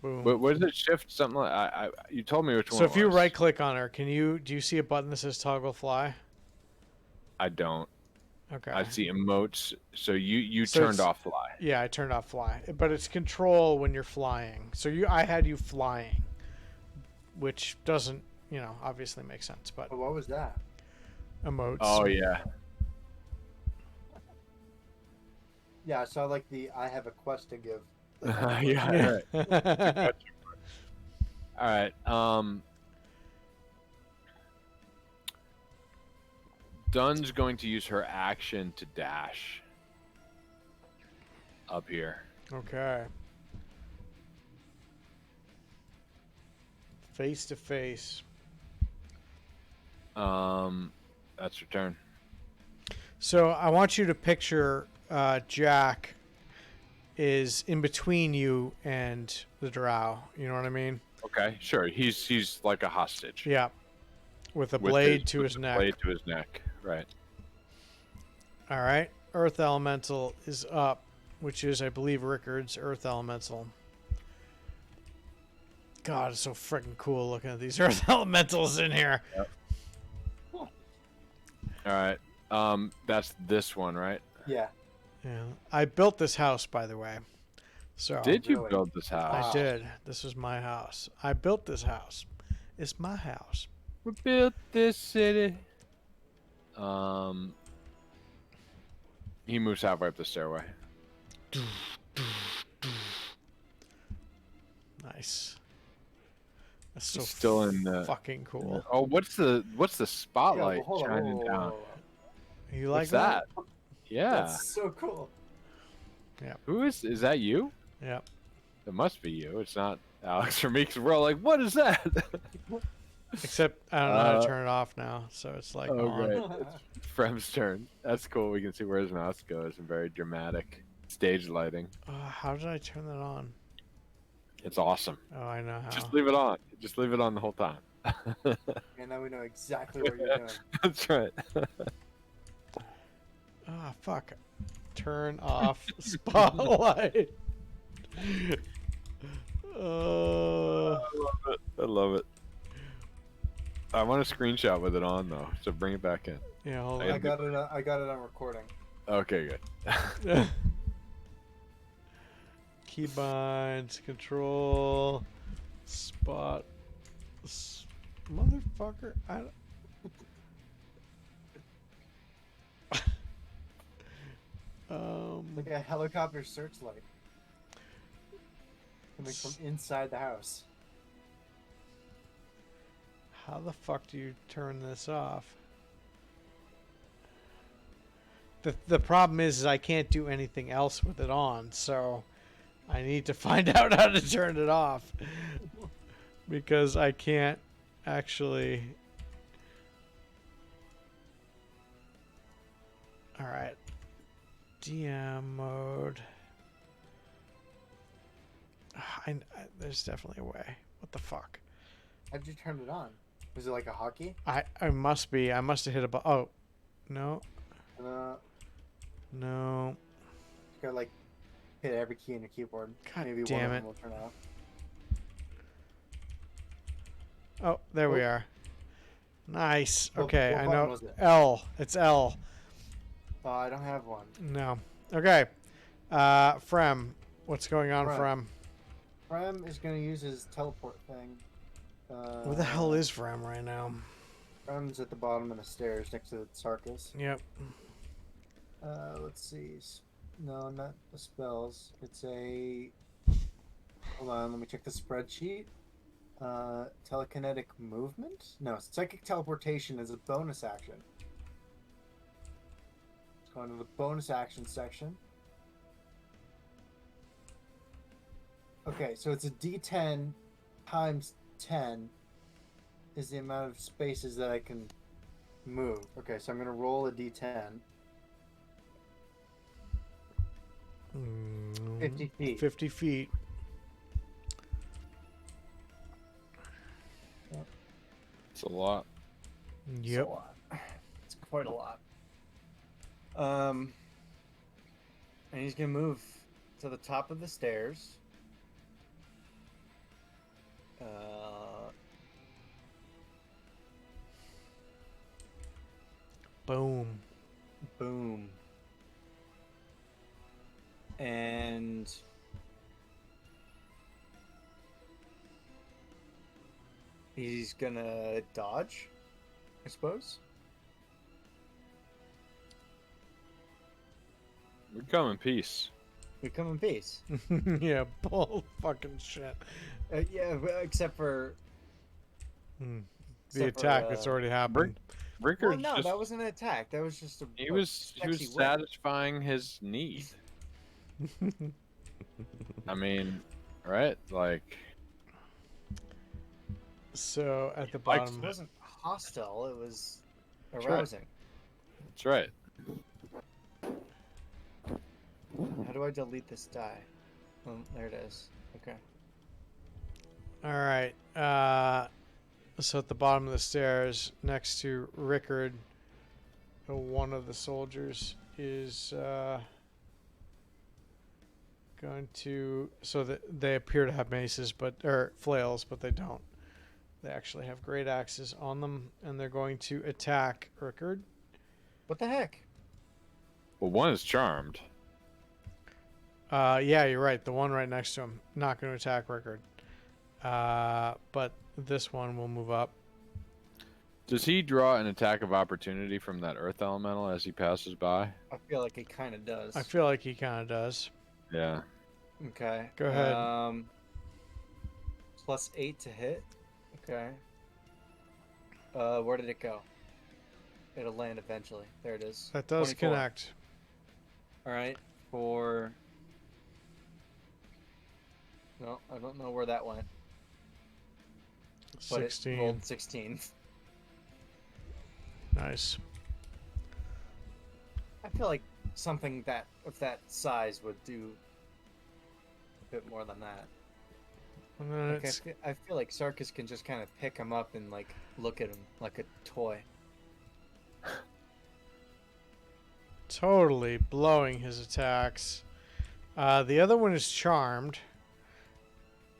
[SPEAKER 1] Boom.
[SPEAKER 2] What is it? Shift something like you told me which one.
[SPEAKER 1] So if
[SPEAKER 2] it
[SPEAKER 1] you
[SPEAKER 2] was.
[SPEAKER 1] right click on her, do you see a button that says toggle fly?
[SPEAKER 2] I don't.
[SPEAKER 1] Okay.
[SPEAKER 2] I see emotes. So you
[SPEAKER 1] So
[SPEAKER 2] turned
[SPEAKER 1] it's-
[SPEAKER 2] off fly.
[SPEAKER 1] Yeah, I turned off fly, but it's control when you're flying. So I had you flying, which doesn't, obviously make sense, but
[SPEAKER 3] Oh, what was that?
[SPEAKER 1] emotes.
[SPEAKER 2] Oh yeah.
[SPEAKER 3] Yeah, I saw like I have a quest to give.
[SPEAKER 2] Yeah. Right. All right. Dun's going to use her action to dash up here.
[SPEAKER 1] Okay. Face to face.
[SPEAKER 2] That's her turn.
[SPEAKER 1] So I want you to picture Jack is in between you and the drow. You know what I mean?
[SPEAKER 2] Okay, sure. He's like a hostage.
[SPEAKER 1] Yeah. With a
[SPEAKER 2] With
[SPEAKER 1] blade to
[SPEAKER 2] with
[SPEAKER 1] his
[SPEAKER 2] the
[SPEAKER 1] neck.
[SPEAKER 2] Blade to his neck. Right.
[SPEAKER 1] All right. Earth Elemental is up, which is, I believe, Rickard's Earth Elemental. God, it's so freaking cool looking at these Earth Elementals in here.
[SPEAKER 2] Yep. All right. That's this one, right?
[SPEAKER 3] Yeah.
[SPEAKER 1] Yeah. I built this house, by the way. So
[SPEAKER 2] Did you
[SPEAKER 3] really?
[SPEAKER 2] build this house?
[SPEAKER 1] I did. This is my house. I built this house. It's my house.
[SPEAKER 2] We built this city. He moves halfway up the stairway.
[SPEAKER 1] Nice. That's so
[SPEAKER 2] He's still in the
[SPEAKER 1] fucking cool.
[SPEAKER 2] Oh, what's the spotlight
[SPEAKER 3] hold on,
[SPEAKER 2] shining
[SPEAKER 3] whoa, whoa,
[SPEAKER 2] down?
[SPEAKER 3] whoa, whoa.
[SPEAKER 1] You like
[SPEAKER 2] What's that? Yeah.
[SPEAKER 3] That's so cool.
[SPEAKER 2] Who is that? You?
[SPEAKER 1] Yep.
[SPEAKER 2] It must be you. It's not Alex or me. Because we're all like, what is that?
[SPEAKER 1] Except I don't know how to turn it off now, so it's like
[SPEAKER 2] Oh,
[SPEAKER 1] on.
[SPEAKER 2] great. It's Frem's turn. That's cool. We can see where his mouse goes and very dramatic stage lighting.
[SPEAKER 1] How did I turn that on?
[SPEAKER 2] It's awesome.
[SPEAKER 1] Oh, I know how.
[SPEAKER 2] Just leave it on. Just leave it on the whole time.
[SPEAKER 3] And now we know exactly what you're doing.
[SPEAKER 2] That's right.
[SPEAKER 1] Ah, fuck. Turn off spotlight.
[SPEAKER 2] I love it. I want a screenshot with it on though, so bring it back in.
[SPEAKER 1] Yeah, hold
[SPEAKER 2] I
[SPEAKER 3] I got it. I got it on recording.
[SPEAKER 2] Okay, good.
[SPEAKER 1] on. Keybinds, control, spot, motherfucker. I don't...
[SPEAKER 3] Like a helicopter searchlight coming from inside the house.
[SPEAKER 1] How the fuck do you turn this off? The problem is I can't do anything else with it on, so I need to find out how to turn it off. Because I can't actually... Alright. DM mode. There's definitely a way. What the fuck?
[SPEAKER 3] How'd you turn it on? Was it like a hotkey?
[SPEAKER 1] I must be. I must have hit a button. Oh. No. No.
[SPEAKER 3] You gotta like hit every key on your keyboard.
[SPEAKER 1] God
[SPEAKER 3] Maybe
[SPEAKER 1] damn
[SPEAKER 3] one of
[SPEAKER 1] it.
[SPEAKER 3] them will turn off.
[SPEAKER 1] Oh, there we
[SPEAKER 3] Oh.
[SPEAKER 1] are. Nice.
[SPEAKER 3] What-
[SPEAKER 1] Okay,
[SPEAKER 3] what
[SPEAKER 1] I
[SPEAKER 3] button
[SPEAKER 1] know.
[SPEAKER 3] was it?
[SPEAKER 1] L. It's L.
[SPEAKER 3] Oh, I don't have one.
[SPEAKER 1] No. Okay. Frem. What's going on,
[SPEAKER 3] Frem.
[SPEAKER 1] Frem?
[SPEAKER 3] Prem is gonna use his teleport thing.
[SPEAKER 1] Where the hell is Frem right now?
[SPEAKER 3] Prem's at the bottom of the stairs next to the Sarkis.
[SPEAKER 1] Yep.
[SPEAKER 3] Let's see. No, not the spells. It's a. Hold on, let me check the spreadsheet. Telekinetic movement? No, psychic teleportation is a bonus action. Let's go into the bonus action section. Okay, so it's a D10 times 10 is the amount of spaces that I can move. Okay, so I'm going to roll a D10. 50 feet.
[SPEAKER 1] 50 feet.
[SPEAKER 2] It's a lot.
[SPEAKER 3] It's
[SPEAKER 1] Yep.
[SPEAKER 3] a lot. It's quite a lot. And he's going to move to the top of the stairs.
[SPEAKER 1] Boom.
[SPEAKER 3] Boom. And he's gonna dodge, I suppose.
[SPEAKER 2] We come in peace.
[SPEAKER 3] We come in peace.
[SPEAKER 1] Yeah, bull fucking shit.
[SPEAKER 3] Yeah, except for
[SPEAKER 1] The
[SPEAKER 3] except for,
[SPEAKER 1] attack that's already happened.
[SPEAKER 2] Rickard
[SPEAKER 3] Well, no,
[SPEAKER 2] just,
[SPEAKER 3] that wasn't an attack. That was just a.
[SPEAKER 2] he
[SPEAKER 3] a
[SPEAKER 2] was
[SPEAKER 3] sexy whip.
[SPEAKER 2] satisfying his need. I mean, right? Like,
[SPEAKER 1] So at the
[SPEAKER 2] Like-
[SPEAKER 3] It
[SPEAKER 1] bottom,
[SPEAKER 3] wasn't hostile. It was
[SPEAKER 2] right.
[SPEAKER 3] arousing.
[SPEAKER 2] that's right.
[SPEAKER 3] How do I delete this die? Oh, there it is. Okay.
[SPEAKER 1] all right. So at the bottom of the stairs, next to Rickard, one of the soldiers is going to. So that they appear to have maces, or flails, but they don't. They actually have great axes on them, and they're going to attack Rickard.
[SPEAKER 3] What the heck?
[SPEAKER 2] Well, one is charmed.
[SPEAKER 1] Yeah, you're right. The one right next to him, not going to attack Rickard. But this one will move up.
[SPEAKER 2] Does he draw an attack of opportunity from that earth elemental as he passes by?
[SPEAKER 3] I feel like it kind of does.
[SPEAKER 1] I feel like he kind of does.
[SPEAKER 2] Yeah.
[SPEAKER 3] Okay.
[SPEAKER 1] Go ahead.
[SPEAKER 3] +8 to hit. Okay. Where did it go? It'll land eventually. There it is.
[SPEAKER 1] That does
[SPEAKER 3] 24.
[SPEAKER 1] connect.
[SPEAKER 3] All right. For. No, I don't know where that went. But it
[SPEAKER 1] 16.
[SPEAKER 3] rolled 16.
[SPEAKER 1] Nice.
[SPEAKER 3] I feel like something that of that size would do a bit more than that.
[SPEAKER 1] And then
[SPEAKER 3] Like,
[SPEAKER 1] it's
[SPEAKER 3] I feel like Sarkis can just kind of pick him up and like look at him like a toy.
[SPEAKER 1] totally blowing his attacks. The other one is charmed.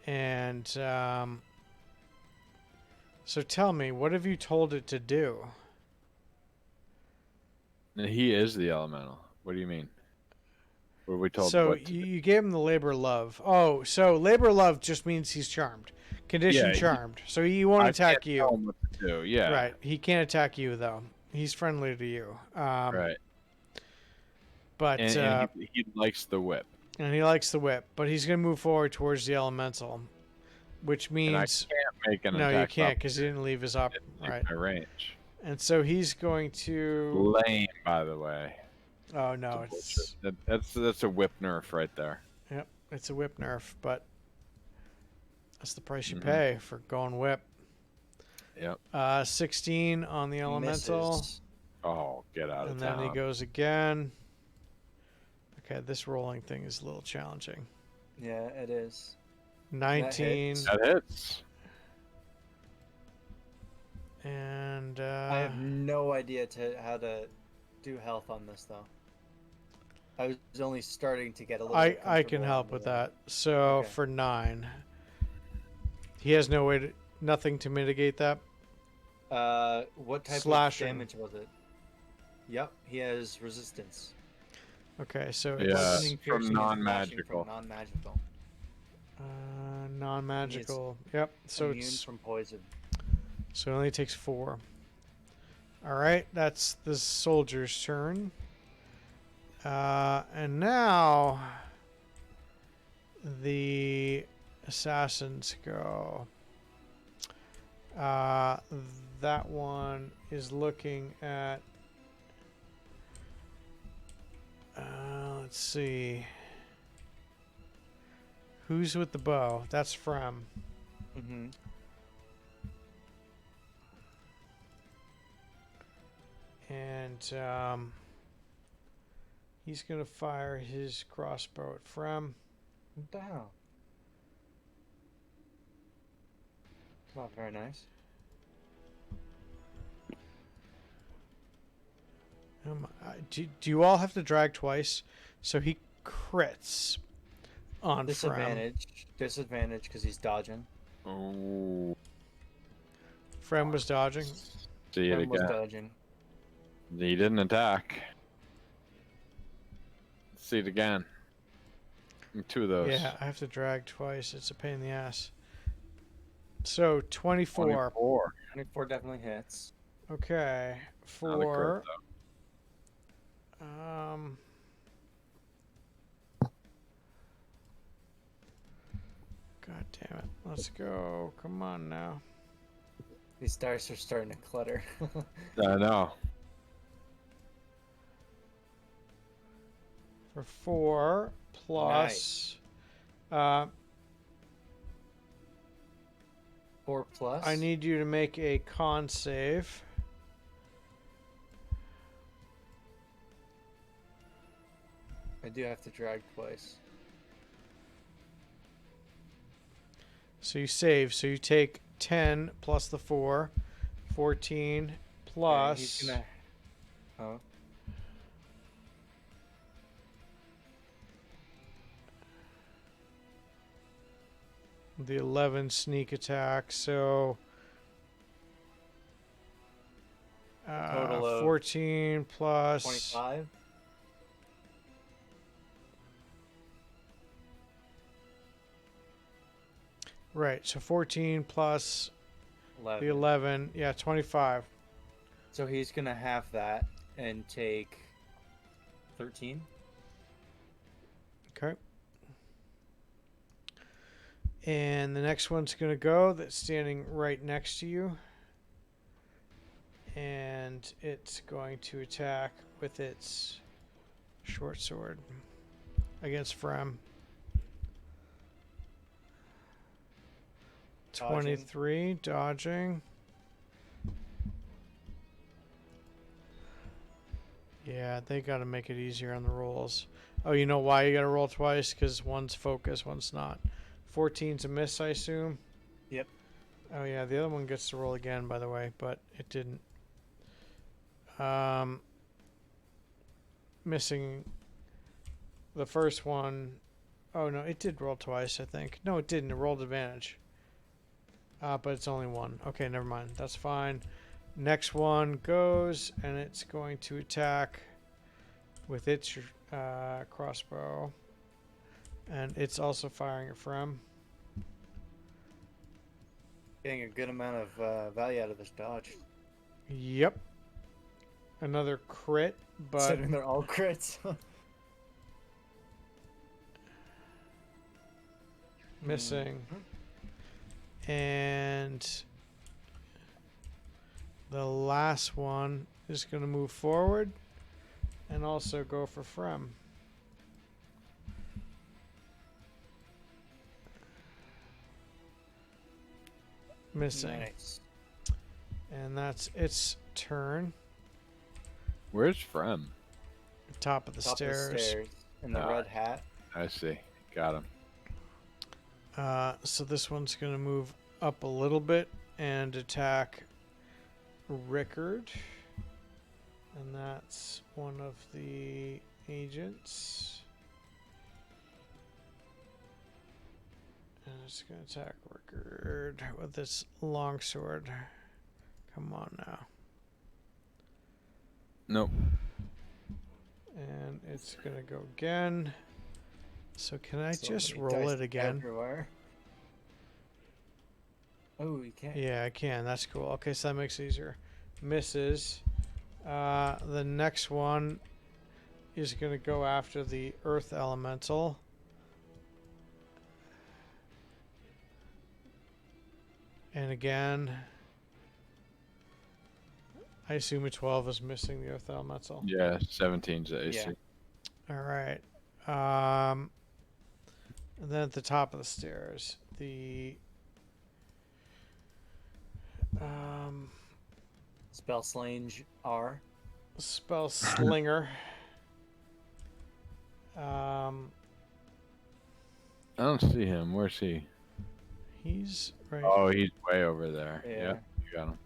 [SPEAKER 1] And so tell me, what have you told it to do?
[SPEAKER 2] And he is the elemental. What do you mean? What were we told?
[SPEAKER 1] So
[SPEAKER 2] what to do?
[SPEAKER 1] you gave him the labor love. Oh, so labor love just means he's charmed. Condition
[SPEAKER 2] Yeah,
[SPEAKER 1] charmed. So he won't
[SPEAKER 2] I
[SPEAKER 1] attack
[SPEAKER 2] can't tell
[SPEAKER 1] you.
[SPEAKER 2] him what to do. Yeah.
[SPEAKER 1] Right. He can't attack you though. He's friendly to you.
[SPEAKER 2] Right.
[SPEAKER 1] But
[SPEAKER 2] And he likes the whip.
[SPEAKER 1] and he likes the whip, but he's going to move forward towards the elemental, which
[SPEAKER 2] And I
[SPEAKER 1] means
[SPEAKER 2] can't make an
[SPEAKER 1] no,
[SPEAKER 2] attack.
[SPEAKER 1] you can't because he didn't leave his up. Right.
[SPEAKER 2] My range.
[SPEAKER 1] And so he's going to.
[SPEAKER 2] Lame, by the way.
[SPEAKER 1] Oh no, it's
[SPEAKER 2] That's a whip nerf right there.
[SPEAKER 1] yep, it's a whip nerf, but that's the price you
[SPEAKER 2] Mhm.
[SPEAKER 1] pay for going whip.
[SPEAKER 2] Yep.
[SPEAKER 1] 16 on the elemental,
[SPEAKER 3] Misses.
[SPEAKER 2] Oh, get out of
[SPEAKER 1] and
[SPEAKER 2] town.
[SPEAKER 1] then he goes again. Okay, this rolling thing is a little challenging.
[SPEAKER 3] Yeah, it is.
[SPEAKER 1] 19
[SPEAKER 3] hits.
[SPEAKER 2] That hits.
[SPEAKER 1] and
[SPEAKER 3] I have no idea how to do health on this though. I was only starting to get a little. bit
[SPEAKER 1] I can
[SPEAKER 3] comfortable
[SPEAKER 1] help
[SPEAKER 3] on
[SPEAKER 1] with
[SPEAKER 3] the-
[SPEAKER 1] that. So
[SPEAKER 3] Okay.
[SPEAKER 1] for 9, he has nothing to mitigate that.
[SPEAKER 3] What type
[SPEAKER 1] Slashing.
[SPEAKER 3] of damage was it? Yep, he has resistance.
[SPEAKER 1] Okay, so
[SPEAKER 2] Yeah.
[SPEAKER 1] it's
[SPEAKER 3] Bludgeoning,
[SPEAKER 2] from
[SPEAKER 3] piercing, and slashing
[SPEAKER 2] non-magical.
[SPEAKER 3] From non-magical.
[SPEAKER 1] non-magical. Yep. So
[SPEAKER 3] Immune
[SPEAKER 1] it's
[SPEAKER 3] from poison.
[SPEAKER 1] so it only takes 4. All right, that's the soldier's turn. And now the assassins go. That one is looking at. Let's see. Who's with the bow? That's Frem.
[SPEAKER 3] Mm-hmm.
[SPEAKER 1] And he's going to fire his crossbow at Frem.
[SPEAKER 3] What the hell? It's not very nice.
[SPEAKER 1] Do you all have to drag twice? So he crits on Frem.
[SPEAKER 3] Disadvantage because he's dodging.
[SPEAKER 2] Oh.
[SPEAKER 1] Frem was dodging.
[SPEAKER 2] See it
[SPEAKER 3] Frem was
[SPEAKER 2] again.
[SPEAKER 3] dodging.
[SPEAKER 2] He didn't attack. Let's see it again. 2 of those.
[SPEAKER 1] Yeah, I have to drag twice. It's a pain in the ass. So 24.
[SPEAKER 2] 24.
[SPEAKER 3] 24 definitely hits.
[SPEAKER 1] Okay.
[SPEAKER 2] Not a crit,
[SPEAKER 1] For
[SPEAKER 2] though.
[SPEAKER 1] God damn it. Let's go. Come on now.
[SPEAKER 3] These dice are starting to clutter.
[SPEAKER 2] I know.
[SPEAKER 1] For 4 plus.
[SPEAKER 3] 4 plus.
[SPEAKER 1] I need you to make a con save.
[SPEAKER 3] I do have to drag twice.
[SPEAKER 1] So you save. So you take 10 plus the 4. 14 plus.
[SPEAKER 3] He's gonna. Oh.
[SPEAKER 1] The 11 sneak attack. So.
[SPEAKER 3] Total of
[SPEAKER 1] 14 plus.
[SPEAKER 3] 25.
[SPEAKER 1] Right. So 14 plus
[SPEAKER 3] 11.
[SPEAKER 1] the 11. Yeah, 25.
[SPEAKER 3] So he's gonna have that and take 13.
[SPEAKER 1] Okay. And the next one's going to go. That's standing right next to you. And it's going to attack with its short sword against Frem.
[SPEAKER 3] Dodging.
[SPEAKER 1] 23, dodging. Yeah, they got to make it easier on the rolls. Oh, you know why you got to roll twice? Because one's focus, one's not. 14's a miss, I assume?
[SPEAKER 3] Yep.
[SPEAKER 1] Oh, yeah, the other one gets to roll again, by the way, but it didn't. Missing the first one. Oh, no, it did roll twice, I think. No, it didn't. It rolled advantage. But it's only one. Okay, never mind. That's fine. Next one goes, and it's going to attack with its crossbow. And it's also firing at Frem.
[SPEAKER 3] Getting a good amount of value out of this dodge.
[SPEAKER 1] Yep. Another crit, but
[SPEAKER 3] Considering they're all crits.
[SPEAKER 1] missing. And the last one is going to move forward and also go for Frem. Missing.
[SPEAKER 3] Nice.
[SPEAKER 1] And that's its turn.
[SPEAKER 2] Where's Frem?
[SPEAKER 1] Top of the
[SPEAKER 3] Top
[SPEAKER 1] stairs.
[SPEAKER 3] of the stairs. In the red hat.
[SPEAKER 2] I see. Got him.
[SPEAKER 1] So this one's going to move up a little bit and attack Rickard. And that's one of the agents. And it's going to attack Rickard with this longsword. Come on now.
[SPEAKER 2] Nope.
[SPEAKER 1] And it's going to go again. So can I
[SPEAKER 3] So
[SPEAKER 1] just
[SPEAKER 3] many
[SPEAKER 1] roll
[SPEAKER 3] dice
[SPEAKER 1] it again?
[SPEAKER 3] Everywhere. Oh, you can't.
[SPEAKER 1] Yeah, I can. That's cool. Okay, so that makes it easier. Misses. The next one is going to go after the Earth Elemental. And again, I assume a 12 is missing the Earth Elemental.
[SPEAKER 2] Yeah, 17's the AC.
[SPEAKER 3] Yeah.
[SPEAKER 1] All right. And then at the top of the stairs, the
[SPEAKER 3] Spell Slange R.
[SPEAKER 1] Spell Slinger.
[SPEAKER 2] I don't see him. Where's he?
[SPEAKER 1] He's right.
[SPEAKER 2] Oh, he's way over there.
[SPEAKER 3] Yeah.
[SPEAKER 2] Yep, you got him.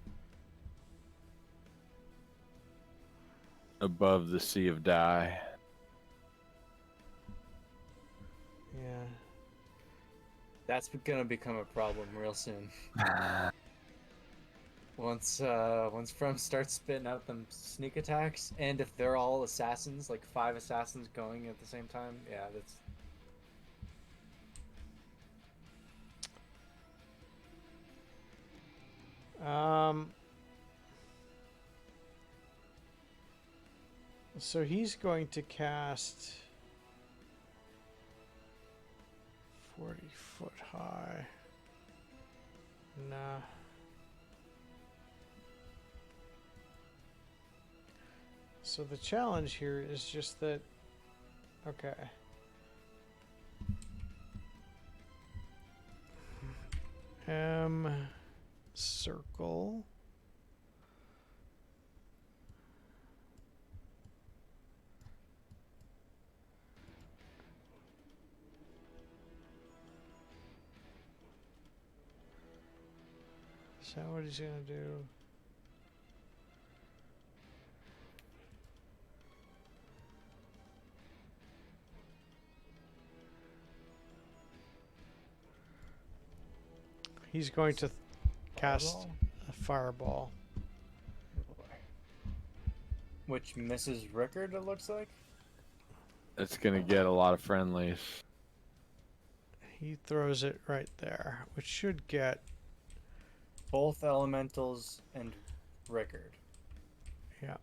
[SPEAKER 2] Above the sea of die.
[SPEAKER 1] Yeah.
[SPEAKER 3] That's gonna become a problem real soon. Once Frem starts spitting out them sneak attacks, and if they're all assassins, like 5 assassins going at the same time, yeah, that's.
[SPEAKER 1] So he's going to cast 40 foot high. Nah. So the challenge here is just that. Okay. Circle. Is that what he's gonna do? He's going to cast
[SPEAKER 3] Fireball?
[SPEAKER 1] a fireball.
[SPEAKER 3] Which misses Rickard, it looks like.
[SPEAKER 2] It's gonna get a lot of friendlies.
[SPEAKER 1] He throws it right there, which should get.
[SPEAKER 3] Both elementals and Rickard.
[SPEAKER 1] Yeah.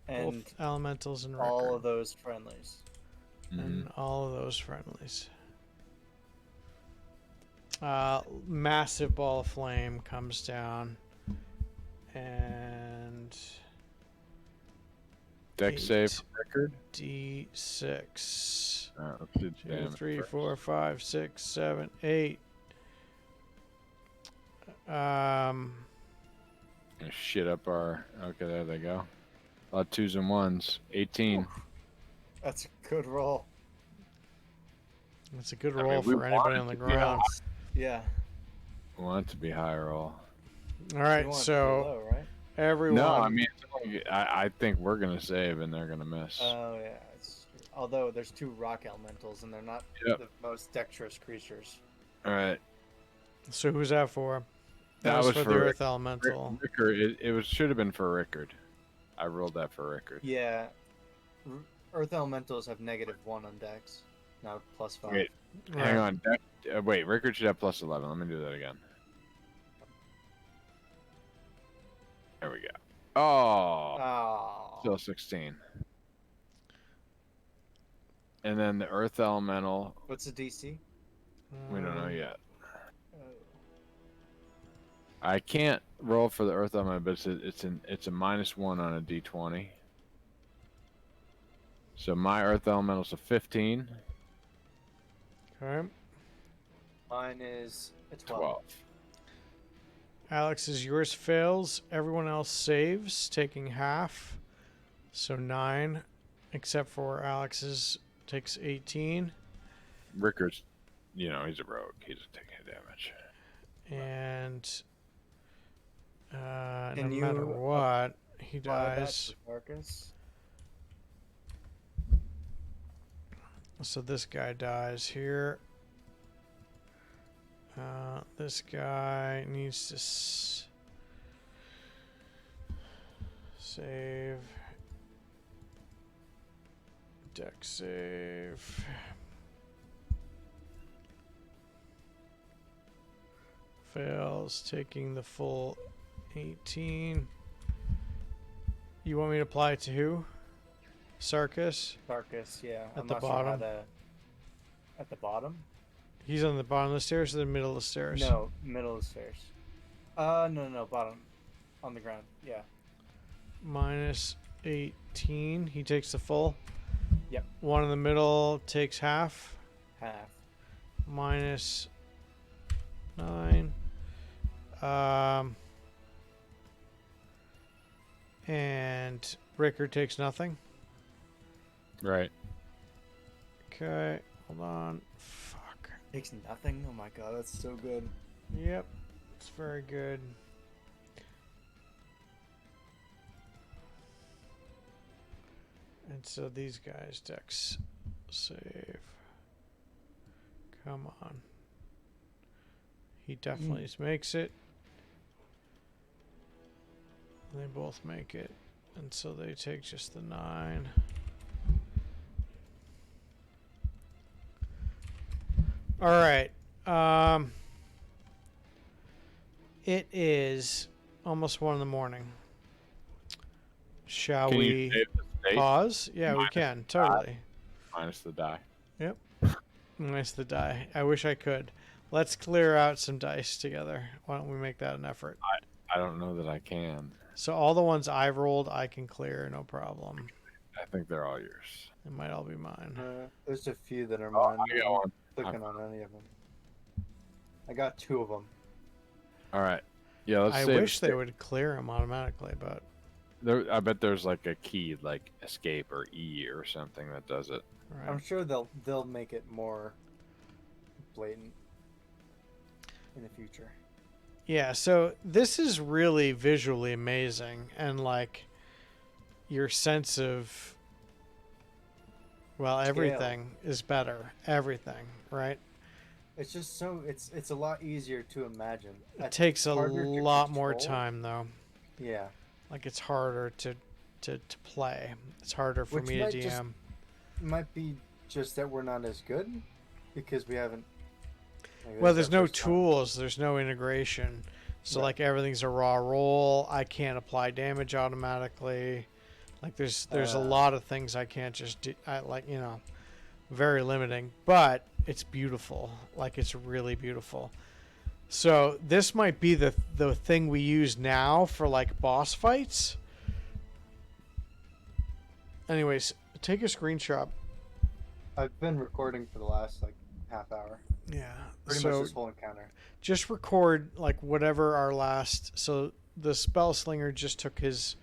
[SPEAKER 3] And
[SPEAKER 1] Both elementals and
[SPEAKER 3] all
[SPEAKER 1] Rickard.
[SPEAKER 3] of those friendlies.
[SPEAKER 1] And all of those friendlies. Massive ball of flame comes down, and
[SPEAKER 2] Deck save for record.
[SPEAKER 1] D6.
[SPEAKER 2] Let's do
[SPEAKER 1] 2,
[SPEAKER 2] damage
[SPEAKER 1] 3,
[SPEAKER 2] first.
[SPEAKER 1] 4, 5, 6, 7, 8.
[SPEAKER 2] Shit up our. Okay, there they go. A lot of 2s and 1s. 18.
[SPEAKER 3] That's a good roll.
[SPEAKER 1] That's a good
[SPEAKER 2] I mean,
[SPEAKER 1] roll
[SPEAKER 2] we
[SPEAKER 1] for anybody
[SPEAKER 2] want
[SPEAKER 1] on
[SPEAKER 2] it
[SPEAKER 1] the
[SPEAKER 2] to be
[SPEAKER 1] ground.
[SPEAKER 3] Yeah.
[SPEAKER 2] We want it to be high roll.
[SPEAKER 1] All
[SPEAKER 3] You
[SPEAKER 1] right,
[SPEAKER 3] want it
[SPEAKER 1] so
[SPEAKER 3] low, right?
[SPEAKER 1] everyone.
[SPEAKER 2] No, I mean, I think we're gonna save and they're gonna miss.
[SPEAKER 3] Oh yeah. Although there's 2 rock elementals and they're not
[SPEAKER 2] Yep.
[SPEAKER 3] the most dexterous creatures.
[SPEAKER 2] All right.
[SPEAKER 1] So who's that for?
[SPEAKER 2] That
[SPEAKER 1] was
[SPEAKER 2] was
[SPEAKER 1] for
[SPEAKER 2] for
[SPEAKER 1] the
[SPEAKER 2] Rick-
[SPEAKER 1] Earth Elemental.
[SPEAKER 2] Rickard. It should have been for Rickard. I rolled that for Rickard.
[SPEAKER 3] Yeah. Earth elementals have -1 on dex. Now +5.
[SPEAKER 2] Wait, hang on. Wait, Rickard should have +11. Let me do that again. There we go. Oh,
[SPEAKER 3] Oh.
[SPEAKER 2] still 16. And then the Earth Elemental,
[SPEAKER 3] What's the DC?
[SPEAKER 2] we don't know
[SPEAKER 1] Um,
[SPEAKER 2] yet.
[SPEAKER 3] Oh.
[SPEAKER 2] I can't roll for the Earth Elemental, but it's a -1 on a D20. So my Earth Elemental's a 15,
[SPEAKER 1] Okay.
[SPEAKER 3] Mine is a 12.
[SPEAKER 2] 12.
[SPEAKER 1] Alex, is yours fails. Everyone else saves, taking half. So 9, except for Alex's takes 18.
[SPEAKER 2] Rickard's, he's a rogue. He's taking damage.
[SPEAKER 1] And no
[SPEAKER 3] Can
[SPEAKER 1] matter
[SPEAKER 3] you
[SPEAKER 1] what, he
[SPEAKER 3] Apply that
[SPEAKER 1] dies.
[SPEAKER 3] to Marcus.
[SPEAKER 1] So this guy dies here. This guy needs to save. Deck save. Fails, taking the full 18. You want me to apply it to who? Sarkis?
[SPEAKER 3] Marcus, yeah.
[SPEAKER 1] At
[SPEAKER 3] I'm
[SPEAKER 1] the
[SPEAKER 3] not sure how
[SPEAKER 1] bottom?
[SPEAKER 3] At the bottom?
[SPEAKER 1] He's on the bottom of the stairs or the middle of the stairs?
[SPEAKER 3] No, middle of the stairs. No, bottom. On the ground, yeah.
[SPEAKER 1] Minus 18. He takes the full.
[SPEAKER 3] Yep.
[SPEAKER 1] One in the middle takes half.
[SPEAKER 3] Half.
[SPEAKER 1] Minus 9. And Rickard takes nothing.
[SPEAKER 2] Right.
[SPEAKER 1] Okay, hold on. Fuck.
[SPEAKER 3] Takes nothing? Oh my god, that's so good.
[SPEAKER 1] Yep, it's very good. And so these guys dex save. Come on. He definitely makes it. They both make it. And so they take just the 9. All right. It is almost 1 in the morning. Shall
[SPEAKER 2] Can
[SPEAKER 1] we
[SPEAKER 2] you save the state
[SPEAKER 1] pause? Yeah, we
[SPEAKER 2] minus
[SPEAKER 1] can. Totally.
[SPEAKER 2] minus the die?
[SPEAKER 1] Nice the die. I wish I could. Let's clear out some dice together. Why don't we make that an effort?
[SPEAKER 2] I don't know that I can.
[SPEAKER 1] So all the ones I've rolled, I can clear, no problem.
[SPEAKER 2] think they're all yours.
[SPEAKER 1] It might all be mine.
[SPEAKER 3] There's a few that are
[SPEAKER 2] Oh,
[SPEAKER 3] mine.
[SPEAKER 2] I got one.
[SPEAKER 3] Clicking on any of them. I got 2 of them.
[SPEAKER 2] All right. Yeah, let's
[SPEAKER 1] I
[SPEAKER 2] save
[SPEAKER 1] wish they would clear them automatically, but
[SPEAKER 2] I bet there's like a key, like escape or E or something that does it.
[SPEAKER 1] right.
[SPEAKER 3] I'm sure they'll make it more blatant in the future.
[SPEAKER 1] Yeah, so this is really visually amazing, and like your sense of, well,
[SPEAKER 3] Scale.
[SPEAKER 1] everything is better. Everything, right?
[SPEAKER 3] It's just so it's a lot easier to imagine.
[SPEAKER 1] It takes a
[SPEAKER 3] harder to
[SPEAKER 1] lot more
[SPEAKER 3] control.
[SPEAKER 1] time though.
[SPEAKER 3] Yeah.
[SPEAKER 1] Like it's harder to play. It's harder for
[SPEAKER 3] Which
[SPEAKER 1] me to
[SPEAKER 3] might
[SPEAKER 1] DM.
[SPEAKER 3] just- Might be just that we're not as good because we haven't. Maybe
[SPEAKER 1] Well,
[SPEAKER 3] this
[SPEAKER 1] there's
[SPEAKER 3] is our
[SPEAKER 1] no
[SPEAKER 3] first time.
[SPEAKER 1] tools. There's no integration. So
[SPEAKER 3] Right.
[SPEAKER 1] like everything's a raw roll. I can't apply damage automatically. Like there's a lot of things I can't just do. I like, you know, very limiting. But it's beautiful. Like it's really beautiful. So this might be the thing we use now for like boss fights. Anyways, take a screenshot.
[SPEAKER 3] I've been recording for the last like half hour.
[SPEAKER 1] Yeah.
[SPEAKER 3] Pretty much this whole encounter.
[SPEAKER 1] Just record like whatever our last. So the spell slinger just took his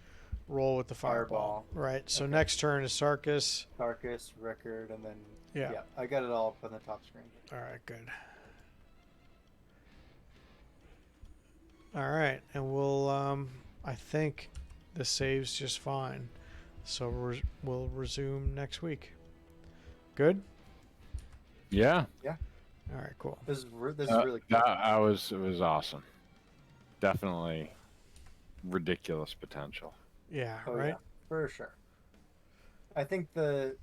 [SPEAKER 1] roll with the fireball, right? So
[SPEAKER 3] Okay.
[SPEAKER 1] next turn is Sarkis.
[SPEAKER 3] Carcass, record, and then
[SPEAKER 1] Yeah.
[SPEAKER 3] I got it all up on the top screen.
[SPEAKER 1] All right, good. All right, and we'll I think the save's just fine, so we'll resume next week. Good.
[SPEAKER 2] Yeah.
[SPEAKER 1] All right, cool.
[SPEAKER 3] This is really cool.
[SPEAKER 2] It was awesome. Definitely ridiculous potential.
[SPEAKER 1] Yeah.
[SPEAKER 3] Oh,
[SPEAKER 1] right.
[SPEAKER 3] yeah, for sure. I think the